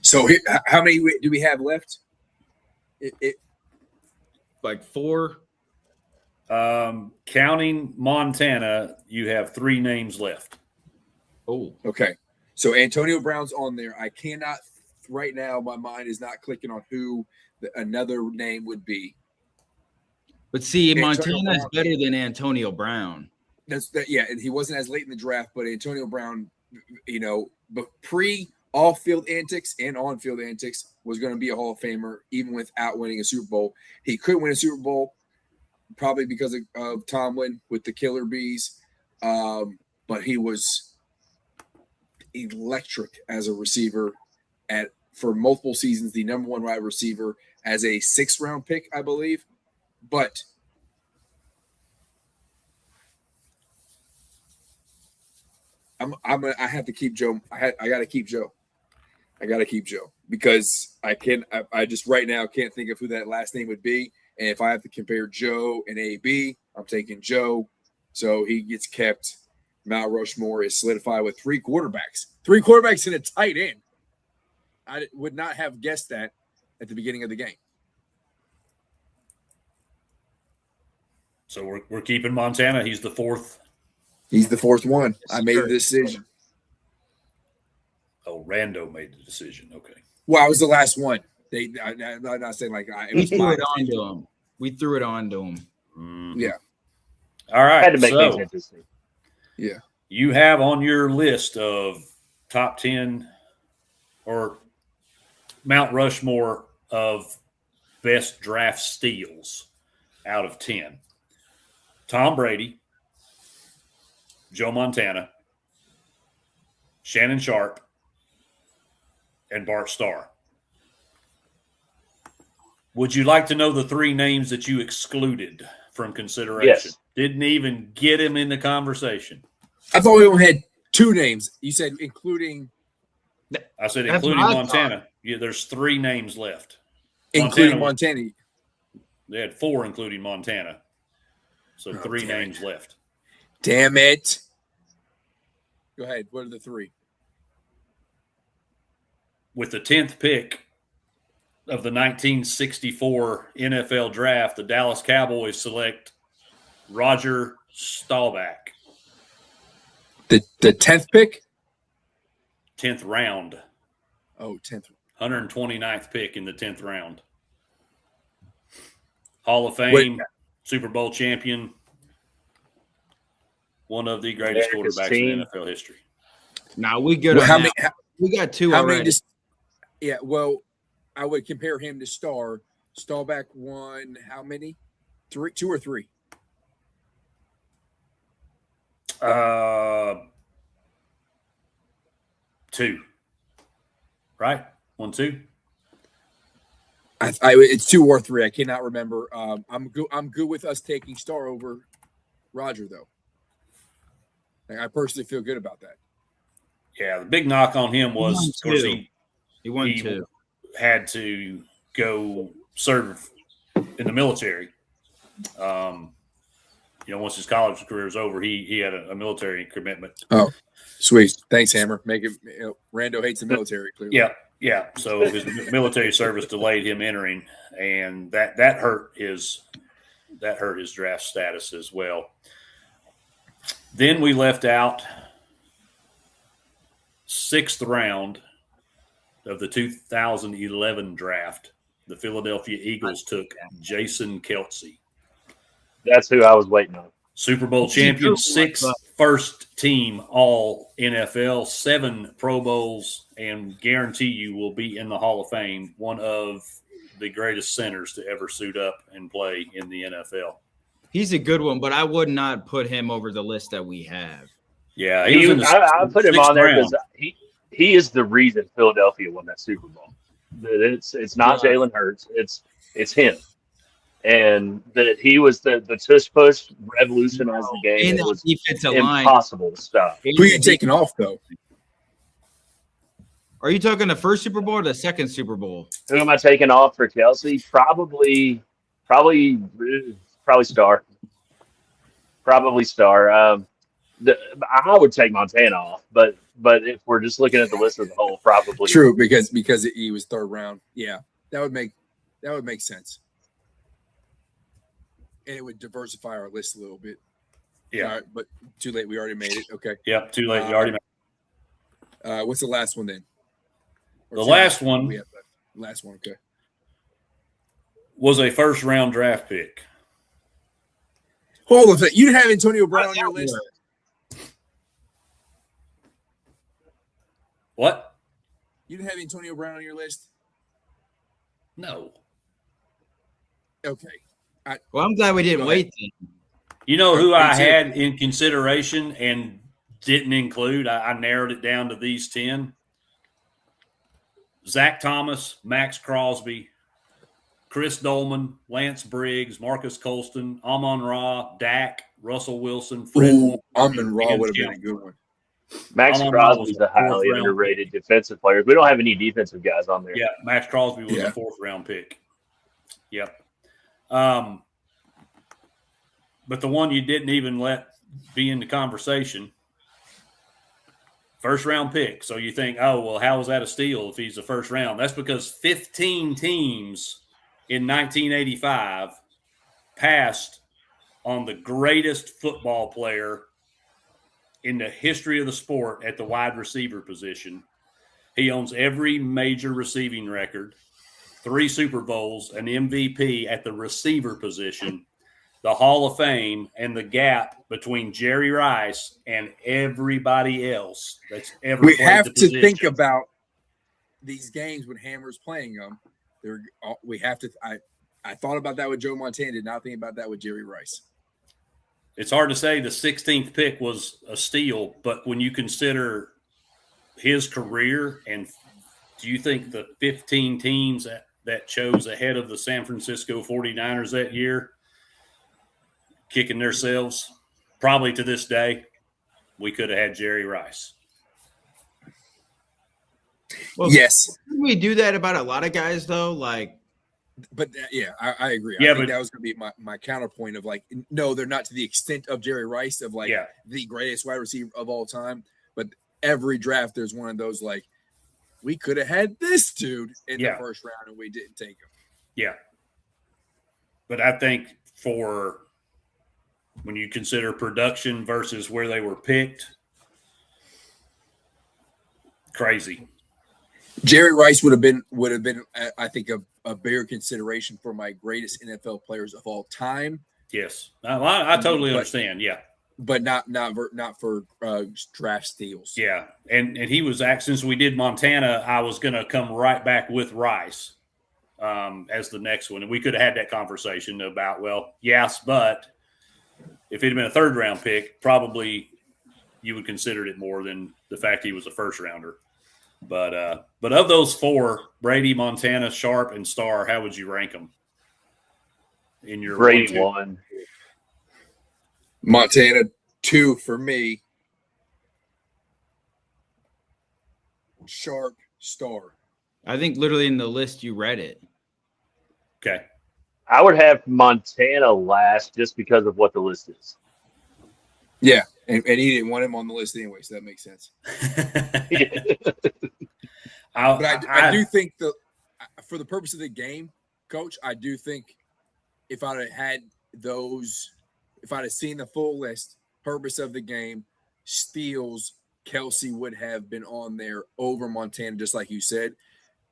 So how many do we have left? Like 4. Counting Montana, you have 3 names left. Oh, Okay. So Antonio Brown's on there. I cannot right now. My mind is not clicking on who another name would be. but see, Antonio Montana is Brown. better than Antonio Brown. That's that. Yeah, and he wasn't as late in the draft, but Antonio Brown, but pre off-field antics and on-field antics was going to be a Hall of Famer, even without winning a Super Bowl. He could win a Super Bowl, probably because of Tomlin with the Killer Bees, but he was electric as a receiver for multiple seasons, the number one wide receiver as a 6th-round pick, I believe. But I have to keep Joe. I got to keep Joe. I got to keep Joe because I just right now can't think of who that last name would be. And if I have to compare Joe and AB, I'm taking Joe. So he gets kept. Mount Rushmore is solidified with 3 quarterbacks. 3 quarterbacks and a tight end. I would not have guessed that at the beginning of the game. So we're keeping Montana. He's the 4th. He's the 4th one. I made the decision. Oh, Rando made the decision. Okay. Well, I was the last one. I'm not saying like it was threw it onto him. We threw it onto him. Mm-hmm. Yeah. All right. Had to make things interesting. Yeah. You have on your list of top 10 or Mount Rushmore of best draft steals out of 10. Tom Brady, Joe Montana, Shannon Sharp, and Bart Starr. Would you like to know the 3 names that you excluded from consideration? Yes. Didn't even get him in the conversation. I thought we only had 2 names. You said including. I said That's including what I Montana. Yeah, there's 3 names left. Including Montana. They had 4 including Montana. So 3 names left. Damn it. Go ahead. What are the 3? With the 10th pick of the 1964 NFL draft, the Dallas Cowboys select Roger Staubach. The 10th pick? 10th round. Oh, 10th. 129th pick in the 10th round. Hall of Fame, Super Bowl champion, one of the greatest quarterbacks in NFL history. Now we good. We got 2 already. Well, I would compare him to Starr. Staubach won how many? 2 or 3? 2. Right? 1, 2. It's 2 or 3. I cannot remember. I'm good with us taking Starr over Roger, though. I personally feel good about that. Yeah, the big knock on him was, of course, he won 2. Had to go serve in the military. Once his college career was over, he had a military commitment. Oh, sweet. Thanks, Hammer. Rando hates the military, clearly. Yeah. So his military service delayed him entering, and that hurt his draft status as well. Then we left out 6th round of the 2011 draft. The Philadelphia Eagles took Jason Kelce. That's who I was waiting on. Super Bowl champion, 6 first-team All-NFL, 7 Pro Bowls, and guarantee you will be in the Hall of Fame, one of the greatest centers to ever suit up and play in the NFL. He's a good one, but I would not put him over the list that we have. Yeah, I put him on there because he is the reason Philadelphia won that Super Bowl. It's not Jalen Hurts, it's him. And that he was the tush push, revolutionized the game. It was impossible to stop. Who are you taking off, though? Are you talking the first Super Bowl or the second Super Bowl? Who am I taking off for Kelce? Probably Starr. Probably Starr. I would take Montana off, but if we're just looking at the list as a whole, probably true because he was 3rd round. Yeah, that would make sense. And it would diversify our list a little bit. Yeah. Right, but too late. We already made it. Okay. Yep. Too late. You already made What's the last one then? The last one. We have the last one. Okay. Was a first-round draft pick. Hold on a second. You didn't have Antonio Brown on your list? What? You didn't have Antonio Brown on your list? No. Okay. Well, I'm glad we didn't wait then. You know who I had in consideration and didn't include? I narrowed it down to these 10. Zach Thomas, Max Crosby, Chris Dolman, Lance Briggs, Marcus Colston, Amon-Ra, Dak, Russell Wilson, Fred. Amon-Ra would have been a good one. Max Crosby's a highly underrated defensive player. We don't have any defensive guys on there. Yeah, Max Crosby was a fourth-round pick. Yep. But the one you didn't even let be in the conversation, first-round pick. So you think, oh, well, how is that a steal if he's a first round? That's because 15 teams in 1985 passed on the greatest football player in the history of the sport at the wide receiver position. He owns every major receiving record, 3 Super Bowls, an MVP at the receiver position, the Hall of Fame, and the gap between Jerry Rice and everybody else that's ever we played have the to position. think about these games when Hammer's playing them. We have to. I thought about that with Joe Montana. Did not think about that with Jerry Rice. It's hard to say the 16th pick was a steal, but when you consider his career, and do you think the 15 teams that chose ahead of the San Francisco 49ers that year kicking themselves, probably to this day, we could have had Jerry Rice. Well, yes. We do that about a lot of guys, though. But I agree. Yeah, I think that was going to be my counterpoint of no, they're not to the extent of Jerry Rice of the greatest wide receiver of all time. But every draft, there's one of those we could have had this dude in the first round and we didn't take him. Yeah. But I think for when you consider production versus where they were picked, crazy. Jerry Rice would have been, I think, a bigger consideration for my greatest NFL players of all time. Yes, I totally understand. Yeah, but not for draft steals. Yeah, and he was since we did Montana, I was going to come right back with Rice as the next one, and we could have had that conversation about yes, but if it had been a third round pick, probably you would consider it more than the fact he was a first rounder. But of those 4, Brady, Montana, Sharp, and Starr, how would you rank them? In your Brady 1, Montana 2 for me, Sharp, Starr. I think literally in the list you read it. Okay. I would have Montana last just because of what the list is. Yeah, and he didn't want him on the list anyway, so that makes sense. But I do think for the purpose of the game, Coach, I do think if I'd have had if I'd have seen the full list, purpose of the game, steals, Kelsey would have been on there over Montana, just like you said,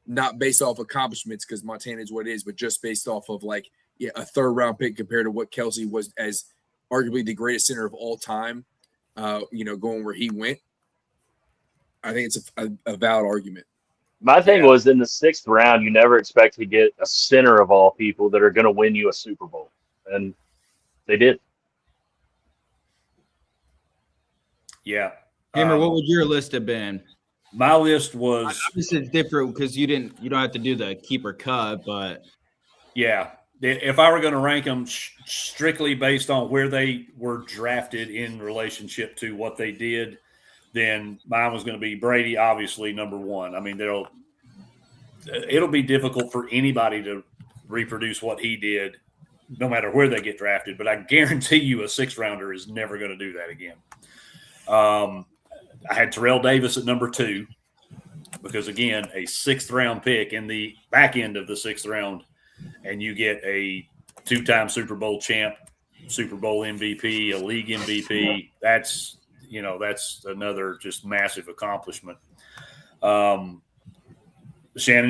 not based off accomplishments because Montana is what it is, but just based off of a third round pick compared to what Kelsey was as arguably the greatest center of all time, going where he went. I think it's a valid argument. My thing was in the 6th round, you never expect to get a center of all people that are going to win you a Super Bowl. And they did. Yeah. Hammer, what would your list have been? My list was this is different because you don't have to do the keeper cut, but if I were going to rank them strictly based on where they were drafted in relationship to what they did, then mine was going to be Brady, obviously number 1. I mean, it'll be difficult for anybody to reproduce what he did, no matter where they get drafted. But I guarantee you, a 6th rounder is never going to do that again. I had Terrell Davis at number 2 because, again, a 6th round pick in the back end of the 6th round, and you get a 2-time Super Bowl champ, Super Bowl MVP, a league MVP. That's another just massive accomplishment. Shannon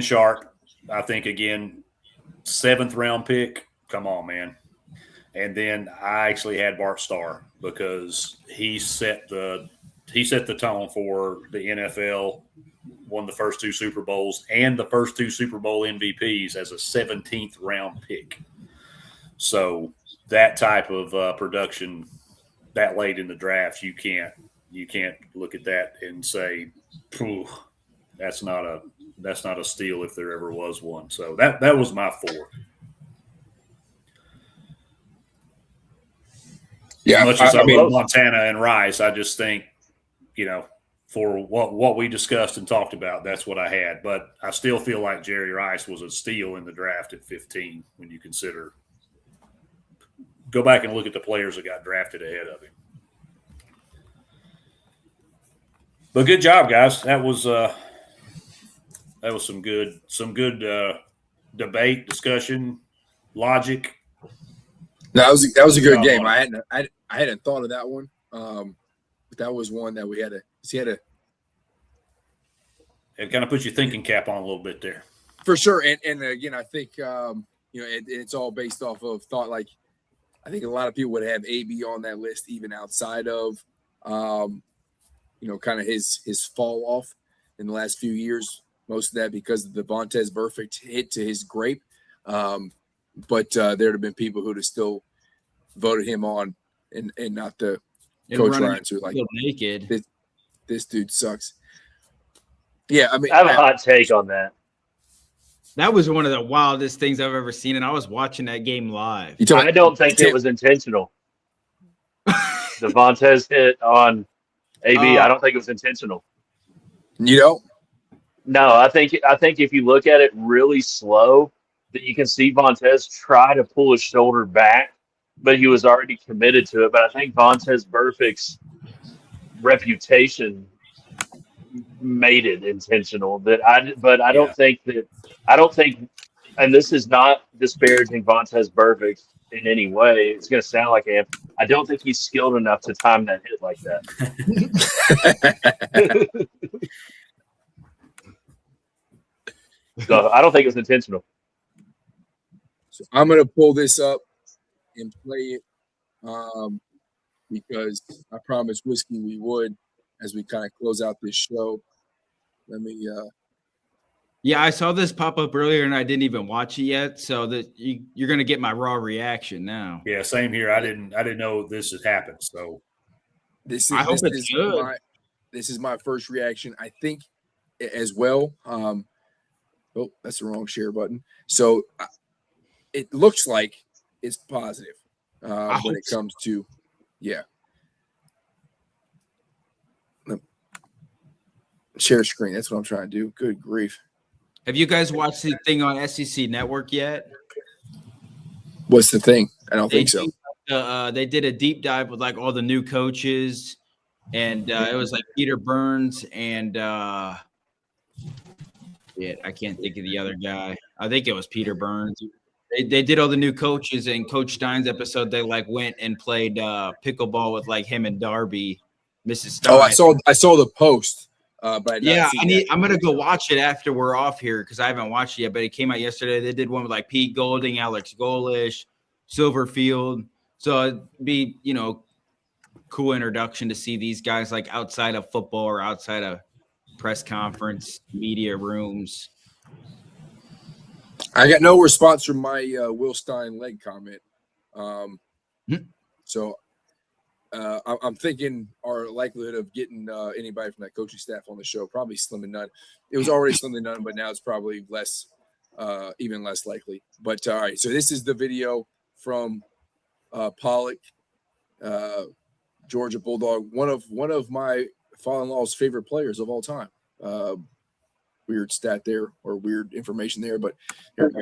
Sharp, I think, again, 7th round pick. Come on, man. And then I actually had Bart Starr because he set the tone for the NFL, won the first 2 Super Bowls and the first 2 Super Bowl MVPs as a 17th round pick. So that type of production that late in the draft, you can't look at that and say, that's not a steal if there ever was one. So that was my 4. Yeah, as much as I mean, Montana and Rice, I just think, for what we discussed and talked about, that's what I had. But I still feel like Jerry Rice was a steal in the draft at 15 when you consider. Go back and look at the players that got drafted ahead of him. But good job, guys. That was some good debate, discussion, logic. that was a good game. I hadn't thought of that one. But that was one that we had to. It kind of puts your thinking cap on a little bit there. For sure. And again, I think, it's all based off of thought. Like, I think a lot of people would have AB on that list, even outside of, kind of his fall off in the last few years. Most of that because of the Vontaze Burfict hit to his grape. But there'd have been people who'd have still voted him on and not the Coach Ryan's who like naked. This dude sucks. Yeah, I mean, I have a hot take on that. That was one of the wildest things I've ever seen, and I was watching that game live. I don't think it was intentional. The Vontaze hit on AB, I don't think it was intentional. You don't? No, I think if you look at it really slow, that you can see Vontaze try to pull his shoulder back, but he was already committed to it. But I think Vontaze Burfict's reputation made it intentional. I don't think, and this is not disparaging Vontaze Burfict in any way. It's going to sound like I am. I don't think he's skilled enough to time that hit like that. So I don't think it's intentional. So I'm going to pull this up and play it because I promised Whiskey we would as we kind of close out this show. Let me Yeah, I saw this pop up earlier and I didn't even watch it yet, so that you're going to get my raw reaction now. Yeah, same here. I didn't know this had happened. So this is my first reaction. I think as well. Oh, that's the wrong share button. So it looks like it's positive when it comes to, share screen. That's what I'm trying to do. Good grief. Have you guys watched the thing on SEC Network yet? What's the thing? I don't think so. They did a deep dive with like all the new coaches, and it was like Peter Burns and I can't think of the other guy. I think it was Peter Burns. They did all the new coaches, and Coach Stein's episode, they like went and played pickleball with like him and Darby, Mrs. Stein. Oh, I saw the post. But I'm gonna go watch it after we're off here because I haven't watched it yet. But it came out yesterday. They did one with like Pete Golding, Alex Golish, Silverfield. So it'd be cool introduction to see these guys like outside of football or outside of press conference media rooms. I got no response from my Will Stein leg comment. So I'm thinking our likelihood of getting anybody from that coaching staff on the show probably slim to none. It was already slim to none, but now it's probably less, even less likely. But all right, so this is the video from Pollock, Georgia Bulldog, one of my father-in-law's favorite players of all time. Weird stat there or weird information there, but here we go.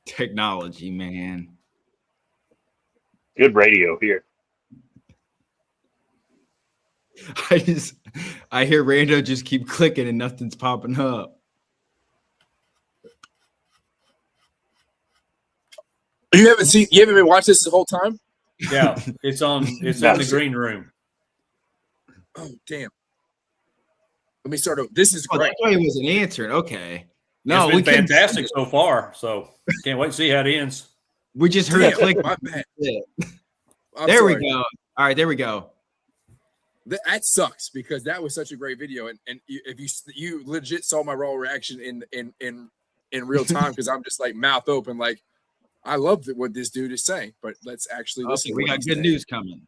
Technology, man. Good radio here. I hear Rando just keep clicking and nothing's popping up. You haven't been watching this the whole time? Yeah, it's on the green room. Oh, damn. Let me start over. This is great. That's why he wasn't answering. Okay. No, it's been fantastic so far. So can't wait to see how it ends. We just heard it click. My bad. There we go. All right, there we go. That sucks because that was such a great video, and if you legit saw my raw reaction in real time because I'm just like mouth open, like I love what this dude is saying. But let's actually listen. We got good news coming.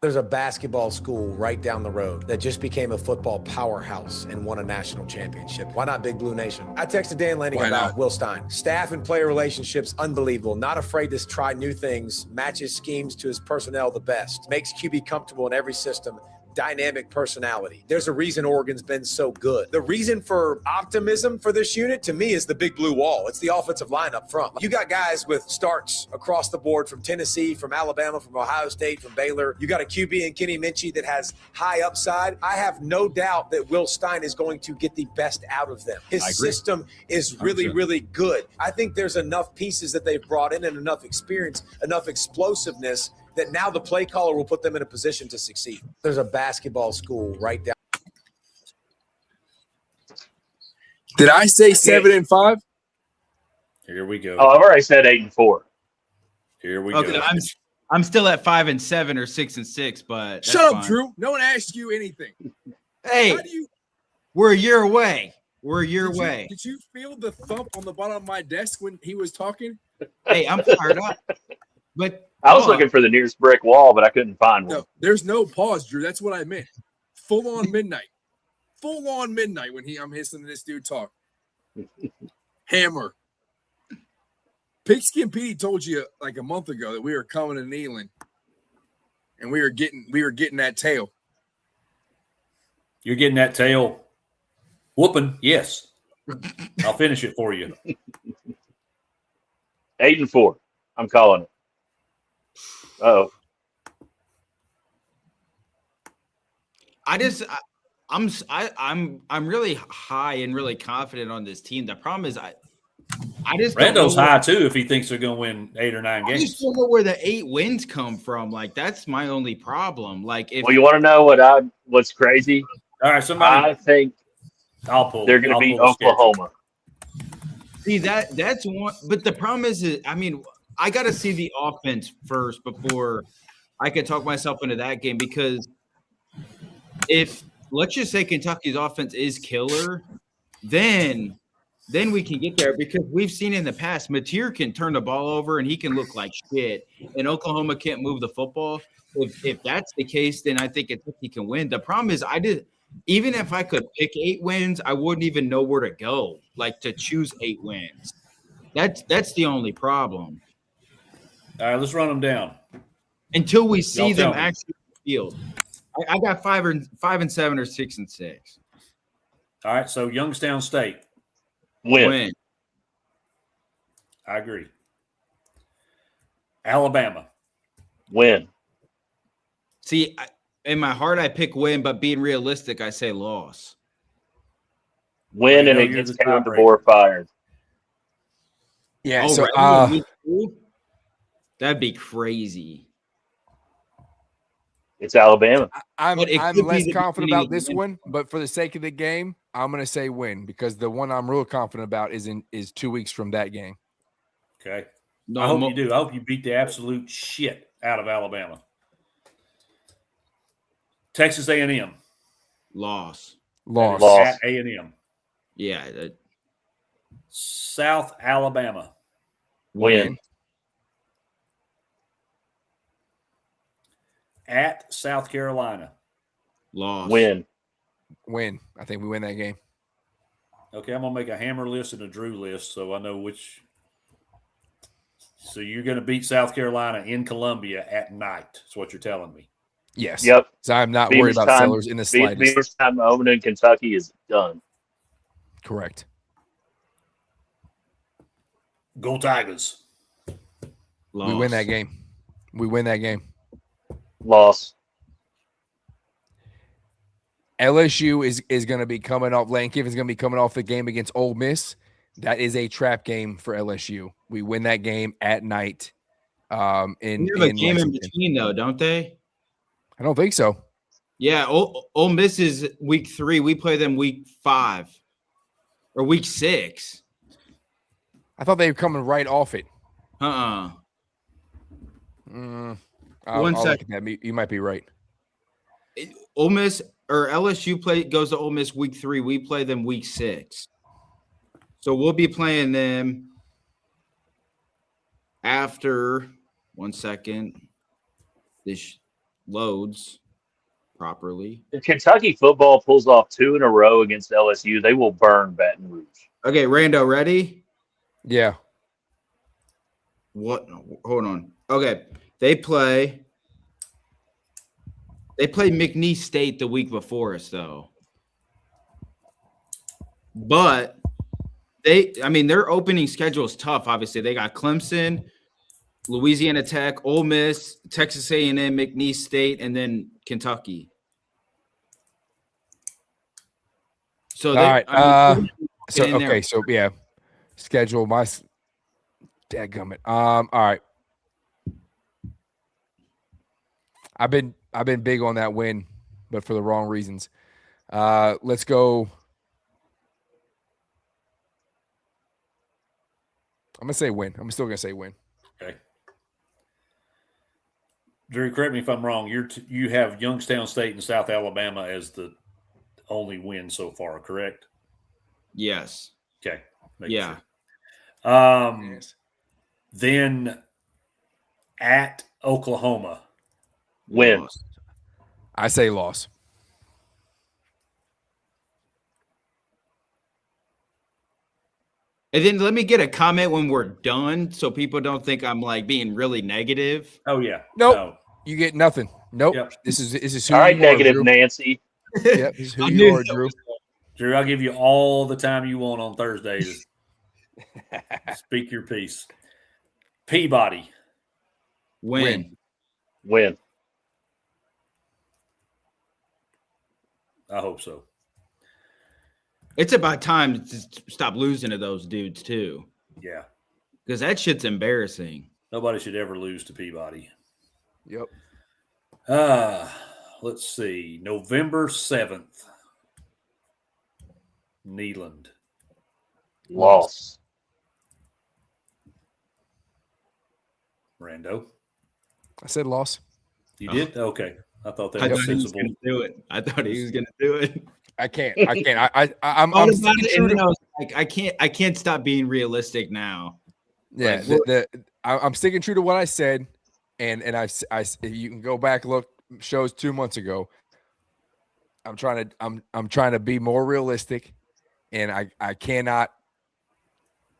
There's a basketball school right down the road that just became a football powerhouse and won a national championship. Why not Big Blue Nation? I texted Dan Lanning about Will Stein. Staff and player relationships, unbelievable. Not afraid to try new things, matches schemes to his personnel the best. Makes QB comfortable in every system. Dynamic personality. There's a reason Oregon's been so good. The reason for optimism for this unit, to me, is the big blue wall. It's the offensive line up front. You got guys with starts across the board from Tennessee, from Alabama, from Ohio State, from Baylor. You got a QB in Kenny Minchie that has high upside. I have no doubt that Will Stein is going to get the best out of them. His system is really, really good. I think there's enough pieces that they've brought in and enough experience, enough explosiveness that now the play caller will put them in a position to succeed. There's a basketball school right down. Did I say 7-5? Here we go. Oh, I've already said 8-4. Here we go. I'm still at 5-7 or 6-6, but shut up, Drew. No one asked you anything. Hey, we're a year away. We're a year away. Did you feel the thump on the bottom of my desk when he was talking? Hey, I'm fired up. But I was looking for the nearest brick wall, but I couldn't find one. No, there's no pause, Drew. That's what I meant. Full on midnight. Full on midnight when I'm listening to this dude talk. Hammer. Pigskin Petey told you like a month ago that we were coming to Neyland, and we were getting that tail. You're getting that tail whooping? Yes. I'll finish it for you. 8-4. I'm calling it. Oh, I'm really high and really confident on this team. The problem is I just Rando's high too if he thinks they're going to win 8 or 9 games. I just don't know where the 8 wins come from. Like that's my only problem. Like if you want to know what's crazy? All right, I think they're going to beat Oklahoma. See that's one, but the problem is I mean, I got to see the offense first before I could talk myself into that game, because if let's just say Kentucky's offense is killer, then we can get there, because we've seen in the past Mateer can turn the ball over and he can look like shit, and Oklahoma can't move the football. If that's the case, then I think Kentucky can win. The problem is even if I could pick 8 wins, I wouldn't even know where to go, like to choose 8 wins. That's the only problem. All right, let's run them down until we see them actually in the field. I got 5-7 or 6-6. All right, so Youngstown State win. I agree. Alabama win. See, in my heart, I pick win, but being realistic, I say loss. Win, and it gets Kevin DeBoer fired. Yeah, that'd be crazy. It's Alabama. I'm less confident about this one, but for the sake of the game, I'm going to say win, because the one I'm real confident about is 2 weeks from that game. Okay. I hope you do. I hope you beat the absolute shit out of Alabama. Texas A&M. Loss. At A&M. Yeah. South Alabama. Win. At South Carolina. Loss. Win. I think we win that game. Okay, I'm going to make a Hammer list and a Drew list so I know which. So you're going to beat South Carolina in Columbia at night. That's what you're telling me. Yes. Yep. So I'm not worried about Sellers in the slightest. Beaver's time opening in Kentucky is done. Correct. Go Tigers. Loss. We win that game. Loss. LSU is going to be coming off. Lane Kiffin's going to be coming off the game against Ole Miss. That is a trap game for LSU. We win that game at night. They have a game Lexington. in between, though, don't they? I don't think so. Yeah, Ole Miss is week 3. We play them week 5 or week 6. I thought they were coming right off it. One I'll second. look at that. You might be right. Ole Miss or LSU goes to Ole Miss week 3. We play them week 6. So we'll be playing them after. One second. This loads properly. If Kentucky football pulls off 2 in a row against LSU, they will burn Baton Rouge. Okay, Rando, ready? Yeah. What? Hold on. Okay, they play McNeese State the week before us, though. But their opening schedule is tough. Obviously, they got Clemson, Louisiana Tech, Ole Miss, Texas A&M, McNeese State, and then Kentucky. So, All right. So yeah, schedule my dadgummit. All right. I've been big on that win, but for the wrong reasons. Let's go. I'm gonna say win. I'm still gonna say win. Okay. Drew, correct me if I'm wrong. You have Youngstown State and South Alabama as the only win so far, correct? yes. Okay. Yeah. Sure. Yes. Then at Oklahoma. Win. Lost. I say loss. And then let me get a comment when we're done so people don't think I'm like being really negative. Oh, yeah. Nope. No. You get nothing. Nope. Yep. This is who All right, you are, negative Drew. Nancy. Yep, this is who I you knew are, that Drew. was- Drew, I'll give you all the time you want on Thursday to speak your piece. Peabody. Win. Win. I hope so. It's about time to stop losing to those dudes too, Yeah. because that shit's embarrassing. Nobody should ever lose to Peabody. Yep. Let's see. November 7th. Neyland. Loss. Rando. I said loss. You did? Okay. I thought that I was thought he was sensible. going to do it. I thought he was going to do it. I can't. I'm Thought about sticking it, true and then to. I was like, I can't stop being realistic now. Yeah, I'm sticking true to what I said, and you can go back look shows 2 months ago. I'm trying to be more realistic, and I cannot.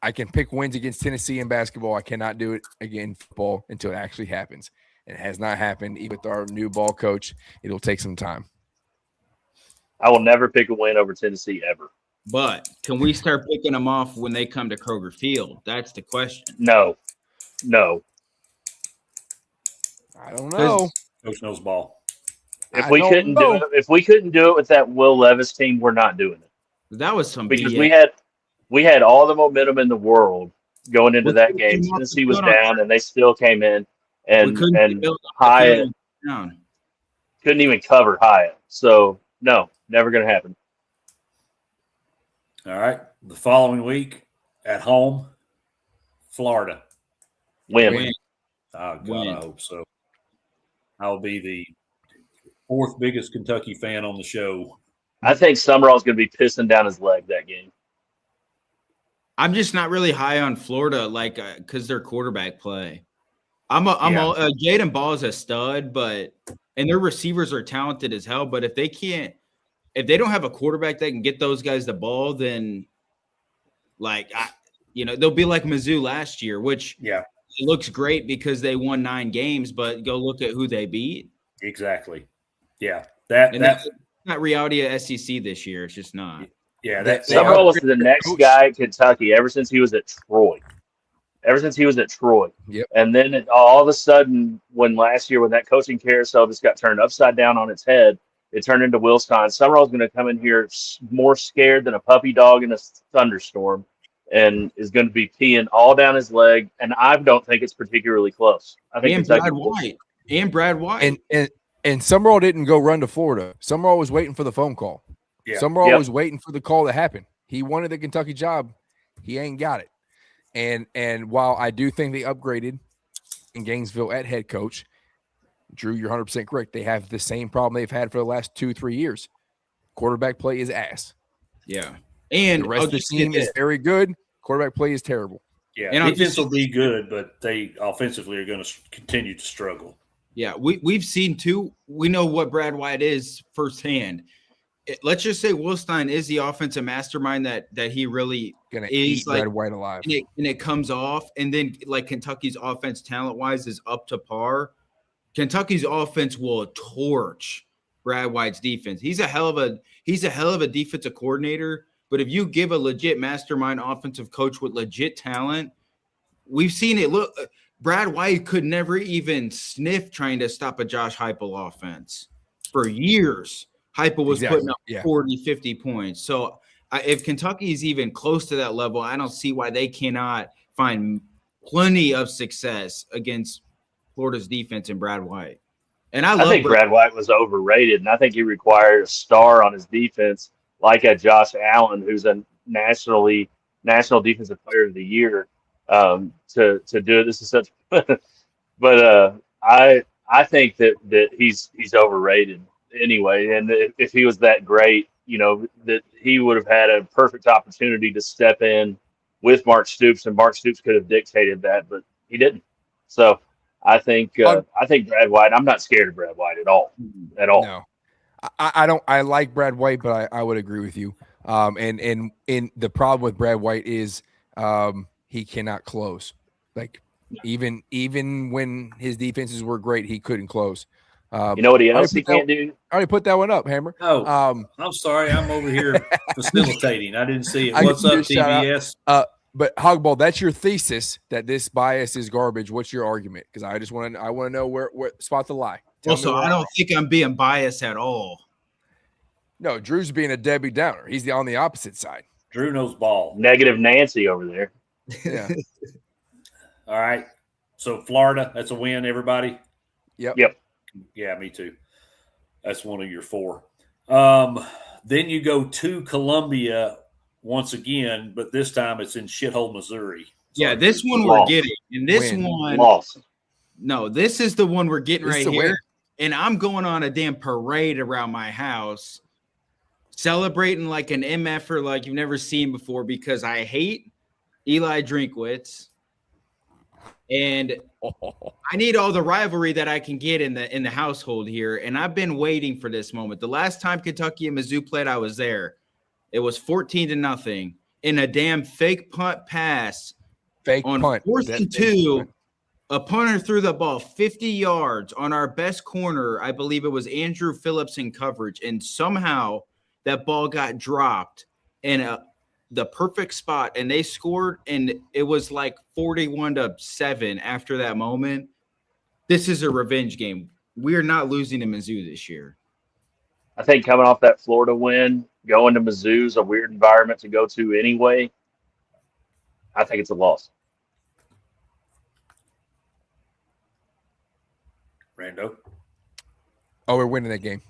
I can pick wins against Tennessee in basketball. I cannot do it again in football until it actually happens. It has not happened. Even with our new ball coach, it'll take some time. I will never pick a win over Tennessee ever. But can we start picking them off when they come to Kroger Field? That's the question. No. I don't know. Coach knows ball. If we couldn't do it with that Will Levis team, we're not doing it. That was some Because BS. we had all the momentum in the world going into that game. What's Tennessee was going on? down, and they still came in, We and couldn't build up the Hyatt field down. couldn't even cover Hyatt. So no, never going to happen. All right. The following week at home, Florida. Win. Win. Oh, God, Win. I hope so. I'll be the 4th biggest Kentucky fan on the show. I think Summerall's going to be pissing down his leg that game. I'm just not really high on Florida, like because their quarterback play. Jaden Ball is a stud, and their receivers are talented as hell. But if they don't have a quarterback that can get those guys the ball, then they'll be like Mizzou last year, which Yeah, it looks great because they won 9 games. But go look at who they beat. exactly. Yeah, that's not reality of SEC this year. It's just not. yeah. Summerall was the next guy at Kentucky ever since he was at Troy. Yep. And then all of a sudden, when that coaching carousel just got turned upside down on its head, It turned into Will Stein. Summerall's going to come in here more scared than a puppy dog in a thunderstorm and is going to be peeing all down his leg. And I don't think it's particularly close. I think Brad White. And Summerall didn't go run to Florida. Summerall was waiting for the phone call. Yeah. Summerall was waiting for the call to happen. He wanted the Kentucky job. He ain't got it. And while I do think they upgraded in Gainesville at head coach, Drew, you're 100% correct. They have the same problem they've had for the last 2-3 years. Quarterback play is ass. Yeah. And the rest of the team is very good. Quarterback play is terrible. Yeah, and defense will be good, but they offensively are going to continue to struggle. Yeah, we've seen too. We know what Brad White is firsthand. Let's just say Will Stein is the offensive mastermind that he really gonna is. Eat Brad White alive, and it comes off. And then like Kentucky's offense, talent wise, is up to par. Kentucky's offense will torch Brad White's defense. He's a hell of a defensive coordinator. But if you give a legit mastermind offensive coach with legit talent, we've seen it. Look, Brad White could never even sniff trying to stop a Josh Heupel offense for years. Heupel was putting up 40, 50 points. So if Kentucky is even close to that level, I don't see why they cannot find plenty of success against Florida's defense and Brad White. And I think Brad White was overrated, and I think he required a star on his defense like a Josh Allen, who's a National Defensive Player of the Year, to do it. This is such, but I think that he's overrated anyway. And if he was that great, that he would have had a perfect opportunity to step in with Mark Stoops, and Mark Stoops could have dictated that, but he didn't. So I think Brad White. I'm not scared of Brad White at all. No. I don't. I like Brad White, but I would agree with you. And the problem with Brad White is he cannot close. Like even when his defenses were great, he couldn't close. You know what else he can't do? I already put that one up, Hammer. Oh, I'm sorry. I'm over here facilitating. I didn't see it. What's up, TBS? But Hogball, that's your thesis that this bias is garbage. What's your argument? Because I want to know where spot the lie. Also, I don't think I'm being biased at all. No, Drew's being a Debbie Downer. He's on the opposite side. Drew knows ball. Negative Nancy over there. Yeah. All right. So Florida, that's a win, everybody? Yep. Yeah, me too. That's one of your 4. Then you go to Columbia once again, but this time it's in shithole Missouri. Yeah, this one we're getting. And this one lost. No, this is the one we're getting right here. And I'm going on a damn parade around my house, celebrating like an MFer like you've never seen before, because I hate Eli Drinkwitz. And I need all the rivalry that I can get in the household here. And I've been waiting for this moment. The last time Kentucky and Mizzou played, I was there. It was 14-0 in a damn fake punt pass. On 4th and 2. A punter threw the ball 50 yards on our best corner. I believe it was Andrew Phillips in coverage. And somehow that ball got dropped in the perfect spot. And they scored. And it was like 41-7 after that moment. This is a revenge game. We are not losing to Mizzou this year. I think coming off that Florida win, going to Mizzou is a weird environment to go to anyway. I think it's a loss. Rando. Oh, we're winning that game.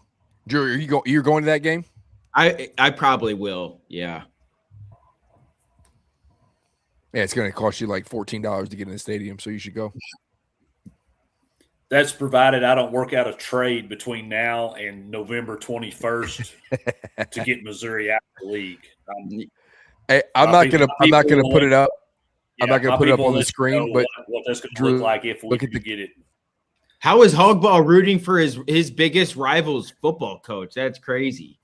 Drew, you're going to that game? I probably will. Yeah. Yeah, it's going to cost you like $14 to get in the stadium, so you should go. That's provided I don't work out a trade between now and November 21st to get Missouri out of the league. Hey, I'm not gonna put it up. Yeah, I'm not gonna put it up on the screen, but what that's going to look like if we get it. How is Hogball rooting for his biggest rival's football coach? That's crazy.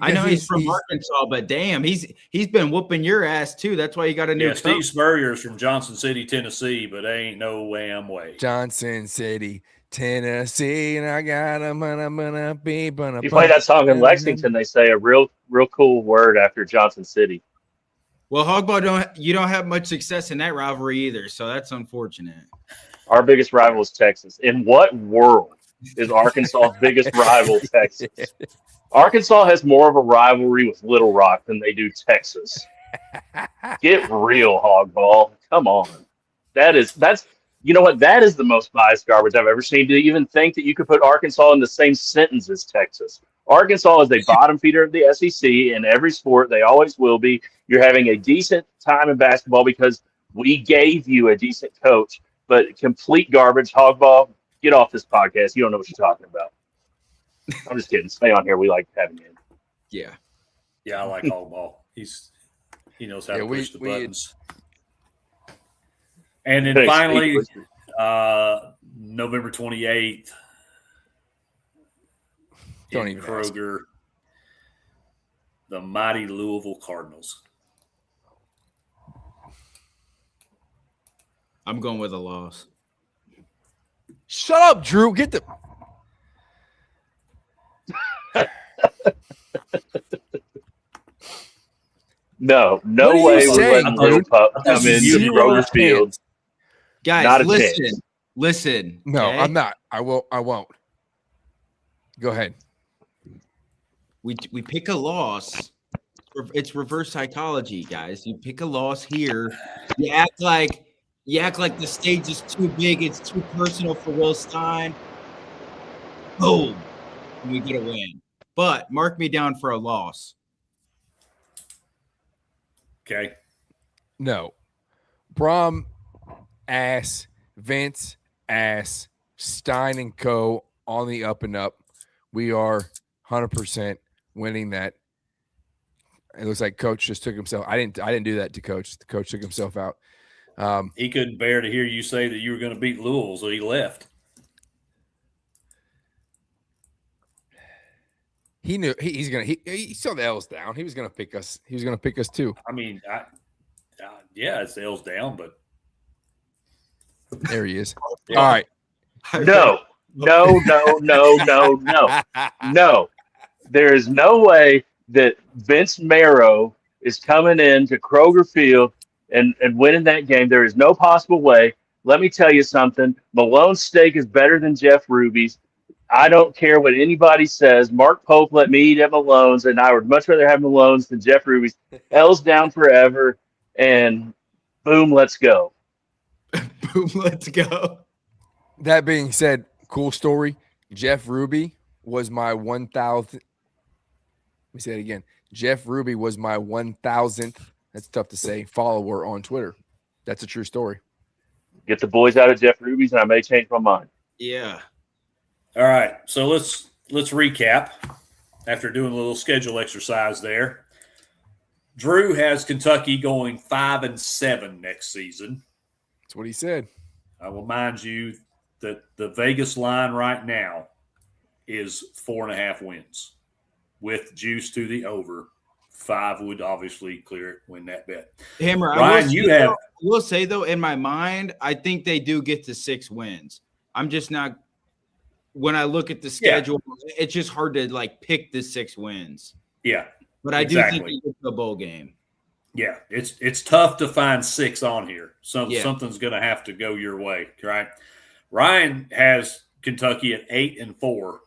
I know he's from Arkansas, but damn, he's been whooping your ass too. That's why you got a new coach. Steve Spurrier's from Johnson City, Tennessee, but ain't no wham way. Johnson City, Tennessee, and I got him. You play that song in Lexington, they say a real cool word after Johnson City. Well, Hogball, you don't have much success in that rivalry either, so that's unfortunate. Our biggest rival is Texas. In what world is Arkansas's biggest rival, Texas. Arkansas has more of a rivalry with Little Rock than they do Texas. Get real, Hogball. Come on. That's you know what? That is the most biased garbage I've ever seen. To even think that you could put Arkansas in the same sentence as Texas. Arkansas is a bottom feeder of the SEC in every sport. They always will be. You're having a decent time in basketball because we gave you a decent coach, but complete garbage. Hogball, get off this podcast. You don't know what you're talking about. I'm just kidding. Stay on here. We like having you. Yeah. Yeah, I like Hogball. He knows how to push the buttons. And then finally, November 28th, Don't in even Kroger, the mighty Louisville Cardinals. I'm going with a loss. Shut up, Drew. Get the. No What are you way we're saying, letting Little dude? Pup I come thought you into did. Kroger Field. Guys, Not a listen. chance. Listen. No, okay? I'm not. I won't. Go ahead. We pick a loss. It's reverse psychology, guys. You pick a loss here. You act like the stage is too big. It's too personal for Will Stein. Boom. And we get a win. But mark me down for a loss. Okay. No. Brom, ass. Vince, ass. Stein and Co. on the up and up. We are 100% winning that. It looks like Coach just took himself. I didn't do that to Coach. The Coach took himself out. He couldn't bear to hear you say that you were going to beat Louisville, so he left. He knew he's gonna. He saw the L's down. He was gonna pick us. He was gonna pick us too. I mean, yeah, it's L's down, but There he is. Yeah. All right. No. No. There is no way that Vince Marrow is coming in to Kroger Field and winning that game. There is no possible way. Let me tell you something. Malone's steak is better than Jeff Ruby's. I don't care what anybody says. Mark Pope let me eat at Malone's, and I would much rather have Malone's than Jeff Ruby's. L's down forever, and boom, let's go. Boom, let's go. That being said, cool story. Jeff Ruby was my 1,000th. Let me say it again. Jeff Ruby was my 1,000th. That's tough to say. Follower on Twitter. That's a true story. Get the boys out of Jeff Ruby's, and I may change my mind. Yeah. all right. So let's recap after doing a little schedule exercise there. Drew has Kentucky going 5-7 next season. That's what he said. I will mind you that the Vegas line right now is 4.5 wins with juice to the over. 5 would obviously clear it, win that bet. Hammer, Ryan, I will say, though, in my mind, I think they do get to 6 wins. I'm just not – when I look at the schedule, it's just hard to, pick the 6 wins. Yeah. But I do think they get to a bowl game. Yeah, it's tough to find 6 on here. Yeah. Something's going to have to go your way, right? Ryan has Kentucky at 8-4.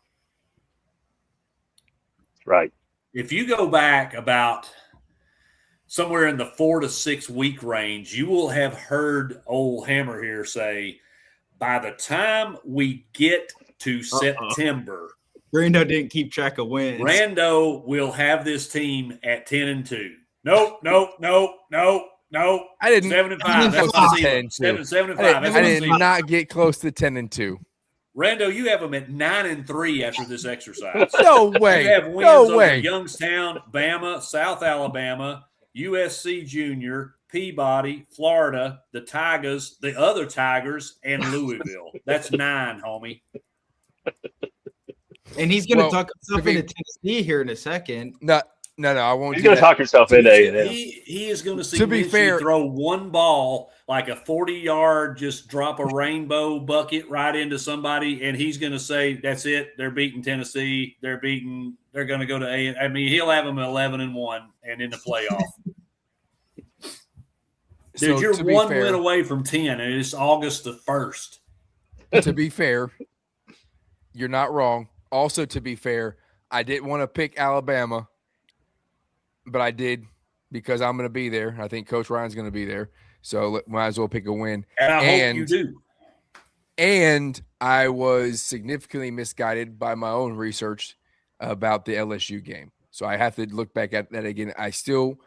Right. If you go back about somewhere in the 4 to 6 week range, you will have heard old Hammer here say, by the time we get to September, Brando didn't keep track of wins. Rando will have this team at 10-2. Nope. I didn't. 7-5. I That's didn't the ceiling. 10-2. 7-5. I did not get close to 10-2. Rando, you have them at 9-3 after this exercise. No way. You have wins No over way. Youngstown, Bama, South Alabama, USC Junior, Peabody, Florida, the Tigers, the other Tigers, and Louisville. That's 9, homie. And he's going to talk himself to be- into Tennessee here in a second. No, I won't. He's do going to that. talk himself into A&M. He is going to see To be Minshew fair- throw one ball like a 40-yard, just drop a rainbow bucket right into somebody, and he's going to say, that's it. They're beating Tennessee. They're going to go to A. I mean, he'll have them at 11-1 and in the playoff. Dude, So, you're to be one fair- win away from 10, and it's August the 1st. To be fair, You're not wrong. Also, to be fair, I didn't want to pick Alabama, but I did because I'm going to be there. I think Coach Ryan's going to be there. So might as well pick a win. And I hope you do. And I was significantly misguided by my own research about the LSU game. So I have to look back at that again. I still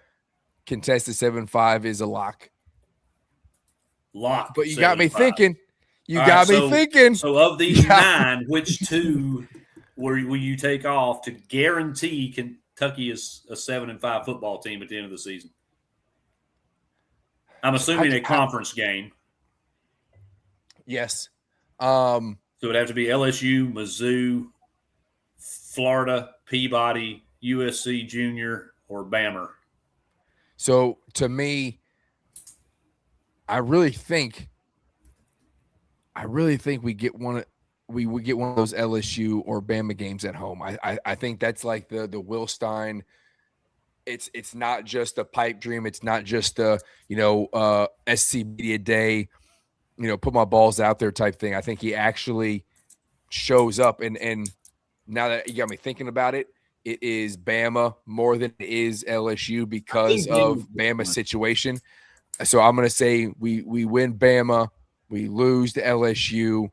contest the 7-5 is a lock. Lock. But you got me thinking. Thinking. So of these 9, which 2 will you take off to guarantee Kentucky is a 7-5 football team at the end of the season? I'm assuming a conference game. Yes. So it would have to be LSU, Mizzou, Florida, Peabody, USC Junior, or Bama. So to me, I really think we get one of those LSU or Bama games at home. I think that's like the Will Stein. It's not just a pipe dream. It's not just a SC Media Day, put my balls out there type thing. I think he actually shows up. And now that you got me thinking about it, it is Bama more than it is LSU because of Bama's situation. So I'm going to say we win Bama, we lose to LSU,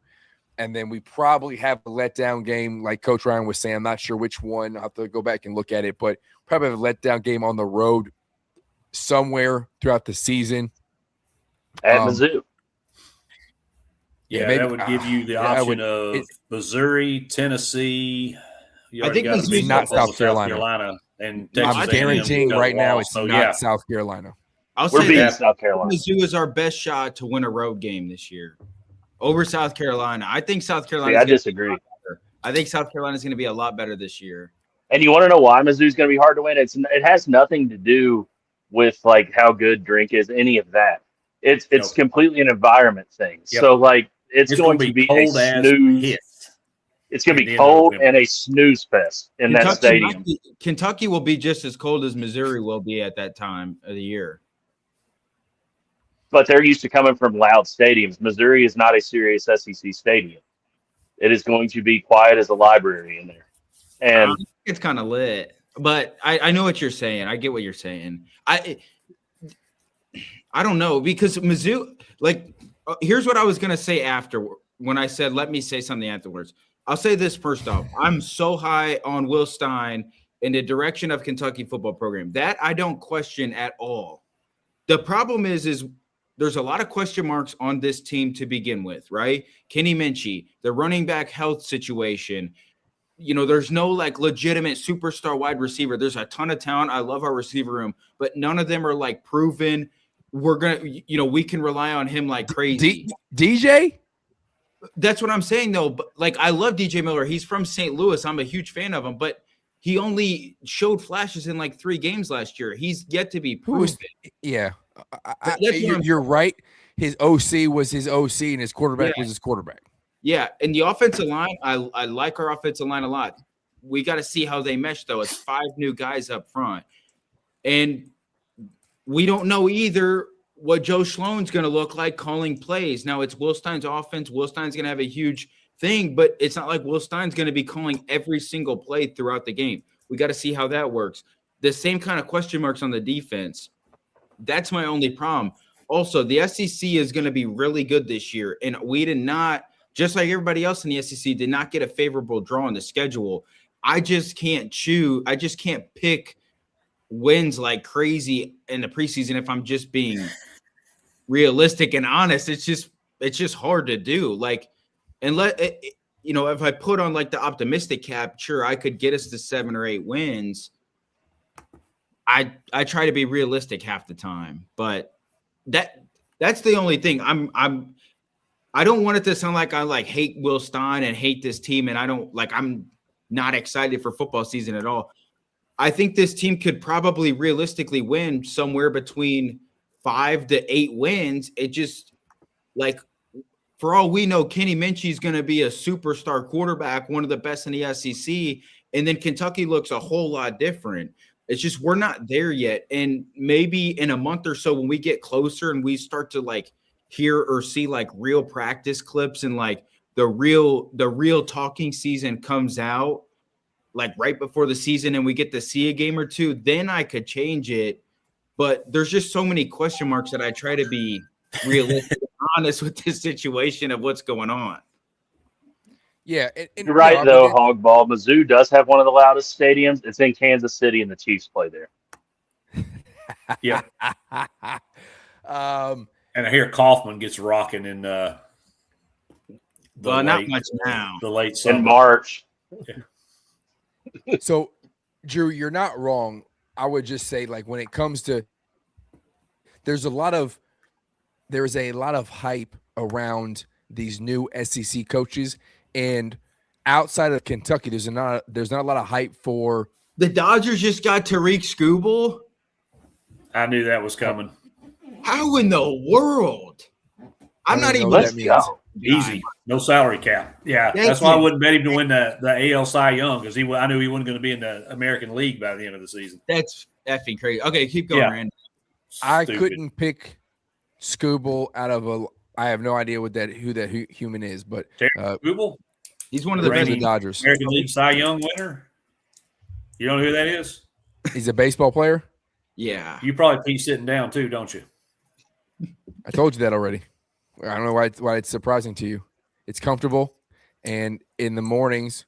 and then we probably have a letdown game like Coach Ryan was saying. I'm not sure which one. I'll have to go back and look at it, but probably have a letdown game on the road somewhere throughout the season. At Mizzou. Yeah, that would give you the option of Missouri, Tennessee. I think it's not South Carolina. And Texas I'm guaranteeing right now it's not South Carolina. We're beating South Carolina. Mizzou is our best shot to win a road game this year over South Carolina. I think South Carolina. I disagree. I think South Carolina is going to be a lot better this year. And you want to know why Mizzou is going to be hard to win? It has nothing to do with like how good drink is, any of that. It's completely an environment thing. Yep. So like it's going to be a snooze. It's going to be cold and a snooze fest in that stadium. Kentucky will be just as cold as Missouri will be at that time of the year. But they're used to coming from loud stadiums. Missouri is not a serious SEC stadium. It is going to be quiet as a library in there. And it's kind of lit. But I know what you're saying. I get what you're saying. I don't know because Mizzou, here's what I was going to say after when I said, let me say something afterwards. I'll say this first off. I'm so high on Will Stein in the direction of Kentucky football program. That I don't question at all. The problem is there's a lot of question marks on this team to begin with, right? Kenny Minchie, the running back health situation. There's no legitimate superstar wide receiver. There's a ton of talent. I love our receiver room, but none of them are proven. We're going to, we can rely on him like crazy. DJ? That's what I'm saying though. But I love DJ Miller. He's from St. Louis. I'm a huge fan of him, but he only showed flashes in 3 games last year. He's yet to be proven. Yeah. You're right. His OC was his OC and his quarterback was his quarterback. Yeah, and the offensive line, I like our offensive line a lot. We got to see how they mesh, though. It's 5 new guys up front. And we don't know either what Joe Schlone's going to look like calling plays. Now, it's Will Stein's offense. Will Stein's going to have a huge thing, but it's not like Will Stein's going to be calling every single play throughout the game. We got to see how that works. The same kind of question marks on the defense. That's my only problem. Also, the SEC is going to be really good this year, and we did not – just like everybody else in the SEC, did not get a favorable draw on the schedule. I just can't pick wins like crazy in the preseason if I'm just being realistic and honest. It's just hard to do. If I put on the optimistic cap, sure, I could get us to 7 or 8 wins. I try to be realistic half the time, but that's the only thing. I don't want it to sound like I hate Will Stein and hate this team, and I'm not excited for football season at all. I think this team could probably realistically win somewhere between 5 to 8 wins. It just for all we know, Kenny Minchie is going to be a superstar quarterback, one of the best in the SEC, and then Kentucky looks a whole lot different. It's just we're not there yet, and maybe in a month or so when we get closer and we start to hear or see real practice clips and the real talking season comes out, like right before the season, and we get to see a game or two, then I could change it. But there's just so many question marks that I try to be realistic and honest with this situation of what's going on. Yeah, You're right, though, Hogball. Mizzou does have one of the loudest stadiums. It's in Kansas City, and the Chiefs play there. Yeah. And I hear Kaufman gets rocking in not much now. The late summer. In March. So, Drew, you're not wrong. I would just say, like, when it comes to, there's a lot of hype around these new SEC coaches, and outside of Kentucky, there's not a lot of hype for the Dodgers. Just got Tariq Skubal. I knew that was coming. How in the world? I'm not even. Let's go. Easy, no salary cap. Yeah, that's why I wouldn't bet him to win the AL Cy Young, because I knew he wasn't going to be in the American League by the end of the season. That's effing crazy. Okay, keep going, Randy. I couldn't pick Skubal out of I have no idea who that human is, but Skubal, he's one of the best Dodgers. American League Cy Young winner. You don't know who that is? He's a baseball player. Yeah, you probably be sitting down too, don't you? I told you that already. I don't know why it's surprising to you. It's comfortable, and in the mornings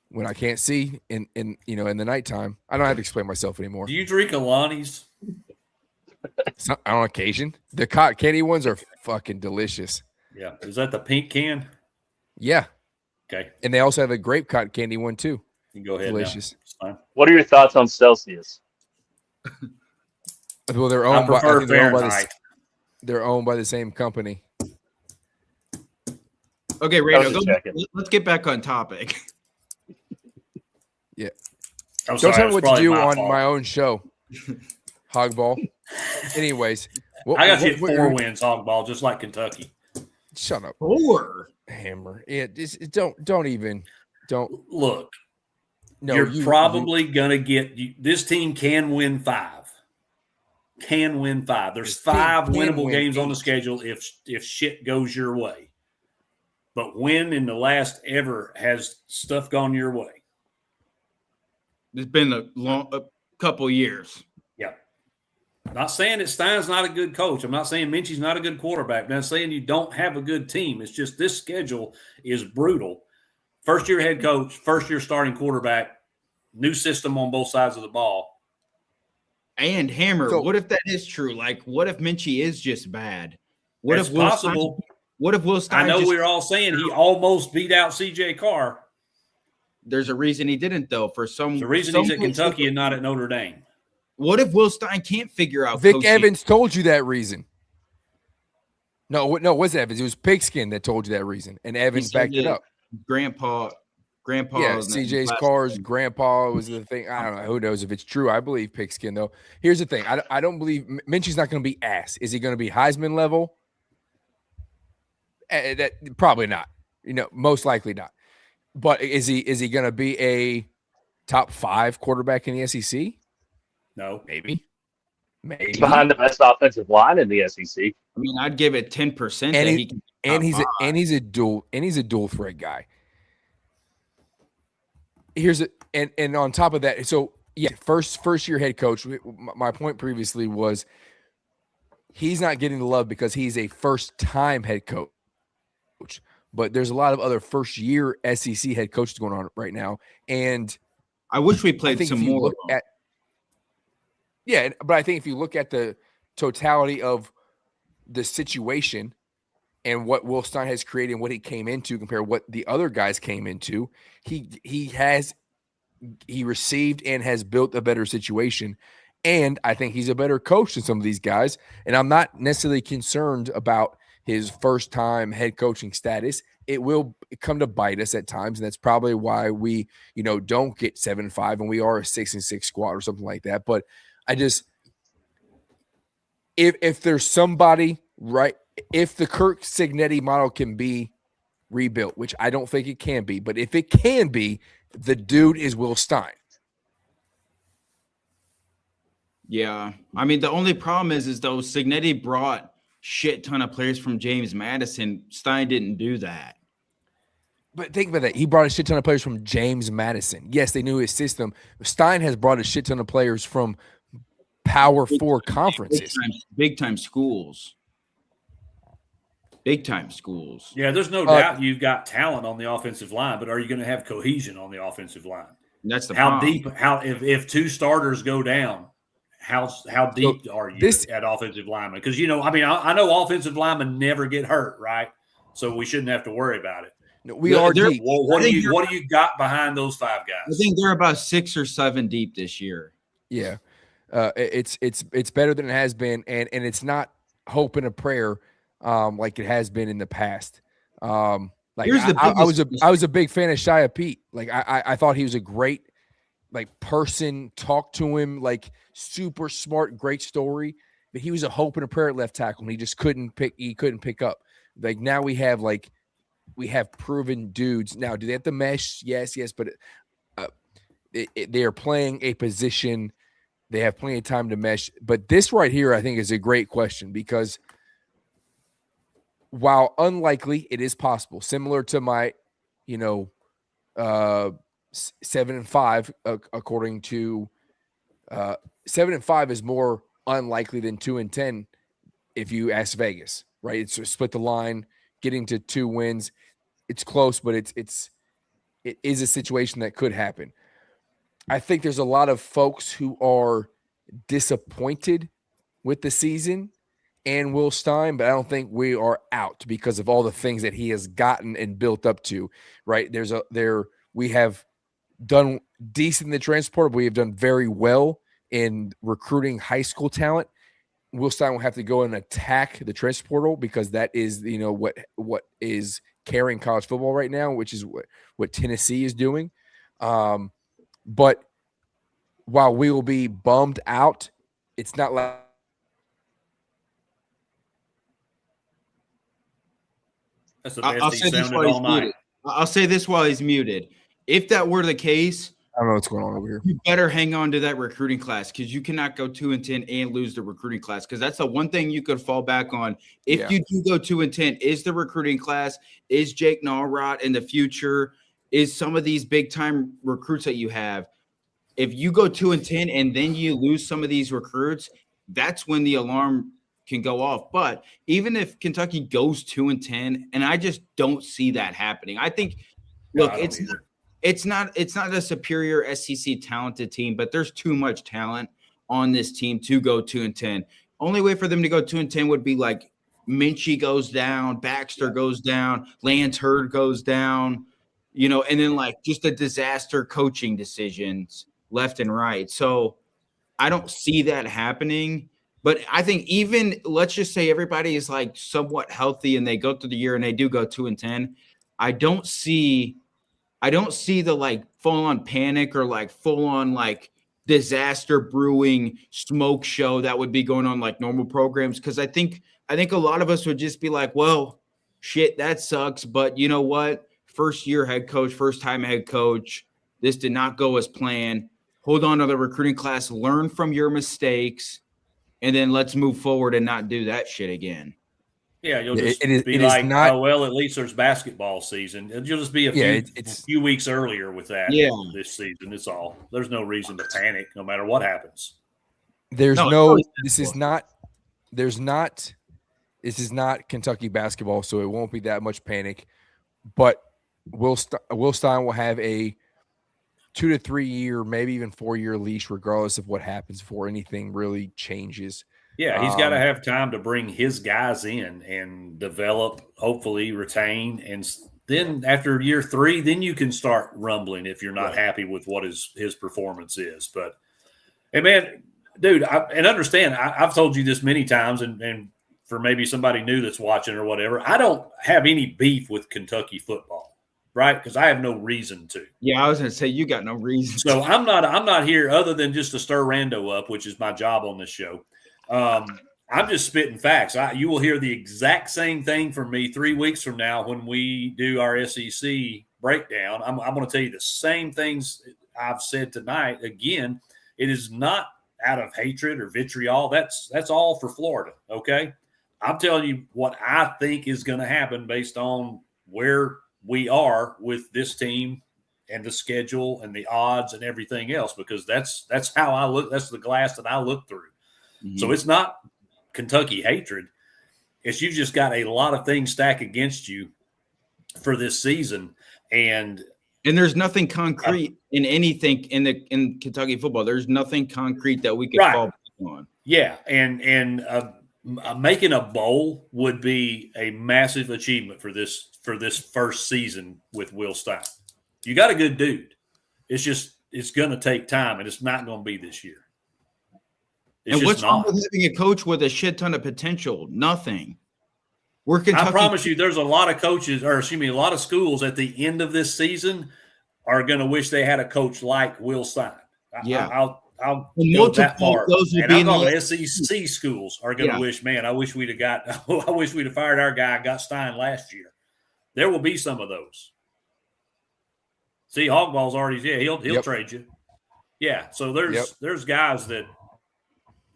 when I can't see, in the nighttime, I don't have to explain myself anymore. Do you drink Alani's? On occasion. The cotton candy ones are fucking delicious. Yeah, is that the pink can? Yeah. Okay. And they also have a grape cotton candy one too. You can go ahead. Delicious. What are your thoughts on Celsius? Well, they're owned by the same company. Okay, Rado, let's get back on topic. Yeah. Don't tell me what to do on my own show, Hogball. Anyways. I got you at 4 wins, Hogball, just like Kentucky. Shut up. 4? Hammer. Don't even. Look. No, you're probably going to get – this team can win 5. Can win 5. There's 5 winnable games on the schedule if shit goes your way. But when in the last ever has stuff gone your way? It's been a couple years. Yeah. Not saying that Stein's not a good coach. I'm not saying Minchie's not a good quarterback. I'm not saying you don't have a good team. It's just this schedule is brutal. First-year head coach, first-year starting quarterback, new system on both sides of the ball. And Hammer, what if that is true? Like, what if Minchie is just bad? What if Will possible? What if Will Stein? I know we're all saying he almost beat out CJ Carr. There's a reason he didn't, though. The reason he's at Kentucky and not at Notre Dame. What if Will Stein can't figure out? Vic Evans told you that reason. No, it wasn't Evans. It was Pigskin that told you that reason, and Evans backed it up. Grandpa. Yeah, CJ's Carr's grandpa was the thing. I don't know. Who knows if it's true? I believe Pigskin, though. Here's the thing. I don't believe Minchie's not going to be ass. Is he going to be Heisman level? That probably not. Most likely not. But is he going to be a top 5 quarterback in the SEC? No, maybe. Behind the best offensive line in the SEC. I mean, I'd give it 10%. He's a dual threat guy. And on top of that, so yeah, first year head coach. My point previously was he's not getting the love because he's a first time head coach. But there's a lot of other first year SEC head coaches going on right now, and I wish we played some more. But I think if you look at the totality of the situation and what Will Stein has created and what he came into compared to what the other guys came into, he received and has built a better situation. And I think he's a better coach than some of these guys. And I'm not necessarily concerned about his first time head coaching status. It will come to bite us at times. And that's probably why we, don't get 7-5 and we are a 6-6 squad or something like that. But I just, if there's somebody, right, if the Kirk Cignetti model can be rebuilt, which I don't think it can be, but if it can be, the dude is Will Stein. Yeah. I mean, the only problem is though Cignetti brought shit ton of players from James Madison. Stein didn't do that. But think about that. He brought a shit ton of players from James Madison. Yes, they knew his system. Stein has brought a shit ton of players from Power Four conferences. Big time schools. Big time schools. Yeah, there's no doubt you've got talent on the offensive line, but are you going to have cohesion on the offensive line? That's the how problem. deep? If two starters go down, how deep are you at offensive linemen? Because I know offensive linemen never get hurt, right? So we shouldn't have to worry about it. No, we are deep. Well, what do you got behind those 5 guys? I think they're about 6 or 7 deep this year. Yeah, it's better than it has been, and it's not hope and a prayer like it has been in the past. I was a big fan of Shia Pete. Like I thought he was a great person. Talk to him, super smart, great story. But he was a hope and a prayer at left tackle, and he just couldn't pick up. Now we have proven dudes. Now, do they have to mesh? Yes, but they are playing a position. They have plenty of time to mesh. But this right here, I think, is a great question because while unlikely, it is possible. Similar to my, 7-5, according to 7-5 is more unlikely than 2-10 if you ask Vegas, right? It's a split the line, getting to 2 wins. It's close, but it is a situation that could happen. I think there's a lot of folks who are disappointed with the season and Will Stein, but I don't think we are out because of all the things that he has gotten and built up to, right? We have done decent in the transfer portal, but we have done very well in recruiting high school talent. Will Stein will have to go and attack the transfer portal because that is, what is carrying college football right now, which is what Tennessee is doing. But while we will be bummed out, it's not like that's the best he sounded all night. I'll say this while he's muted. If that were the case, I don't know what's going on over here. You better hang on to that recruiting class because you cannot go 2-10 and lose the recruiting class because that's the one thing you could fall back on. If you do go 2-10, is the recruiting class, is Jake Nallrot in the future, is some of these big time recruits that you have. If you go 2-10 and then you lose some of these recruits, that's when the alarm can go off. But even if Kentucky goes 2-10, and I just don't see that happening. I think, look, it's not a superior SEC talented team, but there's too much talent on this team to go 2-10. Only way for them to go 2-10 would be like Minchie goes down, Baxter goes down, Lance Hurd goes down, and then just a disaster coaching decisions left and right. So I don't see that happening. But I think even let's just say everybody is somewhat healthy and they go through the year and they do go 2-10. I don't see the full on panic or full on disaster brewing smoke show that would be going on normal programs. Cause I think a lot of us would just be well, shit, that sucks. But you know what? First time head coach, this did not go as planned. Hold on to the recruiting class, learn from your mistakes, and then let's move forward and not do that shit again. Yeah, you'll just be like, oh, well, at least there's basketball season. You'll just be a few weeks earlier with that this season. It's all. There's no reason to panic no matter what happens. This is not Kentucky basketball, so it won't be that much panic. But Will Stein will have a 2 to 3 year, maybe even 4 year leash, regardless of what happens before anything really changes. Yeah, he's got to have time to bring his guys in and develop, hopefully retain. And then after year 3, then you can start rumbling if you're not happy with what his performance is. But, hey, man, dude, understand, I've told you this many times, and for maybe somebody new that's watching or whatever, I don't have any beef with Kentucky football. Right, because I have no reason to. Yeah, I was going to say you got no reason. So I'm not here other than just to stir Rando up, which is my job on this show. I'm just spitting facts. You will hear the exact same thing from me 3 weeks from now when we do our SEC breakdown. I'm going to tell you the same things I've said tonight. Again, it is not out of hatred or vitriol. That's all for Florida. Okay, I'm telling you what I think is going to happen based on where we are with this team and the schedule and the odds and everything else, because that's how I look. That's the glass that I look through. Mm-hmm. So it's not Kentucky hatred. It's you've just got a lot of things stacked against you for this season. And there's nothing concrete in anything in Kentucky football. There's nothing concrete that we could fall back on. Yeah. And making a bowl would be a massive achievement for this first season with Will Stein. You got a good dude. It's going to take time, and it's not going to be this year. And what's wrong with having a coach with a shit ton of potential? Nothing. We're Kentucky. I promise you, there's a lot of coaches, a lot of schools at the end of this season are going to wish they had a coach like Will Stein. Yeah, I'll go that far. And I know the SEC schools are going to wish, man, I wish we'd have fired our guy, got Stein last year. There will be some of those. See, Hogball's already, he'll trade you. Yeah, so there's guys that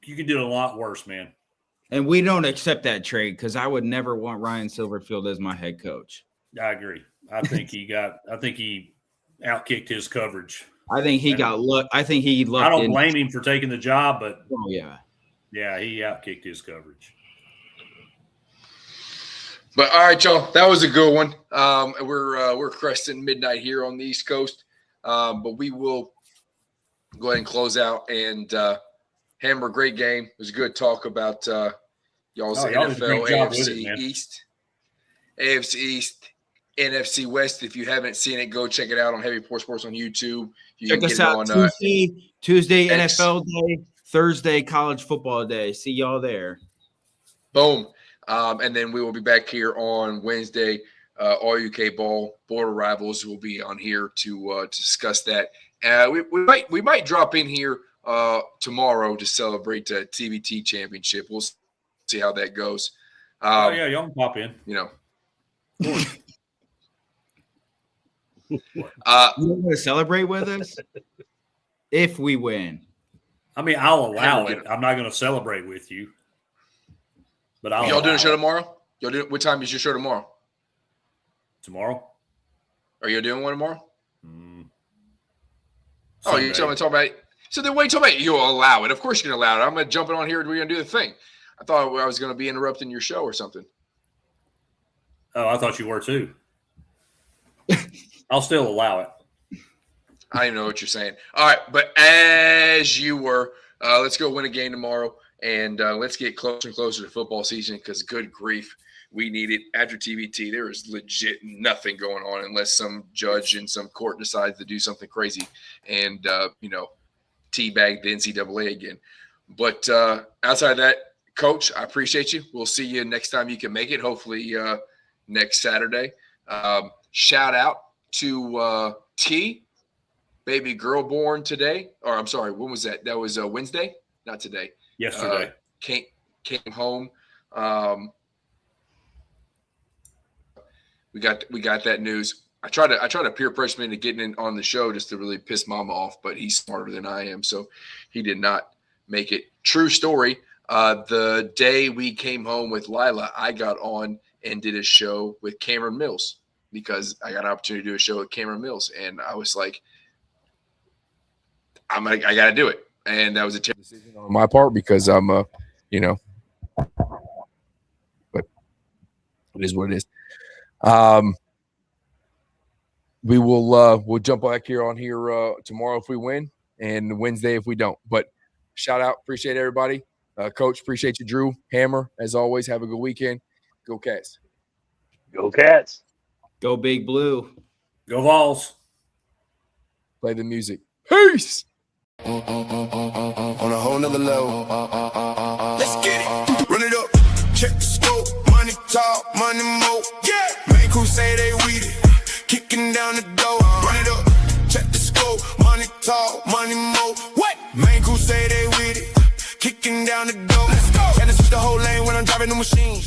you can do a lot worse, man. And we don't accept that trade because I would never want Ryan Silverfield as my head coach. I agree. I think he outkicked his coverage. I think he got luck. I think he lucked. I don't blame him for taking the job, but he outkicked his coverage. But all right, y'all, that was a good one. We're cresting midnight here on the East Coast, but we will go ahead and close out. And Hammer, great game. It was a good talk about y'all's NFL, AFC East, NFC West. If you haven't seen it, go check it out on Heavy Pour Sports on YouTube. Check us out on Tuesday NFL Day, Thursday College Football Day. See y'all there. Boom. And then we will be back here on Wednesday. All UK Bowl border rivals will be on here to discuss that. We might drop in here tomorrow to celebrate the TBT championship. We'll see how that goes. Y'all can pop in. You want to celebrate with us if we win? I mean, I'll allow it. I'm not going to celebrate with you. But y'all doing a show tomorrow? What time is your show tomorrow? Tomorrow? Are you doing one tomorrow? Oh, you're talking about it. So then what are you talking about? You'll allow it. Of course you're going to allow it. I'm going to jump on here and we're going to do the thing. I thought I was going to be interrupting your show or something. Oh, I thought you were too. I'll still allow it. I don't even know what you're saying. All right, but as you were, let's go win a game tomorrow. And let's get closer and closer to football season because, good grief, we need it. After TBT, there is legit nothing going on unless some judge in some court decides to do something crazy and, teabag the NCAA again. But outside of that, Coach, I appreciate you. We'll see you next time you can make it, hopefully next Saturday. Shout out to T, baby girl born today. Or I'm sorry, when was that? That was Wednesday? Not today. Yesterday. Came home. We got that news. I tried to peer pressure him into getting in on the show just to really piss Mama off, but he's smarter than I am, so he did not make it. True story. The day we came home with Lila, I got on and did a show with Cameron Mills because I got an opportunity to do a show with Cameron Mills, and I was like, I got to do it. And that was a terrible decision on my part because I'm, but it is what it is. We'll jump back here on here tomorrow if we win and Wednesday if we don't. But shout out, appreciate everybody. Coach, appreciate you, Drew. Hammer, as always, have a good weekend. Go Cats. Go Cats. Go Big Blue. Go Vols. Play the music. Peace. On a whole nother level. Let's get it. Run it up. Check the scope. Money talk, money mo. Yeah. Main crew say they weed it. Kicking down the door. Run it up. Check the scope. Money talk, money mo. What? Main crew say they weed it. Kicking down the door. Let's go. Gotta switch the whole lane when I'm driving the machine.